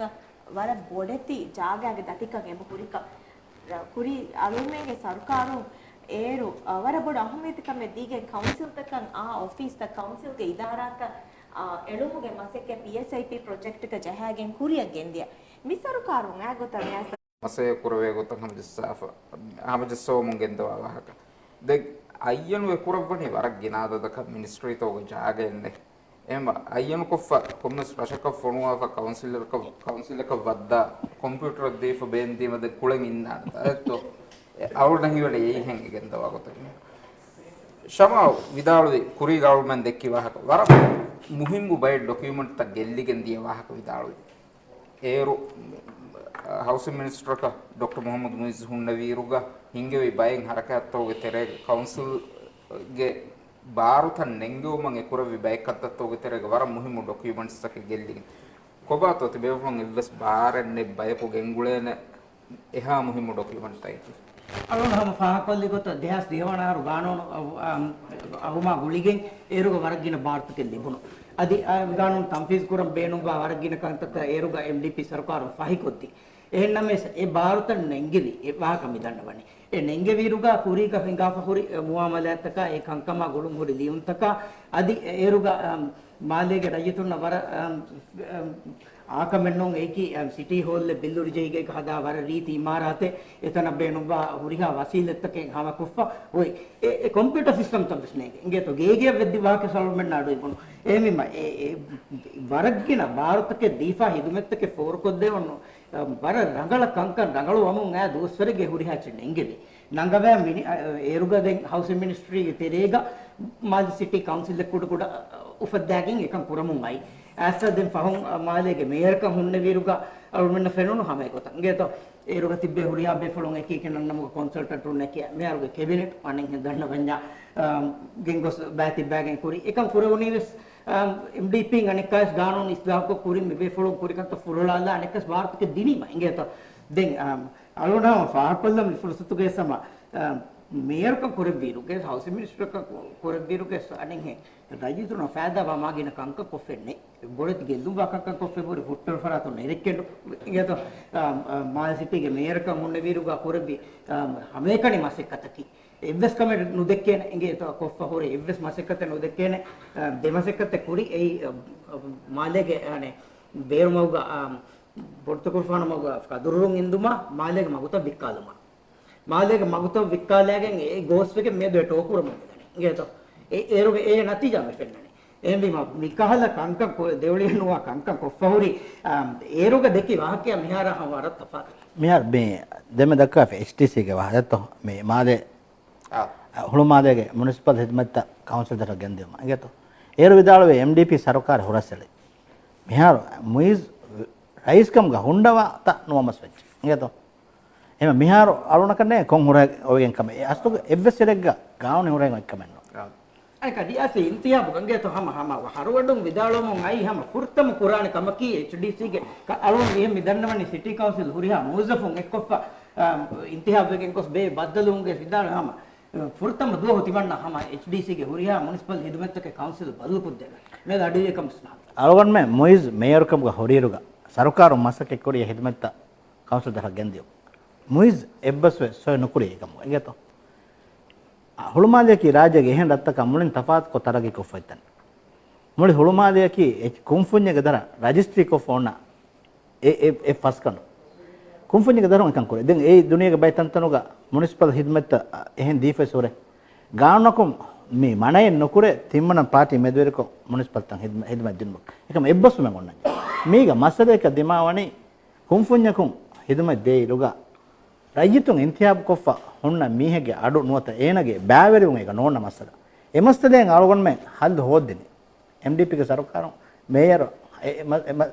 B: වර බොඩෙති ජාගාගේ දතිකගේ පුරික ಕುರಿ ಅಲುಮೆಗೆ ಸರ್ಕಾರು ಏರು ಅವರ ಬಡ ಅಹಮಿತಿಕಮೆ ದೀಗೆ ಕೌನ್ಸಿಲ್ ತಕನ್ ಆ ಆಫೀಸ್ ತ ಕೌನ್ಸಿಲ್ ಗೆ ಇದಾರಾಕ ಎಳುಮುಗೆ ಮಸೆಕೆ PSIP ಪ್ರಾಜೆಕ್ಟ್ ಕ ಜಹಾಗೆನ್ ಕುರಿಯ ಗೆಂದಿಯ ಮಿ ಸರ್ಕಾರು ನಾ ಗೊತ್ತನೆ
A: ಮಸೆ ಕುರವೆ ಗೊತ್ತ ಹಮಜಸೋ ಮುಂಗೆಂದ ವಾಹಕ ದೆ ಅಯ್ಯನು ಕುರವಣಿ ವರಗಿನಾದದ ಮಿನಿಸ್ಟ್ರಿ ತೋಗ ಜಾಗೆನ್ನೆ එම අයියන කොෆ කොම්මස් රශක ෆොනුවාක කවුන්සිලක වද්දා කොම්පියුටර් දීප බෙන්දීමද කුලෙන් ඉන්නා අතෝ අවුල් නැහි වල ඒ හැංගෙ ගෙන්දවා ගොතන ශමා විදාලුවේ කුරි ගවර්න්මන්ට් දෙක්කි වාහක වර මුහිම්බු බයි ડોකියුමන්ට් ත ගෙල්ලි ගෙන්දිය වාහක විදාලුවේ ඒරු හවුසින් මිනිස්ටර් ක ડોක්ටර් මොහම්මද් මුයිස් හුන්නවීරුග හිංගෙවි බයෙන් හරකයත්තෝගේ තෙරේ කවුන්සිල් ගේ ಭಾರತ ನೆಂಗೋಮಂಗೆ ಕುರವಿ ಬೈಕತ್ತತ್ತೋಗ ತೆರೆಗ ವರ ಮುಹಿಮು ಡಾಕ್ಯುಮೆಂಟ್ಸ್ ತಕ್ಕೆ ಗೆಲ್ಲಿಗೆ ಕೊಬಾತೋ ತಿಬೇಫಂಗ್ ಇಲ್ವಸ್ ಬಾರನ್ನೆ ಬಯಪು ಗೆಂಗುಳೇನೆ ಎಹಾ ಮುಹಿಮು ಡಾಕ್ಯುಮೆಂಟ್ ಐತಿ
C: ಅಲೋನ ಹಮ ಫಾಹಕೊಲ್ಲಿ ಗೊತ್ತ ದೇಹಸ್ ದೇವಣಾರು ಗಾನೋನು ಅಹುಮಾ ಗುಳಿಗೆಂ ಏರುಗ ವರಗಿನ ಭಾರತಕ್ಕೆ ಲಿಬುನು ಅದಿ ಗಾನೋನು ತಂಫೀಸ್ ಕುರಂ ಬೇನುಗ ವರಗಿನ ಕಂತಕ ಏರುಗ MDP ಸರ್ಕಾರ ಫಾಹಿಕೊತ್ತಿ එහෙන්නම ඒ ಭಾರತ ನೆಂಗಿವಿ ඒ ವಾಹಕ ಮಿದಣ್ಣವಣಿ ඒ ನೆಂಗೆವೀರುಗ ಕುರಿಗ ಫಿಂಗಾಫ ಹುರಿ ಮುವಾಮಲತಕ ඒ ಕಂಕಮ ಗುಳುಂ ಹುರಿ ಲಿಯುಂತಕ ಅದಿ ಏರುಗ ಮಾಲೆಗೆ ರಜಿತುನ್ನ ವರ ಆಕಮೆನ್ನೊಂ ಏಕಿ ಸಿಟಿ ಹೋಲ್ ಬಿಲ್ಲುರಿ ಜೈಗೆ ಹದಾ ವರ ರೀತಿ ಇಮಾರಾತೆ ಎತನ ಬೇನುಬ ಹುರಿಹ ವಸೀಲತಕೆ ಹಮ ಕುಫ ಹೋಯ್ ඒ ಕಂಪ್ಯೂಟರ್ ಸಿಸ್ಟಮ್ ತಂಬಿಸ್ನೇಗೆ ಇಂಗೆ ತೋ ಗೇಗೆ ವೆದ್ದಿ ವಾಹಕ ಸಾಲ್ವ್ಮೆಂಟ್ ನಾಡು ಇಪುನು ಏಮಿಮ ವರಗಿನ ಭಾರತಕ್ಕೆ ದೀಫಾ ಹಿದುಮೆತ್ತಕ್ಕೆ ಫೋರ್ಕೊದ್ದೇವನು ಬರ ರಂಗಳ ಕಂಕ ರಂಗಳು ಅಮುಂಗ ದೋಸ್ವರಿಗೆ ಹುರಿಹಾಚೆ ನೆಂಗೆಲಿ ನಂಗವೇ ಏರುಗದೆ ಹೌಸಿಂಗ್ ಮಿನಿಸ್ಟ್ರಿ ತೆರೇಗ ಮಾಜಿ ಸಿಟಿ ಕೌನ್ಸಿಲ್ ಕೂಡ ಉಫದ್ದಾಗಿಂಗ್ ಏಕಂ ಕುರಮುಂಗೈ ಆಸ್ಟರ್ದೆನ್ ಫಹಂ ಮಾಲೆಗೆ ಮೇಯರ್ಕ ಹುಣ್ಣೆ ವೀರುಗ ಅವನ್ನ ಫೆನೋನು ಹಮೆ ಗೊತ್ತ ಗೆತ ಏರುಗ ತಿಬ್ಬೆ ಹುರಿಯಾ ಬೆಫಳೊಂಗ ಏಕೀಕೆ ನಮಗೆ ಕನ್ಸಲ್ಟೆಂಟ್ ಉನ್ನಕ್ಕೆ ಮೇಯರ್ಗ ಕೆಬಿನೆಟ್ ಅಣ್ಣಂಗೆ ದಂಡ ಬಂಜ ಗೆಂಗೊಸ್ ಬ್ಯಾತಿ ಬ್ಯಾಗೆನ್ ಕುರಿ ಏಕಂ ಕುರವನಿವೆಸ್ MDP අනෙකස් ගානෝන් ඉස්දාක කුරින් මෙබේ ෆොලෝ කුරිකන්ත ෆුරලාලා අනෙකස් ಭಾರತಕ್ಕೆ ದಿನಿಮ ಇಂಗೆ ತ ದೆನ್ ಅಲೋನಾ ಫಾರ್ಪಲ್ಲಂ ಫುರ್ಸತುಗೆ ಸಮ ಮೇಯರ್ ಕ ಕುರಬೀರು ಗೆ ಹೌಸಿಂಗ್ ಮಿನಿಸ್ಟರ್ ಕ ಕುರಬೀರು ಗೆ ಅನಿಂಗ್ ಹೆ ರಾಜಿತುನ ಫಾದಾ ಬಾ ಮಾಗಿನ ಕಂಕ ಕೊಫೆನ್ನೆ ಬೋಳತಿ ಗೆಲ್ಲು ಬಾ ಕಂಕ ಕೊಫೆ ಬೋರಿ ಹುಟ್ಟರ್ ಫರಾತು ನೆರೆಕೆಂಡು ಇಂಗೆ ತ ಮಾಲ್ ಸಿಟಿಗೆ ಮೇಯರ್ ಕ ಮುನ್ನೆ ವೀರು ಗ ಕುರಬಿ ಹಮೇಕಣಿ ಮಾಸೆಕತಕಿ එවස් කමෙට නුදෙක්කේන ඉංගේ තව කොෆ්ෆ හොරේ එවස් මාසෙකත නුදෙක්කේන දෙමසෙකත කුරි ඒ මාලේගේ අනේ බේරුමවුග පොර්තුගල් මවුග කදුරුන් ඉඳුමා මාලේගේ මගුත වික්කාලුමා මාලේගේ මගුත වික්කාලයෙන් ඒ ගෝස්වෙගේ මේ දෙට ඕකුරම ඉංගේ තව ඒ ඒරුගේ ඒ නතිජා මෙෆෙන්නනේ එහෙනම් මිකහල කංක දෙවලියනුවා කංක කොෆ්ෆ හොරි ඒරුගේ දෙකි වාහකයා මිහාරා හවර තෆා
D: මිහාර මේ දෙම දක්වා HTC ගේ වාහදත්ත මේ මාලේ ಹುಳುಮಾದೆಗೆ ಮುನ್ಸಿಪಲ್ ಹಿದ್ಮತ್ತ ಕೌನ್ಸಿಲ್ ದರ ಗೆಂದಿಮ ಆಗೇತು ಏರು ವಿದಾಳವೆ MDP ಸರ್ಕಾರ ಹೊರಸೆಲೆ ಮಿಹಾರ ಮುಯಿಸ್ ರೈಸ್ ಕಮ್ಗ ಹುಂಡವ ತ ನೋಮಸ್ ವೆಚ್ ಆಗೇತು ಎಮ ಮಿಹಾರ ಅರುಣ ಕನ್ನೆ ಕೊಂ ಹುರ ಒಗೆನ್ ಕಮೆ ಅಸ್ತು ಎವ್ವೆಸೆರೆಗ್ಗ ಗಾವನೆ ಹುರ ಕಮೆನ್
C: ಅಕ ದಿಯಾಸೆ ಇಂತಿಯಾ ಬುಗಂಗೆ ತೋ ಹಮ ಹರವಡುಂ ವಿದಾಳೋಮ ಐ ಹಮ ಫುರ್ತಮ ಕುರಾನ ಕಮಕಿ HDC ಗೆ ಅಳುಂ ಎಂ ಮಿದನ್ನವನಿ ಸಿಟಿ ಕೌನ್ಸಿಲ್ ಹುರಿಹಾ ಮೂಜಫುಂ ಎಕ್ಕೊಫ ಇಂತಿಹಾ ಬೆಗೆನ್ ಕೊಸ್ ಬೇ ಬದ್ದಲುಂಗೆ ವಿದಾಳ ಹಮ ಫುರ್ತಮ ದೋ ಹೊತಿಮಣ್ಣ ಹಮ HDC ಗೆ ಹುರಿಹಾ ಮುನ್ಸಿಪಲ್ ಹಿದುಮೆತ್ತಕ್ಕೆ ಕೌನ್ಸಿಲ್ ಬದಲು ಕುದ್ದೇವೆ ಮೇದ ಅಡಿಗೆ ಕಂಸ್ನಾ
D: ಅಳುಗನ್ ಮೆ ಮೊಯಿಸ್ ಮೇಯರ್ ಕಮ್ಗ ಹೊರಿರುಗ ಸರ್ಕಾರ ಮಸಕ್ಕೆ ಕೊಡಿ ಹಿದುಮೆತ್ತ ಕೌನ್ಸಿಲ್ ದರ ಗೆಂದಿಯು ಮೊಯಿಸ್ ಎಬ್ಬಸ್ವೆ ಸೊಯ ನುಕುರಿ ಕಮ್ ಆಗೇತೋ ಹುಳುಮಾದೆಕಿ ರಾಜಗೆ ಹೆಂಡ ಅತ್ತಕ ಮುಳಿನ ತಫಾತ್ ಕೊ ತರಗಿ ಕೊಫೈತನ್ ಮುಳಿ ಹುಳುಮಾದೆಕಿ ಕುಂಫುನ್ಯಗೆ ದರ ರಿಜಿಸ್ಟ್ರಿ ಕೊ ಫೋನ್ನ ಎ ಫಸ್ಕನು කුම්ෆුනික දරුන් එකන් කුරේ දැන් ඒ දුනියක බයිතන්තනුග මුනිසිපල් හිදමත් එහෙන් දීෆෙසොරේ ගානකම් මේ මනයෙන් නොකුරේ තිම්මන පාටි මෙදවරක මුනිසිපල් තන් හිදමත් දිනුම එකම එබ්බසු මම ඔන්නයි මේක මසදේක දිමාවණි කුම්ෆුඤ්ඤකුම් හිදමත් දෙයි ලුගා රජිතුන් ඉන්තියාබ් කොෆා හොන්න මීහෙගේ අඩු නුවත ඒනගේ බෑවරුන් එක නෝන්න මස්සද එමස්තදෙන් අලගොන් මෙන් හල් හොද්දිනේ MDP ක සරකාරම් මේයර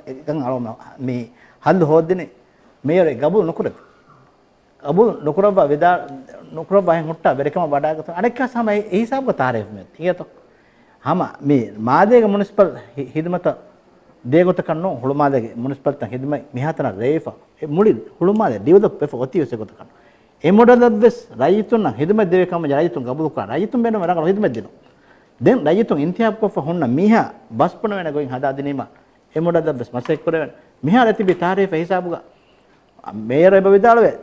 D: එකන් අලොම මේ හල් හොද්දිනේ මේයර ගබුල් නොකුරේ ගබුල් නොකුරබ විදා නොකුරබ හන් හොට්ට බෙරකම වඩාගත අනෙක් සමයි ඒ හිසාබ තාරිෆ් මෙත් ඊයත හම මේ මාදේක මුනිසිපල් හිදමත දේගොත කන්නෝ හුළුමාදගේ මුනිසිපල් තන් හිදමයි මිහතන රේෆා ඒ මුලි හුළුමාදේ ඩිවලොප් වෙෆ ඔතියස ගොත කන්න ඒ මොඩලද්දස් රයිතුන් හිදම දෙවකම රයිතුන් ගබුල් කරා රයිතුන් බෙන්න මරගල හිදම දෙනෝ දැන් රයිතුන් ඉන්තියාබ් කොෆ හොන්න මිහා බස්පන වෙන ගොයින් හදා දිනීම ඒ මොඩලද්දස් මසෙක් කරවෙන මිහා රතිබි තාරිෆ හිසාබුගා මේයර එබ විදාලවේ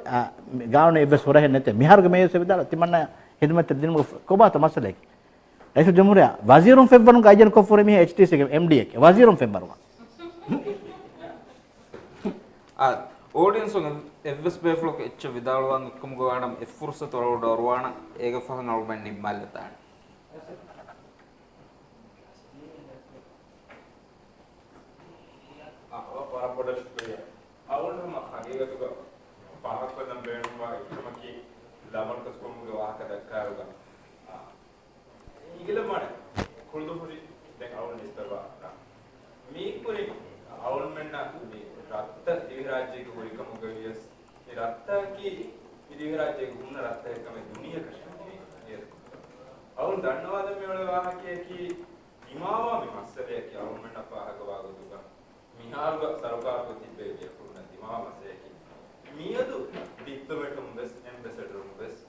D: ගාවනේ එබ සොරහෙ නැතේ මිහාර්ග මේයර සෙවිදාල තිමන්න හිදමත් දිනම කොබාත මසලෙක් රයිස් ජමුරියා වසීරුම් ෆෙබ්බරුන් ගාජන කොෆොරේ මිහ HTC එක MD එක වසීරුම් ෆෙබ්බරුන්
A: audience on FS Beflock each Vidalwan Kumgoanam, if Fursa or Dorwana, Egafan or Benny Malatan.
H: रत्त दिव्यराज्य को बोली कम हो गई है ये रत्त की दिव्यराज्य को उन रत्त है कम दुनिया कष्ट नहीं ये और धन्यवाद में वाले वाह कि इमावा में मसले कि और मैं नफा हकवा को दुका मिहार का सरकार को तिब्बे ये पूर्ण इमावा मसले कि मियादु डिप्लोमेट उम्बस एम्बेसडर उम्बस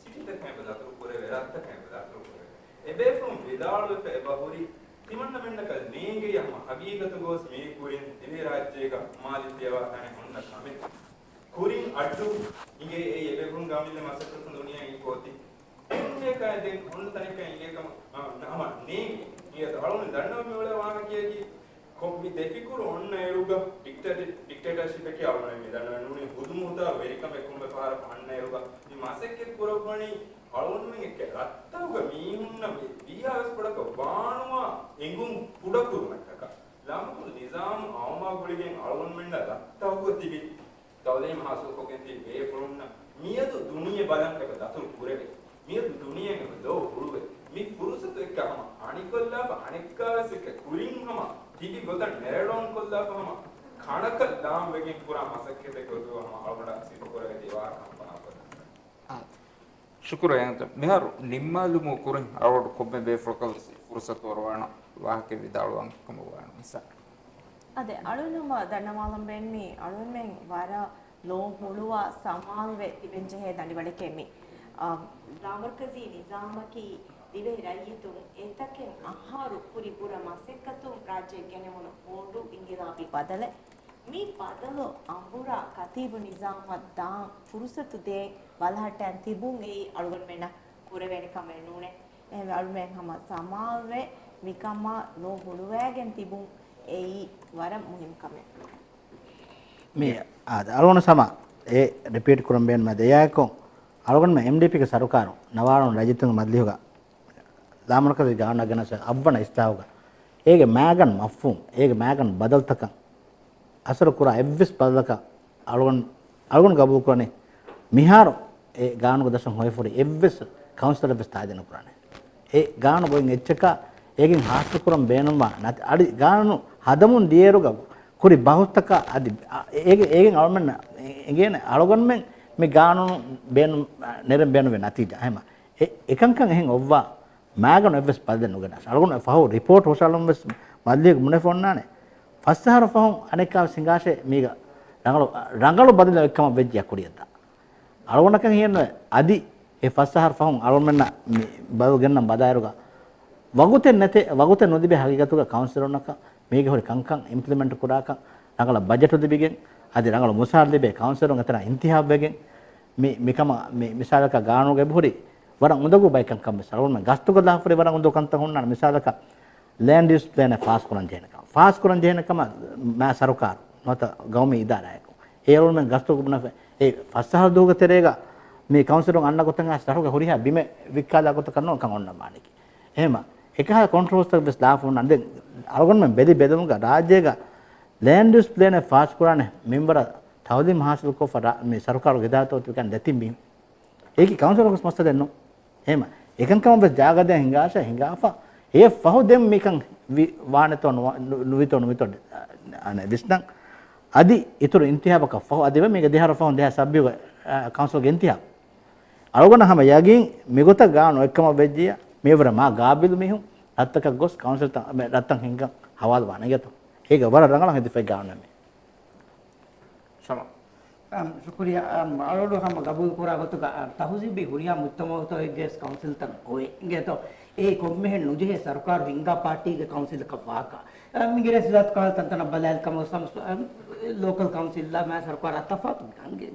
H: सिटी तक है बता तो पूरे रत्त तक है बता तो पूरे एबे फ्रॉम विदाउट पे बाहुरी तिमन्न मेन्न कल नेंगे यह हकीकत गोस मे कुरिन दिव्य राज्य का मालित्यवा अने हुन्न कमित कुरिन अड्डू इंगे ए एबेगुन गामिले मासकत दुनिया ई कोती इनने का दे हुन्न तने का इंगे का नाम नेंगे ये दाळुन दंडव मेवले वाना किया कि कोबी देफिकुर ओन्न एरुगा डिक्टेटरशिप के आवने में दंडव नुनी हुदुमुदा वेरिकम एकुंबे पार अन्न एरुगा ಈ ಮಾಸಕ್ಕೆ ಪುರಪಣಿ ಅಳವನ್ಮೆಗೆ ರತ್ತವುಗ ಮೀಹುನ್ನ ಬಿಯಾಸ್ ಪಡಕ ಬಾಣುವ ಎಂಗುಂ ಪುಡಕುರು ಮಟ್ಟಕ ಲಾಮಕು ನಿಜಾಮ್ ಅವಮಾಗುಳಿಗೆ ಅಳವನ್ಮೆಂಡ ರತ್ತವುಗ ತಿಬಿ ತವದೇ ಮಹಾಸುಕೋಕೆಂತಿ ಬೇಫುನ್ನ ಮಿಯದು ದುನಿಯೆ ಬಲಂಕಕ ದತುರು ಪುರೆಗೆ ಮಿಯದು ದುನಿಯೆಗೆ ಲೋ ಹುಳುವೆ ಮಿ ಪುರುಸತು ಎಕ್ಕಮ ಅಣಿಕೊಲ್ಲಾಪ ಅಣಿಕ್ಕಾಸಿಕ ಕುರಿಂಗಮ ತಿಬಿ ಗೊತ್ತ ನೆರಳೋನ್ ಕೊಲ್ಲಾಪ ಹಮ ಖಣಕ ದಾಮ್ ವೆಗೆ ಪುರಾ ಮಾಸಕ್ಕೆ ಗೊತ್ತು ಹಮ ಅಳವಡ ಸಿಪುರಗೆ ದೇವಾ
A: ಶುಕ್ರ ಅಂತ ಮೆಹರು ನಿಮ್ಮಲು ಮುಕುರಿಂ ಅವಡು ಕೊಬ್ಬೆ ಬೇಫ್ರಕಲ್ ಫುರ್ಸತ್ ವರವಾಣ ವಾಹಕೆ ವಿದಾಳು ಅಂಕಮವಾಣ ಮಿಸಾ
B: ಅದೇ ಅಳುನುಮ ದಣ್ಣಮಾಲಂ ಬೆನ್ನಿ ಅಳುಮೆಂ ವರ ಲೋ ಹುಳುವ ಸಮಾಲ್ವೆ ಇವೆಂಜೆ ದಂಡಿವಳಿಕೆಮಿ ರಾಮರ್ಕಜಿ ನಿಜಾಮಕಿ ದಿವೆ ರೈಯಿತು ಏತಕ್ಕೆ ಆಹಾರು ಪುರಿಪುರ ಮಸೆಕ್ಕತು ರಾಜ್ಯಕ್ಕೆ ಮುನು ಓಡು ಇಂಗಿಲಾಪಿ ಬದಲೆ මේ පදල අඹුරා කතීබු නිසාමත් දා ෆුරුසතු දේ බලහටන් තිබුන් ඒ අලුගන් මෙන්න කුර වෙනකම නුනේ ඒ අලුමෙන් හැම සමාවේ විකම ලෝ හුළුවෑගෙන් තිබුන් ඒ වර මුහිම්කම
D: මේ අලුගන සම ඒ රිපීට් කරන් බෙන් මදයාකෝ අලුගන් මේ MDP ක සරකාරෝ නවාරොන් රජිතුන් මද්ලිහුගා ලාමනකද ගාන ගනස අබ්බන ඉස්තාවුගා ඒගේ මෑගන් මෆ්ෆුම් ඒගේ මෑගන් බදල්තකන් असर कुरा एव्विस पदलक अलगुन गबु कोने मिहारो ए गान को दशम होय फुरी एव्विस काउंसलर बस तादन कुराने ए गान गोइंग एचका एगिन हास्ट कुरम बेनुमा नत अडि गानु हदमुन दियरुग कुरी बहुतक अदि again अलमन again अलगुन men me gaanu benu nerem benu ve natija hema ekankan ehen ovva maaganu eves padden nugana algun fahu report hosalum bes madliye mune fonnane ಫಸ್ಸಹರ ಫಹಂ ಅನೇಕ ಸಿಂಗಾಶೆ ಮೀಗ ರಂಗಳು ಬದಲ ಎಕ್ಕಮ ಬೆಜ್ಜಿ ಕುಡಿಯತ್ತ ಅಳವಣಕಂ ಹಿಯನ್ನ ಅದಿ ಎ ಫಸ್ಸಹರ ಫಹಂ ಅಳವಣ್ಣ ಬದುಗೆನ್ನ ಬದಾಯರುಗ ವಗುತೆ නොදිබೆ ಹಗಿಗತುಗ ಕೌನ್ಸಿಲರ್ನಕ මේಗೆ ಹೊರಿ ಕಂಕಂ ಇಂಪ್ಲಿಮೆಂಟ್ ಕುಡಾಕ ರಂಗಳ ಬಜೆಟ್ ದಿಬಿಗೆನ್ ಅದಿ ರಂಗಳ ಮುಸಾರ್ ದಿಬೆ counsellor ಅತರ ಇಂತಿಹಾಬ್ ಬೆಗೆನ್ මිකම මිසාලක ගානුගේ බුරි වර උඳගු බයිකම් කම් සරවන්න ගස්තුක දාපරි වර උඳ කන්ත හොන්නන මිසාලක land use plan fast කරන් ජේනක fast කරන් ජේනකම මා සරකාර නොත ගෞමි ඉදාරායක ඒරොල්මෙන් ගස්තු කුබන ඒ ෆස්සහල් දෝග තෙරේග මේ කවුන්සිලුන් අන්න ගොතන් අස්තරුග හොරිහා බිම වික්කාලා ගොත කරනවා කන් ඔන්න මානිකි එහෙම එකහ කොන්ට්‍රෝල්ස් තක් බස් දාෆුන් අන්ද අරගොන් බෙදි බෙදමුග රාජ්‍යයක ලෑන්ඩ් යුස් ප්ලෑන් ෆාස් කුරානේ මෙම්බර තවදි මහසල් කොෆර මේ සරකාරු ගෙදාතෝ තුකන් දෙතිම් බිම් ඒකි කවුන්සිලුන් මස්ත දෙන්නෝ එහෙම එකන් කම බස් ජාගද හිඟාෆා ඒ ෆහු දෙම් මිකන් වානතෝ නුවිතෝ අනේ විස්නම් අදි ඉතුරු ඉන්තිහාබක ෆහු අදිව මේක දෙහර ෆහු දෙහ සබ්බිය කවුන්සිල් ගෙන්තිහා අරගොන හැම යගින් මෙගොත ගාන එක්කම වෙජ්ජිය මේවර මා ගාබිදු මිහුන් අත්තක ගොස් කවුන්සිල් රත්තන් හිඟ හවාල් වානගතෝ ඒක වර රංගලන් හිතේ ගාන මේ
A: සම
C: शुक्रिया आलोडो हम गबूल कोरा गतो तहुजी भी हुरिया मुत्तमो तो गैस काउंसिल तक होए गे तो ए कोम्मे नुजे सरकार विंगा पार्टी के काउंसिल का वाका मिगरे सिलत का तंतन बलाल कम सम लोकल काउंसिल ला मैं सरकार अतफाक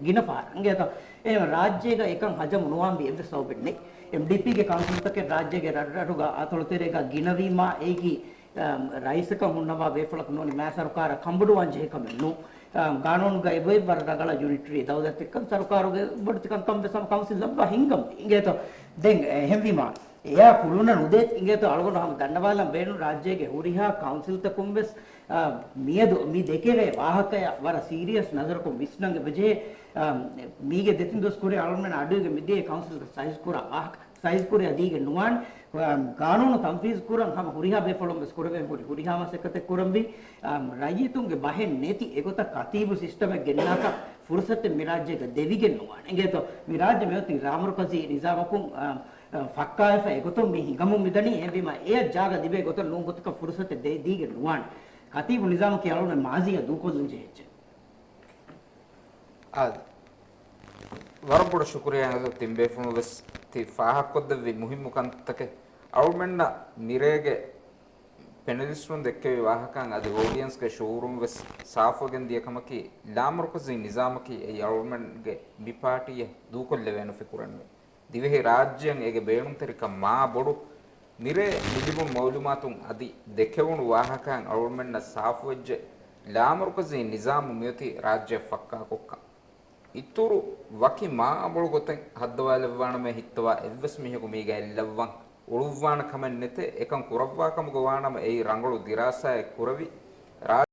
C: गिनफार गे तो ए राज्य का एकं हजम नुवाम भी एवं सोबेने एमडीपी के काउंसिल तक के राज्य के रडुगा अतोल तेरेगा गिनवीमा एकी राइस का हुन्नवा वेफलक नोनी मैं सरकार कंबडु अंजे कमेनु कानून का एवं बरगला यूनिटरी दाउदत कन सरकार के बड़त कन तम सम काउंसिल लंबा हिंगम इंगे तो देंग हेमविमा या पुरुन उदे इंगे तो अलगो हम दंडवालम बेनु राज्य के हुरिहा काउंसिल तकुंबस मियदु मी देकेवे वाहक वर सीरियस नजर को विस्नंग बजे मीगे देतिन दोस कोरे अलमन अडुगे मिदे काउंसिल साइज कोरा वाहक साइज कोरे अदीगे नुवान कानून तंफीज कुरं हम हुरिहा बेफलों में स्कोर में हुरिहा में से कते कुरं भी राज्य तुंगे बाहे नेति एगोता कातीबु सिस्टम में गिनना का फुर्सत मिराज्य का देवी के नुवानेंगे तो मिराज्य में होती रामरुकसी निजामकुं फक्का है एगोतो में हिगमु मिदनी है बीमा ए जागा दिबे एगोतो नोंगोत का फुर्सत दे दी के नुवान कातीबु निजाम के आलों में माजी या दूको लुंजे है
A: ආද වරපොඩ ශුක්‍රියා තිම්බේ ෆුනුවස් ති ෆාහකොද්ද වි මුහිම්මු කන්තක අවුල්මෙන්න නිරේගේ පෙනලිස්ටුන් දෙක්කේ වාහකන් අද ඔඩියන්ස් ගේ ෂෝරූම් වස් සාෆෝගෙන් දියකමකි ලාමරුකසි නිසාමකි ඒ අවුල්මෙන්ගේ බිපාටිය දූකොල්ල වෙන ෆිකුරන්නේ දිවෙහි රාජ්‍යයන් ඒගේ බේණුම් තරික මා බොඩු නිරේ නිදිබුන් මෞලුමාතුන් අදි දෙකවුණු වාහකන් අවුල්මෙන්න සාෆෝජ්ජ ලාමරුකසි නිසාමු මියති රාජ්‍ය ෆක්කා කොක්කා ඉතුරු වකි මා බොළු ගොතෙන් හද්දවලවවන මේ හිටවා එවස් මිහකු මේ ගැල්ලවවන් උළුවවන කමෙන් නැතේ එකන් කුරවවා කම ගවානම ඒ රංගලු දිරාසය කුරවි